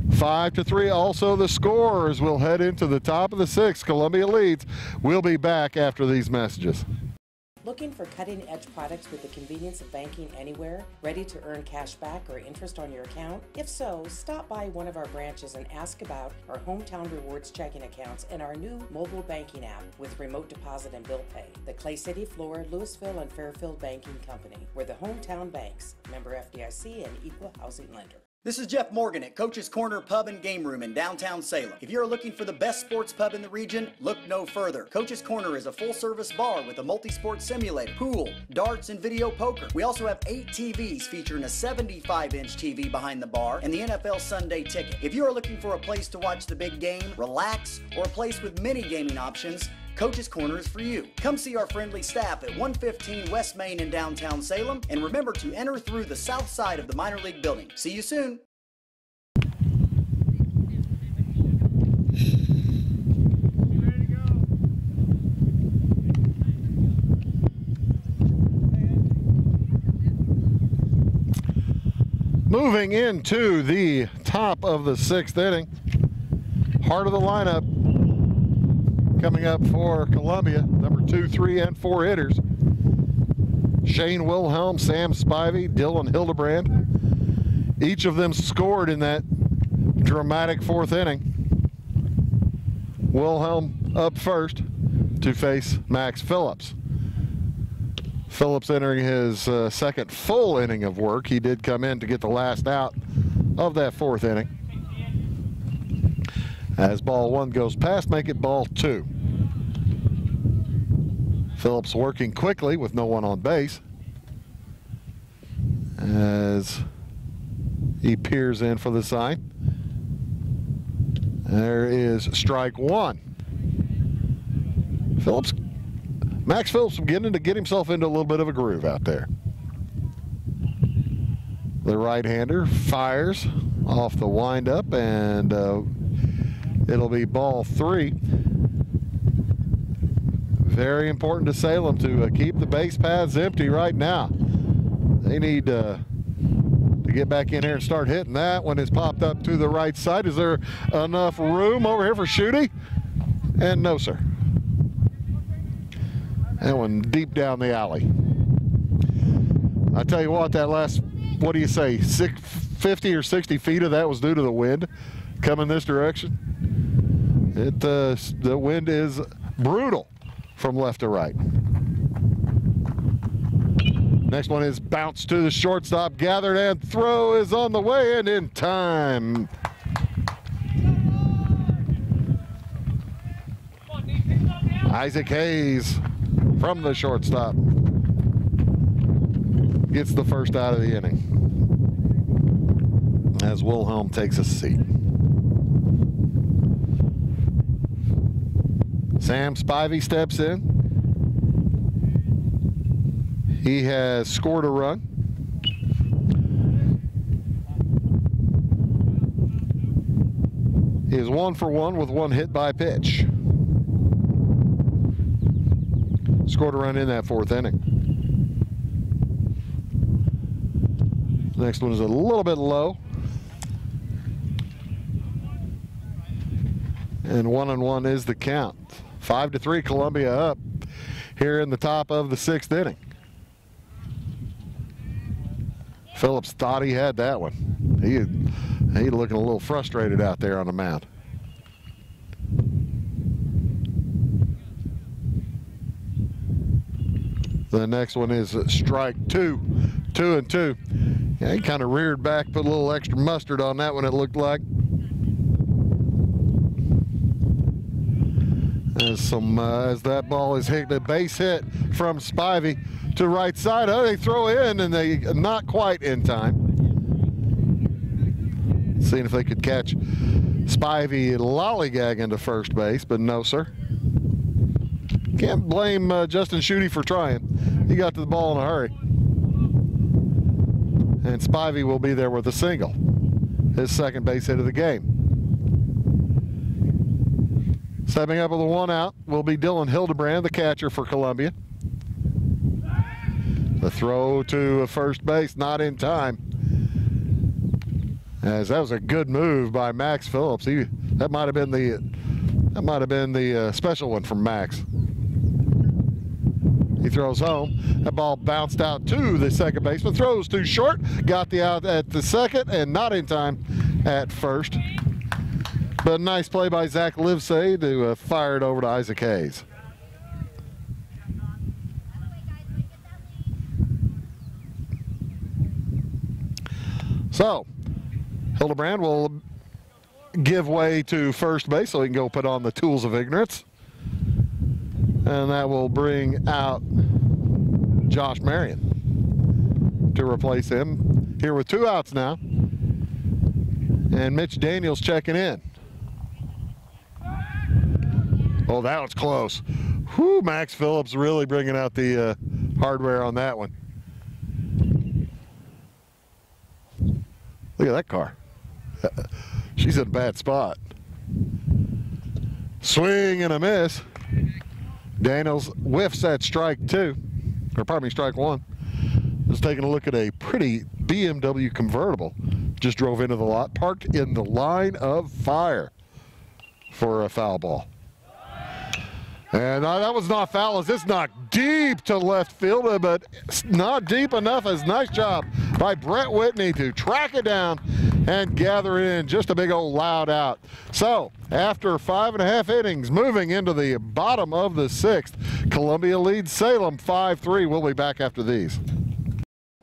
[SPEAKER 1] 5-3. Also the scorers will head into the top of the sixth. Columbia leads. We'll be back after these messages.
[SPEAKER 5] Looking for cutting-edge products with the convenience of banking anywhere? Ready to earn cash back or interest on your account? If so, stop by one of our branches and ask about our Hometown Rewards checking accounts and our new mobile banking app with remote deposit and bill pay. The Clay City, Flora, Louisville, and Fairfield Banking Company. We're the hometown banks. Member FDIC and equal housing lender.
[SPEAKER 9] This is Jeff Morgan at Coach's Corner Pub and Game Room in downtown Salem. If you're looking for the best sports pub in the region, look no further. Coach's Corner is a full-service bar with a multi-sport simulator, pool, darts, and video poker. We also have 8 TVs featuring a 75-inch TV behind the bar and the NFL Sunday Ticket. If you are looking for a place to watch the big game, relax, or a place with many gaming options, Coach's Corner is for you. Come see our friendly staff at 115 West Main in downtown Salem, and remember to enter through the south side of the minor league building. See you soon.
[SPEAKER 1] Moving into the top of the sixth inning, heart of the lineup coming up for Columbia, number 2, 3, and 4 hitters. Shane Wilhelm, Sam Spivey, Dylan Hildebrand. Each of them scored in that dramatic fourth inning. Wilhelm up first to face Max Phillips. Phillips entering his second full inning of work. He did come in to get the last out of that fourth inning. As ball 1 goes past, make it ball 2. Phillips working quickly with no one on base as he peers in for the sign. There is strike 1. Max Phillips beginning to get himself into a little bit of a groove out there. The right-hander fires off the windup, and it'll be ball 3. Very important to Salem to keep the base paths empty right now. They need to get back in here and start hitting. That one is popped up to the right side. Is there enough room over here for Shooty? And no, sir. That one deep down the alley. I tell you what, that last, what do you say, 50 or 60 feet of that was due to the wind coming this direction. The wind is brutal from left to right. Next one is bounced to the shortstop, gathered, and throw is on the way and in time. Isaac Hayes from the shortstop gets the first out of the inning as Wilhelm takes a seat. Sam Spivey steps in. He has scored a run. He is 1 for 1 with 1 hit by pitch. Scored a run in that fourth inning. Next one is a little bit low. And 1-1 is the count. 5-3 Columbia up here in the top of the 6th inning. Phillips thought he had that one. He looking a little frustrated out there on the mound. The next one is strike 2, 2-2. Yeah, he kind of reared back, put a little extra mustard on that one, it looked like. As that ball is hit, the base hit from Spivey to right side. Oh, they throw in, and they not quite in time. Seeing if they could catch Spivey lollygagging to first base, but no, sir. Can't blame Justin Schutte for trying. He got to the ball in a hurry. And Spivey will be there with a single. His second base hit of the game. Stepping up with a 1 out will be Dylan Hildebrand, the catcher for Columbia. The throw to first base, not in time. As that was a good move by Max Phillips. That might have been the special one from Max. He throws home. That ball bounced out to the second baseman. Throws too short. Got the out at the second and not in time at first. But a nice play by Zach Livesay to fire it over to Isaac Hayes. So, Hildebrand will give way to first base so he can go put on the tools of ignorance. And that will bring out Josh Marion to replace him. Here with 2 outs now. And Mitch Daniels checking in. Oh, that was close. Whew, Max Phillips really bringing out the hardware on that one. Look at that car. She's in a bad spot. Swing and a miss. Daniels whiffs at strike 2, or pardon me, strike 1. Just taking a look at a pretty BMW convertible. Just drove into the lot, parked in the line of fire for a foul ball. And that was not foul, as it's knocked deep to left field, but not deep enough. As nice job by Brett Whitney to track it down and gather it in. Just a big old loud out. So after 5.5 innings, moving into the bottom of the 6th, Columbia leads Salem 5-3. We'll be back after these.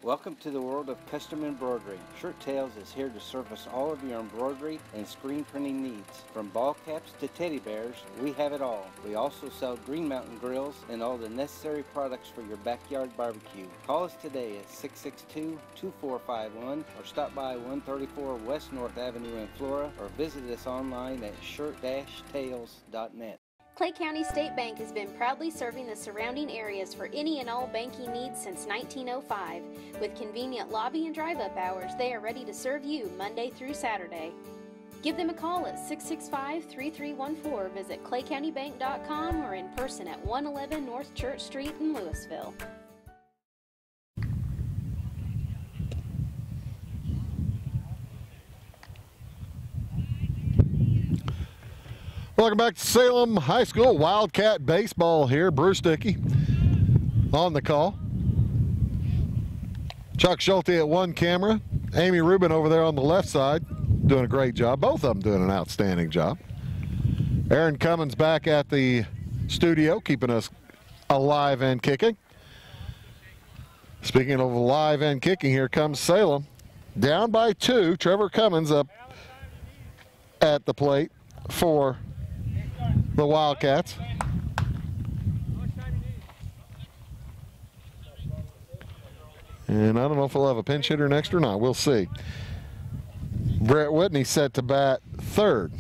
[SPEAKER 12] Welcome to the world of custom embroidery. Shirt Tales is here to service all of your embroidery and screen printing needs. From ball caps to teddy bears, we have it all. We also sell Green Mountain grills and all the necessary products for your backyard barbecue. Call us today at 662-2451 or stop by 134 West North Avenue in Flora or visit us online at shirt-tales.net.
[SPEAKER 2] Clay County State Bank has been proudly serving the surrounding areas for any and all banking needs since 1905. With convenient lobby and drive-up hours, they are ready to serve you Monday through Saturday. Give them a call at 665-3314, visit claycountybank.com, or in person at 111 North Church Street in Louisville.
[SPEAKER 1] Welcome back to Salem High School Wildcat Baseball here. Bruce Dickey on the call. Chuck Schulte at one camera. Amy Rubin over there on the left side doing a great job. Both of them doing an outstanding job. Aaron Cummins back at the studio, keeping us alive and kicking. Speaking of alive and kicking, here comes Salem. Down by 2. Trevor Cummins up at the plate for the Wildcats. And I don't know if we'll have a pinch hitter next or not. We'll see. Brett Whitney set to bat third.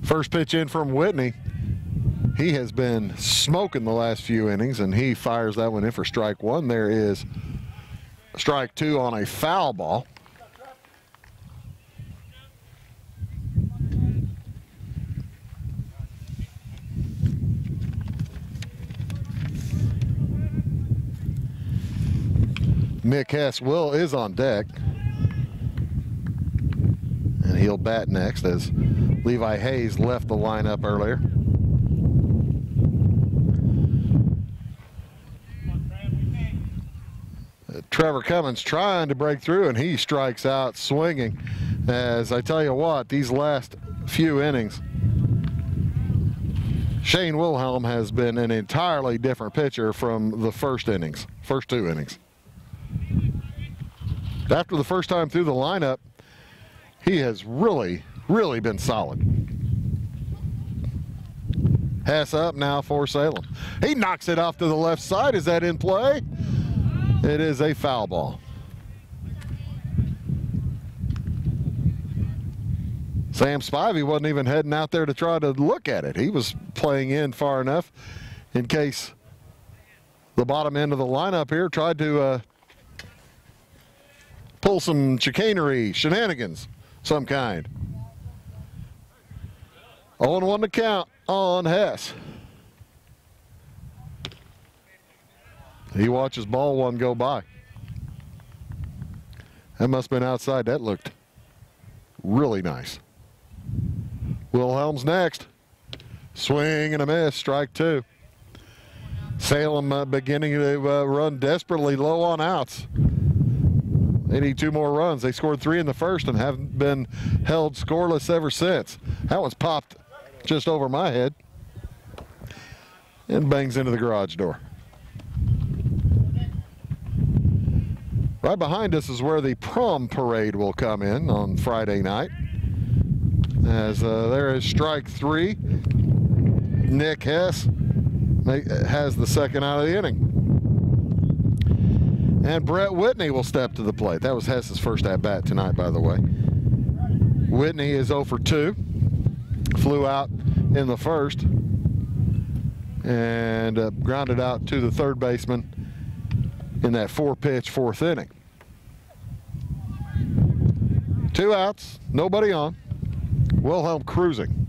[SPEAKER 1] First pitch in from Whitney. He has been smoking the last few innings, and he fires that one in for strike 1. There is strike 2 on a foul ball. Nick Hess is on deck, and he'll bat next as Levi Hayes left the lineup earlier. Trevor Cummins trying to break through, and he strikes out swinging. As I tell you what, these last few innings, Shane Wilhelm has been an entirely different pitcher from the first two innings. After the first time through the lineup, he has really been solid. Hess up now for Salem. He knocks it off to the left side. Is that in play? It is a foul ball. Sam Spivey wasn't even heading out there to try to look at it. He was playing in far enough in case the bottom end of the lineup here tried to pull some chicanery, shenanigans, some kind. 0-1 to count on Hess. He watches ball one go by. That must have been outside. That looked really nice. Wilhelm's next. Swing and a miss, strike two. Salem beginning to run desperately low on outs. They need 2 more runs. They scored 3 in the first and haven't been held scoreless ever since. That one's popped just over my head and bangs into the garage door. Right behind us is where the prom parade will come in on Friday night. As there is strike 3. Nick Hess has the second out of the inning. And Brett Whitney will step to the plate. That was Hess's first at-bat tonight, by the way. Whitney is 0 for 2. Flew out in the first and grounded out to the third baseman in that 4-pitch fourth inning. 2 outs, nobody on. Wilhelm cruising.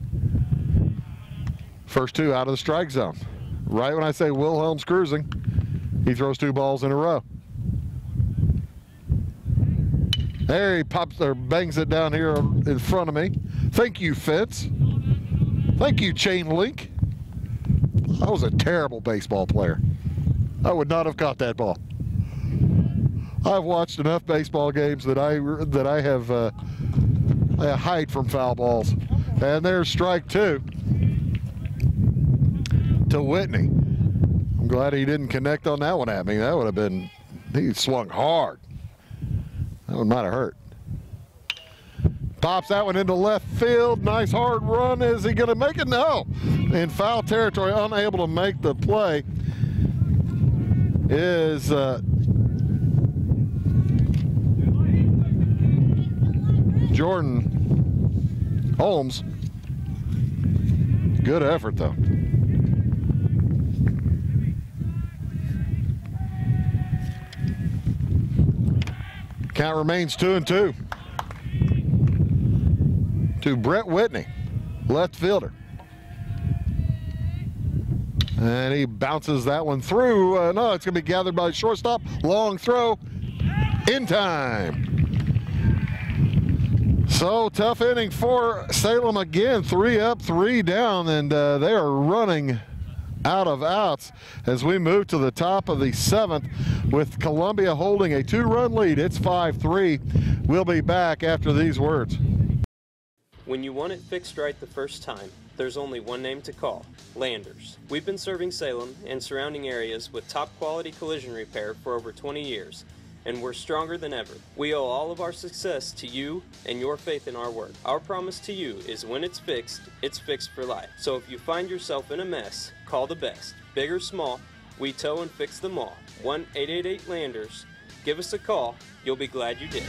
[SPEAKER 1] First 2 out of the strike zone. Right when I say Wilhelm's cruising, he throws 2 balls in a row. There he pops or bangs it down here in front of me. Thank you, Fitz. Thank you, Chain Link. I was a terrible baseball player. I would not have caught that ball. I've watched enough baseball games that I hide from foul balls. And there's strike 2 to Whitney. I'm glad he didn't connect on that one at me. That would have been, he swung hard. That one might have hurt. Pops that one into left field. Nice hard run. Is he going to make it? No. In foul territory, unable to make the play is Jordan Holmes. Good effort, though. Count remains 2-2 to Brett Whitney, left fielder. And he bounces that one through. No, it's going to be gathered by the shortstop. Long throw in time. So tough inning for Salem again. 3 up, 3 down, and they are running out of outs as we move to the top of the 7th with Columbia holding a 2-run lead. It's 5-3. We'll be back after these words.
[SPEAKER 13] When you want it fixed right the first time, there's only one name to call: Landers. We've been serving Salem and surrounding areas with top quality collision repair for over 20 years, and we're stronger than ever. We owe all of our success to you and your faith in our work. Our promise to you is when it's fixed for life. So if you find yourself in a mess, call the best. Big or small, we tow and fix them all. 1-888-LANDERS. Give us a call. You'll be glad you did.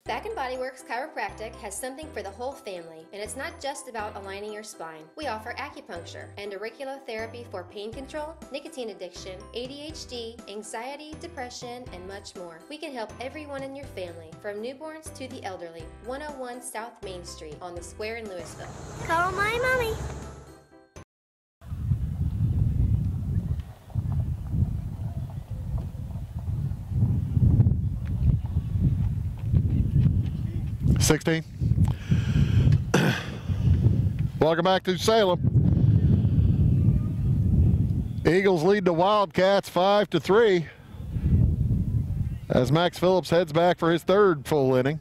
[SPEAKER 2] Back and Body Works Chiropractic has something for the whole family, and it's not just about aligning your spine. We offer acupuncture and auriculotherapy for pain control, nicotine addiction, ADHD, anxiety, depression, and much more. We can help everyone in your family, from newborns to the elderly. 101 South Main Street on the Square in Louisville.
[SPEAKER 14] Call my mommy.
[SPEAKER 1] 16. Welcome back to Salem. Eagles lead the Wildcats 5-3 as Max Phillips heads back for his third full inning.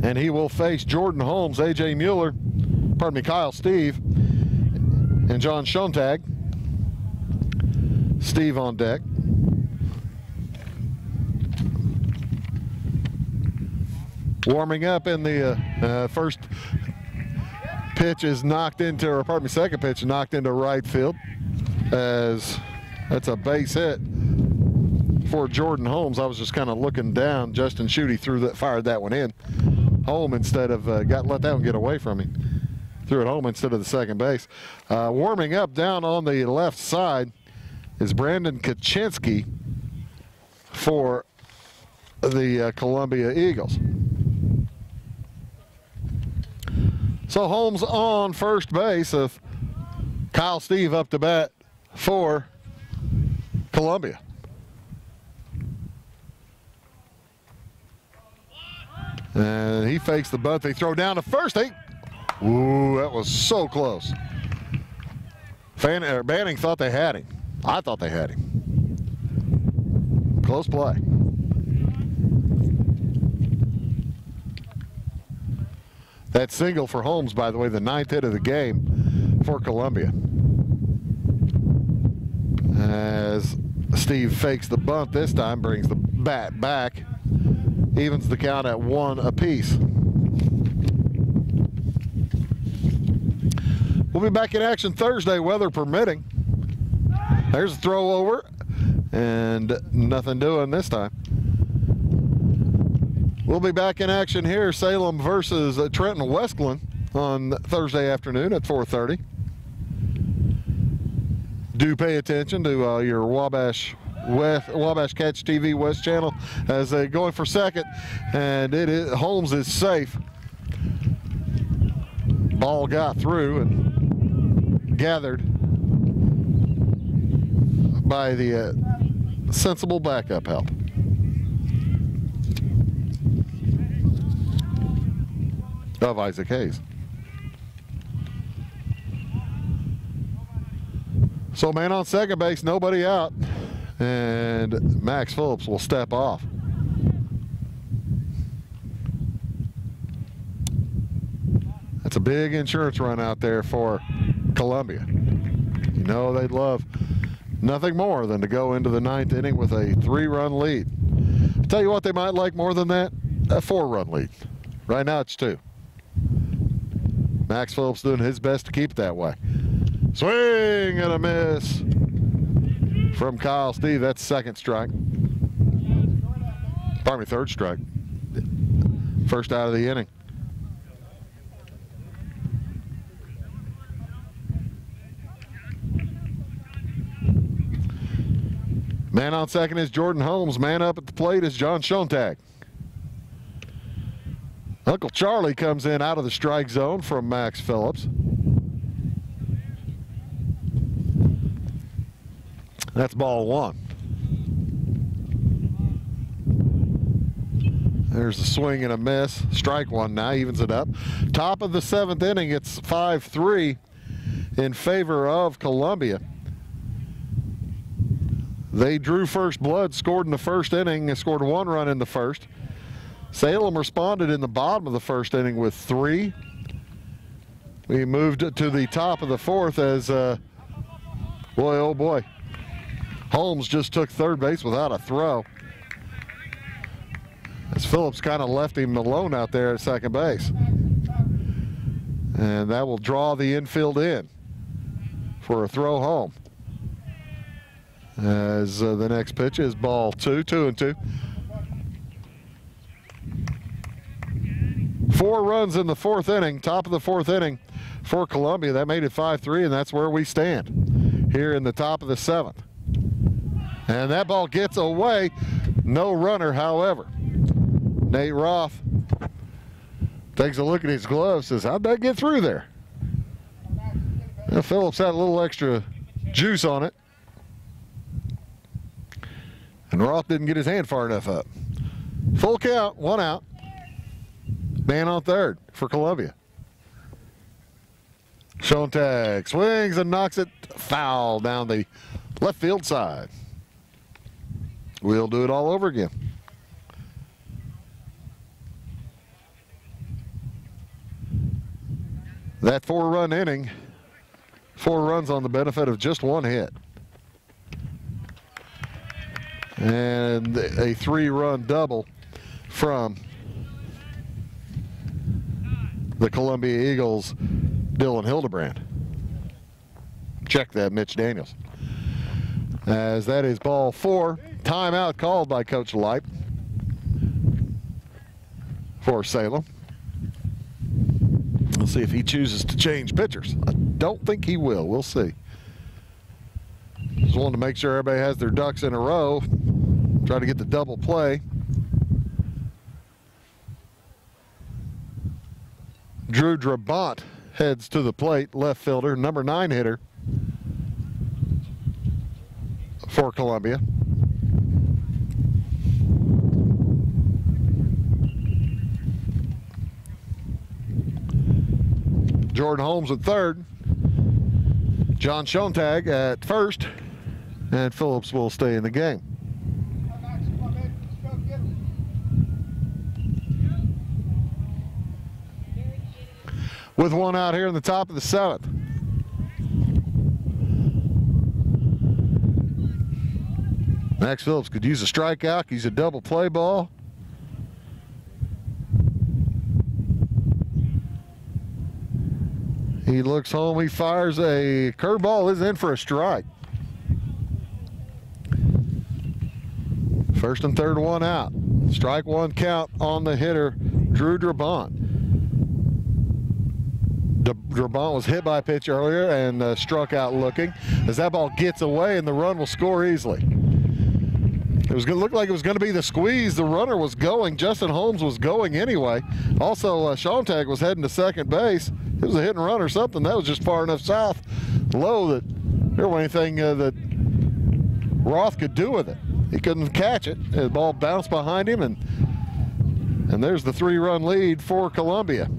[SPEAKER 1] And he will face Jordan Holmes, A.J. Mueller, Kyle Steve, and John Schontag. Steve on deck. Warming up in the first pitch is knocked into, or pardon me, second pitch is knocked into right field, as that's a base hit for Jordan Holmes. I was just kind of looking down. Justin Schutte fired that one in. Home instead of, let that one get away from him. Threw it home instead of the second base. Warming up down on the left side is Brandon Kaczynski for the Columbia Eagles. So Holmes on first base, of Kyle Steve up to bat for Columbia. And he fakes the bunt. They throw down to first. Ooh, that was so close. Banning thought they had him. I thought they had him. Close play. That single for Holmes, by the way, the 9th hit of the game for Columbia. As Steve fakes the bunt this time, brings the bat back, evens the count at 1 apiece. We'll be back in action Thursday, weather permitting. There's a throw over, and nothing doing this time. We'll be back in action here, Salem versus Trenton Westglen on Thursday afternoon at 4:30. Do pay attention to your Wabash Catch TV West channel as they going for second, and Holmes is safe. Ball got through and gathered by the sensible backup help. Of Isaac Hayes. So man on second base, nobody out, and Max Phillips will step off. That's a big insurance run out there for Columbia. You know they'd love nothing more than to go into the 9th inning with a 3-run lead. I'll tell you what they might like more than that, a 4-run lead. Right now it's 2. Max Phillips doing his best to keep it that way. Swing and a miss from Kyle Steve. That's second strike. Pardon me, third strike. First out of the inning. Man on second is Jordan Holmes. Man up at the plate is John Schontag. Uncle Charlie comes in out of the strike zone from Max Phillips. That's ball 1. There's a swing and a miss. Strike 1 now, evens it up. Top of the 7th inning, it's 5-3 in favor of Columbia. They drew first blood, scored in the first inning, scored 1 run in the first. Salem responded in the bottom of the first inning with 3. We moved to the top of the 4th as, boy, oh boy, Holmes just took third base without a throw, as Phillips kind of left him alone out there at second base. And that will draw the infield in for a throw home. As the next pitch is ball 2, 2-2. 4 runs in the 4th inning, top of the 4th inning for Columbia. That made it 5-3, and that's where we stand here in the top of the 7th. And that ball gets away. No runner, however. Nate Roth takes a look at his glove, says, how'd that get through there? Well, Phillips had a little extra juice on it, and Roth didn't get his hand far enough up. Full count, 1 out. Man on third for Columbia. Schontag swings and knocks it foul down the left field side. We'll do it all over again. That 4-run inning, 4 runs on the benefit of just 1 hit. And a 3-run double from the Columbia Eagles, Dylan Hildebrand. Check that, Mitch Daniels. As that is ball 4. Timeout called by Coach Leip for Salem. We'll see if he chooses to change pitchers. I don't think he will. We'll see. Just wanted to make sure everybody has their ducks in a row. Try to get the double play. Drew Drabont heads to the plate, left fielder, number 9 hitter for Columbia. Jordan Holmes at third. John Schontag at first. And Phillips will stay in the game. With 1 out here in the top of the 7th. Max Phillips could use a strikeout, use a double play ball. He looks home, he fires a curveball, is in for a strike. First and third, 1 out. Strike 1 count on the hitter, Drew Drabont. Drabont was hit by a pitch earlier and struck out looking. As that ball gets away and the run will score easily. It was going to look like it was going to be the squeeze. The runner was going. Justin Holmes was going anyway. Also, Schontag was heading to second base. It was a hit and run or something. That was just far enough south, low, that there wasn't anything that Roth could do with it. He couldn't catch it. The ball bounced behind him, and there's the 3-run lead for Columbia.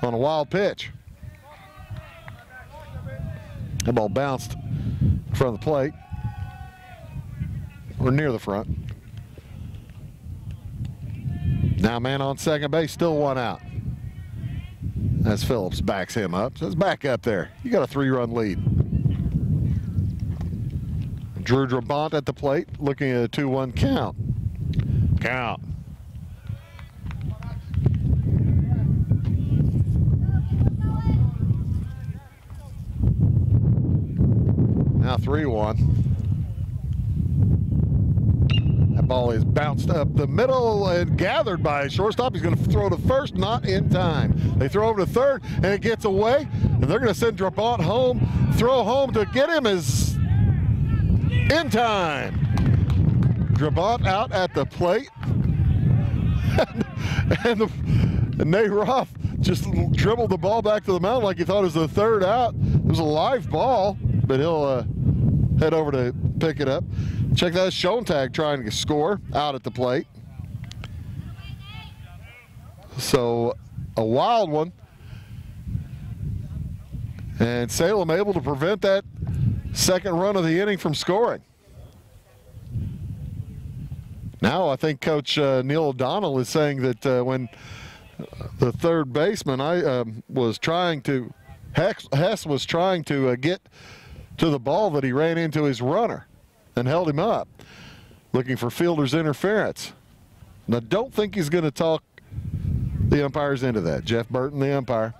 [SPEAKER 1] On a wild pitch. The ball bounced in front of the plate, or near the front. Now man on second base, still 1 out. As Phillips backs him up. Says, back up there. You got a 3-run lead. Drew Drabont at the plate, looking at a 2-1 count. Count. Now 3-1. That ball is bounced up the middle and gathered by a shortstop. He's going to throw to first, not in time. They throw over to third, and it gets away, and they're going to send Drabont home. Throw home to get him is in time. Drabont out at the plate. and Nate Roth just dribbled the ball back to the mound like he thought it was the 3rd out. It was a live ball, but he'll head over to pick it up. Check that, Schontag trying to score out at the plate. So a wild one. And Salem able to prevent that second run of the inning from scoring. Now I think Coach Neil O'Donnell is saying that when the third baseman was trying to, Hess was trying to get to the ball, that he ran into his runner and held him up, looking for fielder's interference. And I don't think he's going to talk the umpires into that. Jeff Burton, the umpire.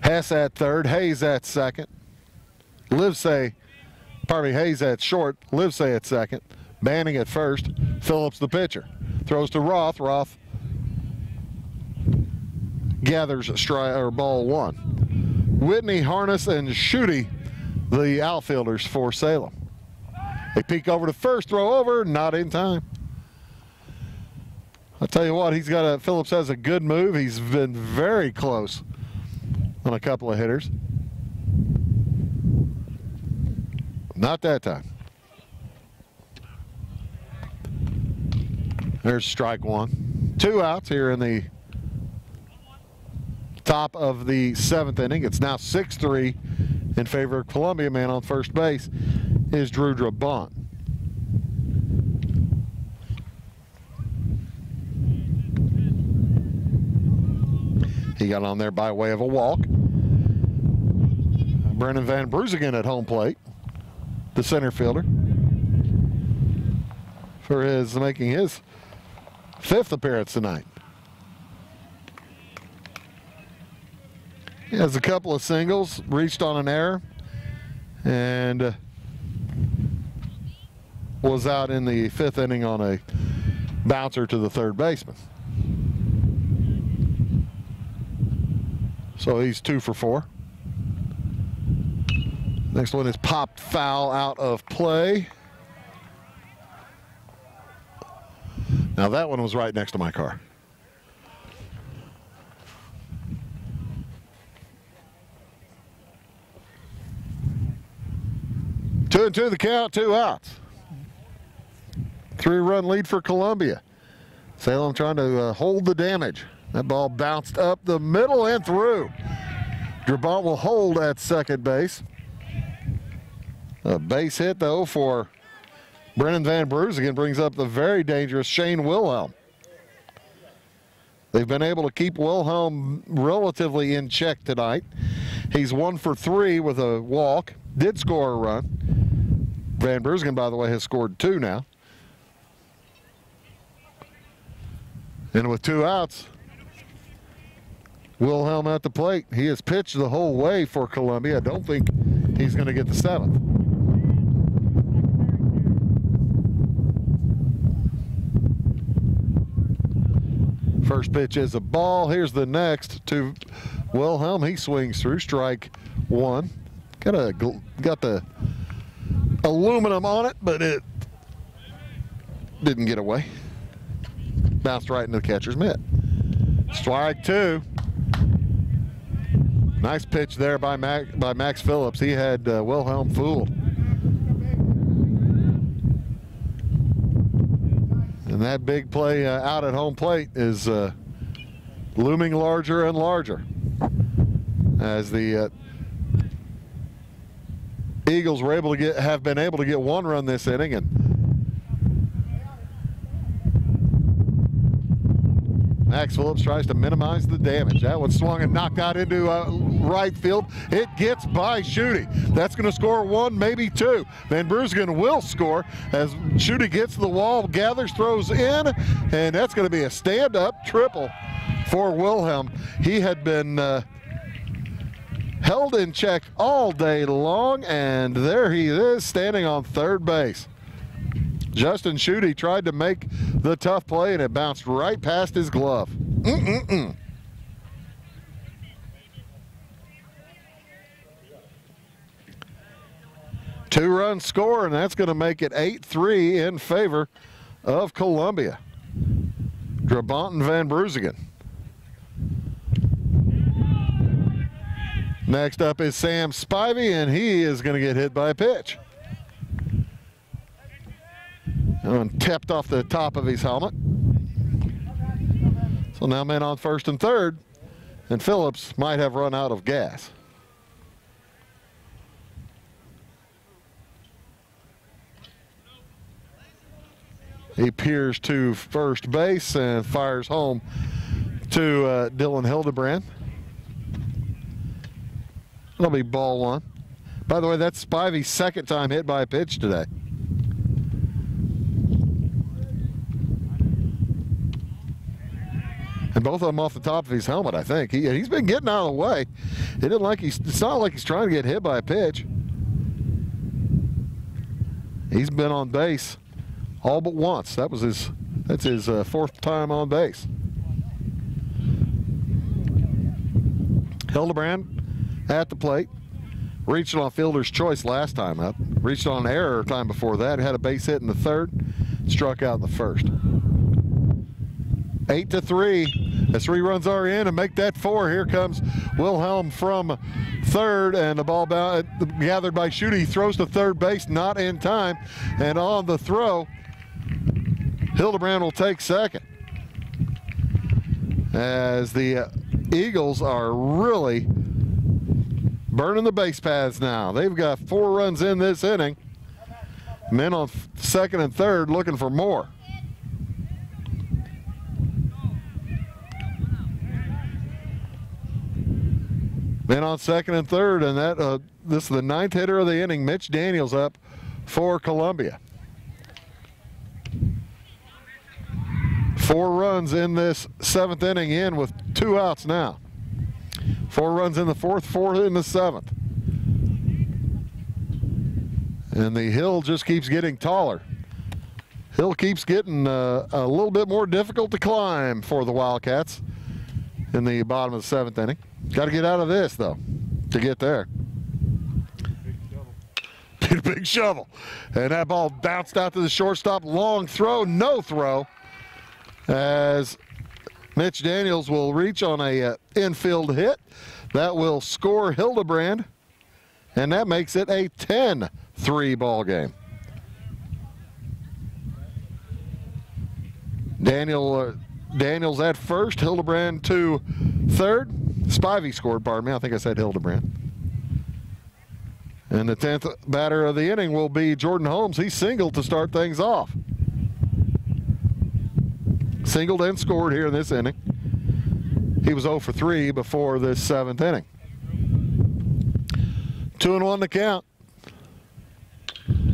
[SPEAKER 1] Hess at third, Hayes at second. Hayes at short, Livesay at second. Banning at first, Phillips the pitcher. Throws to Roth. Roth gathers ball 1. Whitney, Harness, and Schutte, the outfielders for Salem. They peek over to first, throw over, not in time. I'll tell you what, Phillips has a good move. He's been very close on a couple of hitters. Not that time. There's strike one. 2 outs here in the top of the 7th inning. It's now 6-3 in favor of Columbia. Man on first base is Drew Drabont. He got on there by way of a walk. Brennan Van Bruzigen at home plate, the center fielder, for making his 5th appearance tonight. He has a couple of singles, reached on an error, and was out in the 5th inning on a bouncer to the third baseman. So he's 2 for 4. Next one is popped foul out of play. Now that one was right next to my car. Two and 2 the count, 2 outs. 3-run lead for Columbia. Salem trying to hold the damage. That ball bounced up the middle and through. Drabont will hold at second base. A base hit, though, for Brennan Van Bruzigen brings up the very dangerous Shane Wilhelm. They've been able to keep Wilhelm relatively in check tonight. He's 1 for 3 with a walk. Did score a run. Van Bruzigen, by the way, has scored 2 now. And with 2 outs, Wilhelm at the plate. He has pitched the whole way for Columbia. I don't think he's going to get the 7th. First pitch is a ball. Here's the next to Wilhelm. He swings through, strike 1. Got the aluminum on it, but it didn't get away. Bounced right into the catcher's mitt. Strike 2. Nice pitch there by Max Phillips. He had Wilhelm fooled. And that big play out at home plate is looming larger and larger as the Eagles were able to have been able to get 1 run this inning, and Max Phillips tries to minimize the damage. That one swung and knocked out into right field. It gets by Schutte. That's going to score 1, maybe 2. Van Bruzigen will score as Schutte gets the wall, gathers, throws in, and that's going to be a stand-up triple for Wilhelm. He had been held in check all day long, and there he is standing on third base. Justin Schutte tried to make the tough play, and it bounced right past his glove. 2-run score, and that's going to make it 8-3 in favor of Columbia. Drabont and Van Bruzigen. Next up is Sam Spivey, and he is going to get hit by a pitch. And tapped off the top of his helmet. So now men on first and third, and Phillips might have run out of gas. He peers to first base and fires home to Dylan Hildebrand. It'll be ball 1. By the way, that's Spivey's 2nd time hit by a pitch today. And both of them off the top of his helmet, I think. He's been getting out of the way. It's not like he's trying to get hit by a pitch. He's been on base all but once. That's his 4th time on base. Hildebrand at the plate. Reached on fielder's choice last time up. Reached on an error time before that. Had a base hit in the 3rd. Struck out in the 1st. 8-3. As 3 runs are in and make that 4. Here comes Wilhelm from third, and the ball gathered by Schutte. He throws to third base, not in time. And on the throw, Hildebrand will take second. As the Eagles are really burning the base paths now. They've got 4 runs in this inning. Men on second and third looking for more. Men on second and third, and this is the 9th hitter of the inning. Mitch Daniels up for Columbia. 4 runs in this 7th inning in with 2 outs now. 4 runs in the 4th, 4 in the 7th. And the hill just keeps getting taller. Hill keeps getting a little bit more difficult to climb for the Wildcats in the bottom of the 7th inning. Got to get out of this, though, to get there. Big shovel. And that ball bounced out to the shortstop. Long throw, no throw. As Mitch Daniels will reach on a infield hit. That will score Hildebrand. And that makes it a 10-3 ball game. Daniels at first, Hildebrand to third. Spivey scored, pardon me. I think I said Hildebrand. And the 10th batter of the inning will be Jordan Holmes. He singled to start things off. Singled and scored here in this inning. He was 0 for 3 before this 7th inning. 2-1 to count.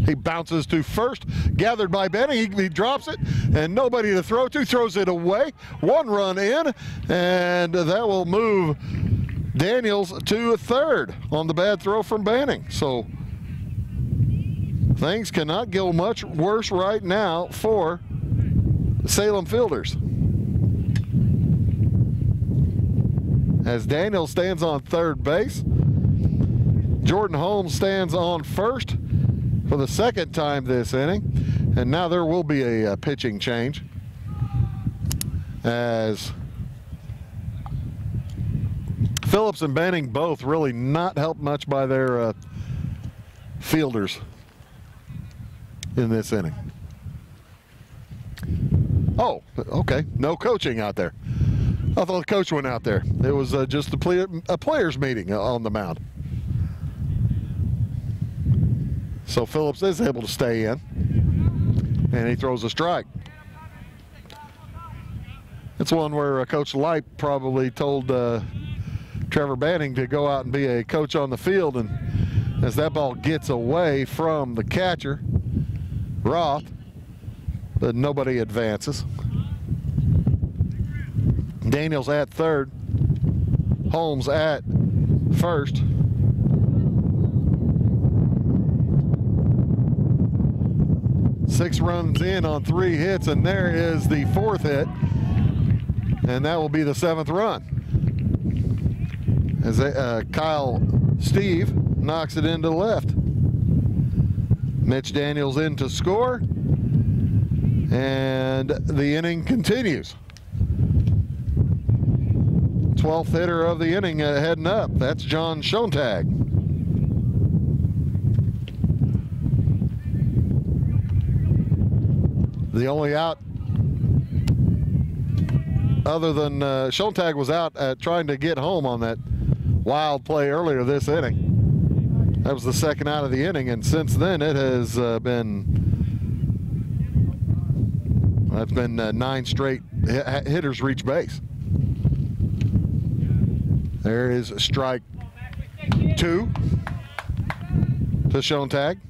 [SPEAKER 1] He bounces to first, gathered by Benning. He drops it, and nobody to throw to. Throws it away. 1 run in, and that will move Daniels to third on the bad throw from Banning. So things cannot go much worse right now for Salem fielders. As Daniels stands on third base, Jordan Holmes stands on first for the 2nd time this inning, and now there will be a pitching change as Phillips and Banning both really not helped much by their fielders in this inning. Oh, okay, no coaching out there. I thought the coach went out there. It was just a players meeting on the mound. So Phillips is able to stay in, and he throws a strike. It's one where Coach Light probably told Trevor Banning to go out and be a coach on the field, and as that ball gets away from the catcher, Roth, but nobody advances. Daniels at third, Holmes at first. Six runs in on 3 hits, and there is the 4th hit, and that will be the 7th run. As Kyle Steve knocks it into left. Mitch Daniels in to score, and the inning continues. 12th hitter of the inning heading up. That's John Schontag. The only out other than Schontag was out trying to get home on that wild play earlier this inning. That was the 2nd out of the inning, and since then it has been 9 straight hitters reach base. There is strike 2 to Schontag.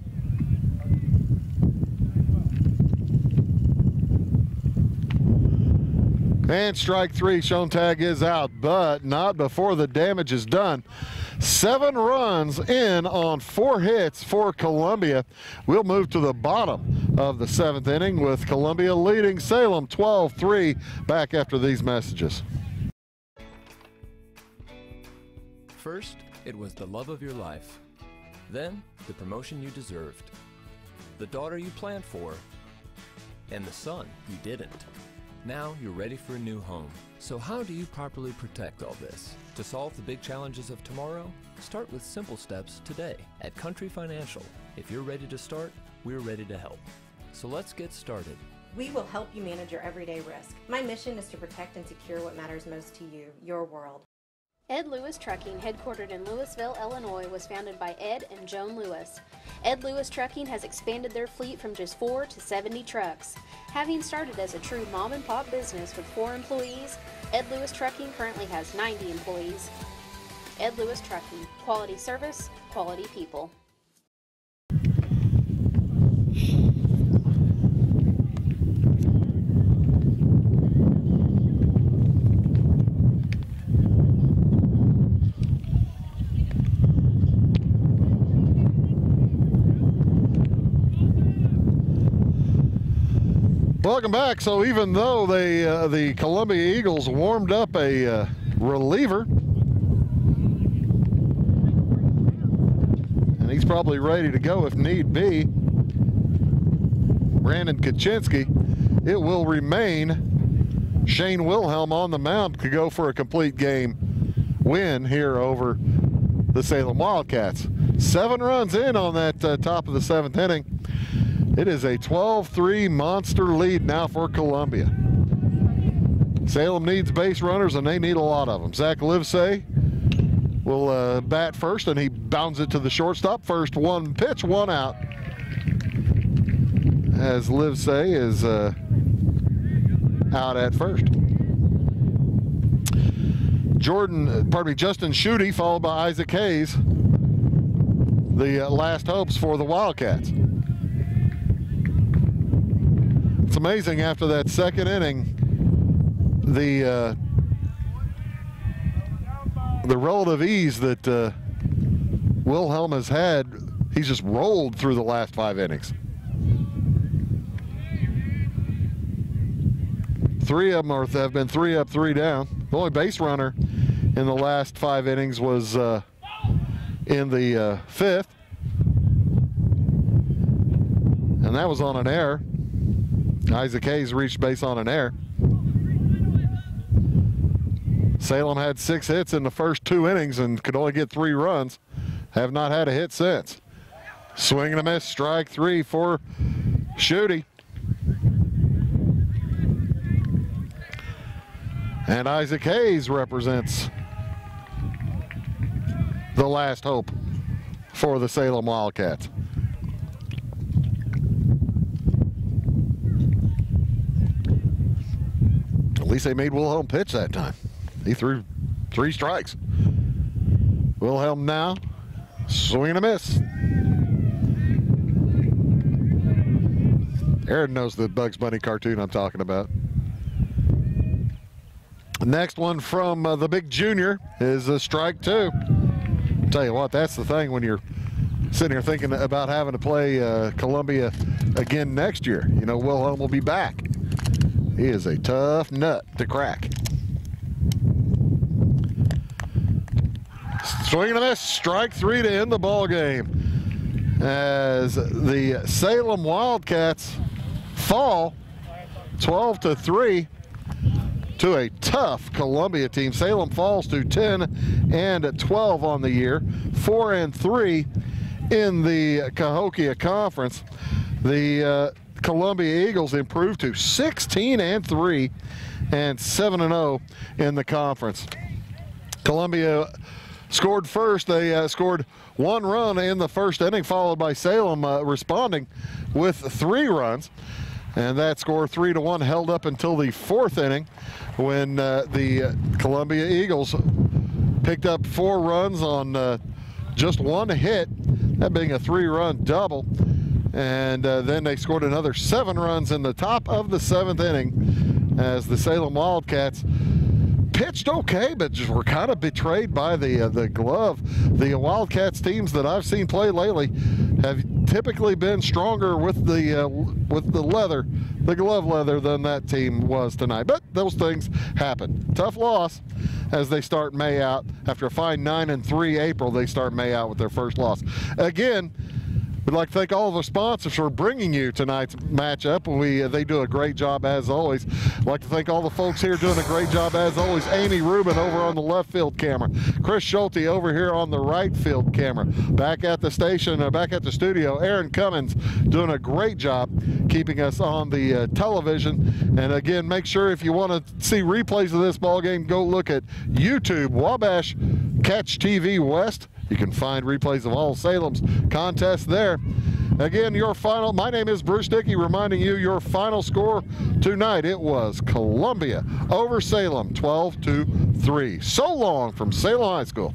[SPEAKER 1] And strike 3, Schontag is out, but not before the damage is done. 7 runs in on 4 hits for Columbia. We'll move to the bottom of the 7th inning with Columbia leading Salem 12-3 back after these messages.
[SPEAKER 14] First, it was the love of your life. Then, the promotion you deserved. The daughter you planned for. And the son you didn't. Now you're ready for a new home. So how do you properly protect all this? To solve the big challenges of tomorrow, start with simple steps today. At Country Financial, if you're ready to start, we're ready to help. So let's get started.
[SPEAKER 26] We will help you manage your everyday risk. My mission is to protect and secure what matters most to you, your world.
[SPEAKER 2] Ed Lewis Trucking, headquartered in Louisville, Illinois, was founded by Ed and Joan Lewis. Ed Lewis Trucking has expanded their fleet from just 4 to 70 trucks. Having started as a true mom-and-pop business with 4 employees, Ed Lewis Trucking currently has 90 employees. Ed Lewis Trucking, quality service, quality people.
[SPEAKER 1] Welcome back. So even though the Columbia Eagles warmed up a reliever, and he's probably ready to go if need be, Brandon Kaczynski, it will remain Shane Wilhelm on the mound to go for a complete game win here over the Salem Wildcats. 7 runs in on that top of the 7th inning. It is a 12-3 monster lead now for Columbia. Salem needs base runners, and they need a lot of them. Zach Livesay will bat first, and he bounds it to the shortstop. First 1 pitch, 1 out. As Livesay is out at first. Justin Schutte, followed by Isaac Hayes, the last hopes for the Wildcats. It's amazing after that 2nd inning, the relative ease that Wilhelm has had. He's just rolled through the last 5 innings. 3 of them have been 3 up, 3 down. The only base runner in the last 5 innings was in the 5th, and that was on an error. Isaac Hayes reached base on an error. Salem had 6 hits in the first 2 innings and could only get 3 runs. Have not had a hit since. Swing and a miss, strike 3 for Schutte. And Isaac Hayes represents the last hope for the Salem Wildcats. At least they made Wilhelm pitch that time. He threw 3 strikes. Wilhelm now, swing and a miss. Aaron knows the Bugs Bunny cartoon I'm talking about. Next one from the big junior is a strike 2. Tell you what, that's the thing when you're sitting here thinking about having to play Columbia again next year. You know, Wilhelm will be back. He is a tough nut to crack. Swing and a miss, strike 3 to end the ball game, as the Salem Wildcats fall 12-3 to a tough Columbia team. Salem falls to 10-12 on the year, 4-3 in the Cahokia Conference. The Columbia Eagles improved to 16-3 and 7-0 in the conference. Columbia scored first. They scored 1 run in the first inning, followed by Salem responding with 3 runs. And that score, 3-1, held up until the 4th inning, when the Columbia Eagles picked up 4 runs on just 1 hit, that being a 3-run double. And then they scored another 7 runs in the top of the 7th inning, as the Salem Wildcats pitched okay, but just were kind of betrayed by the glove. The Wildcats teams that I've seen play lately have typically been stronger with the glove leather than that team was tonight. But those things happen. Tough loss as they start May out. After a fine 9-3 April, they start May out with their first loss. Again, We'd like to thank all of our sponsors for bringing you tonight's matchup. They do a great job as always. I'd like to thank all the folks here doing a great job as always. Amy Rubin over on the left field camera. Chris Schulte over here on the right field camera. Back at the station, back at the studio, Aaron Cummins doing a great job keeping us on the television. And again, make sure if you want to see replays of this ball game, go look at YouTube, Wabash Catch TV West. You can find replays of all Salem's contests there. Again, my name is Bruce Dickey, reminding you your final score tonight. It was Columbia over Salem, 12-3. So long from Salem High School.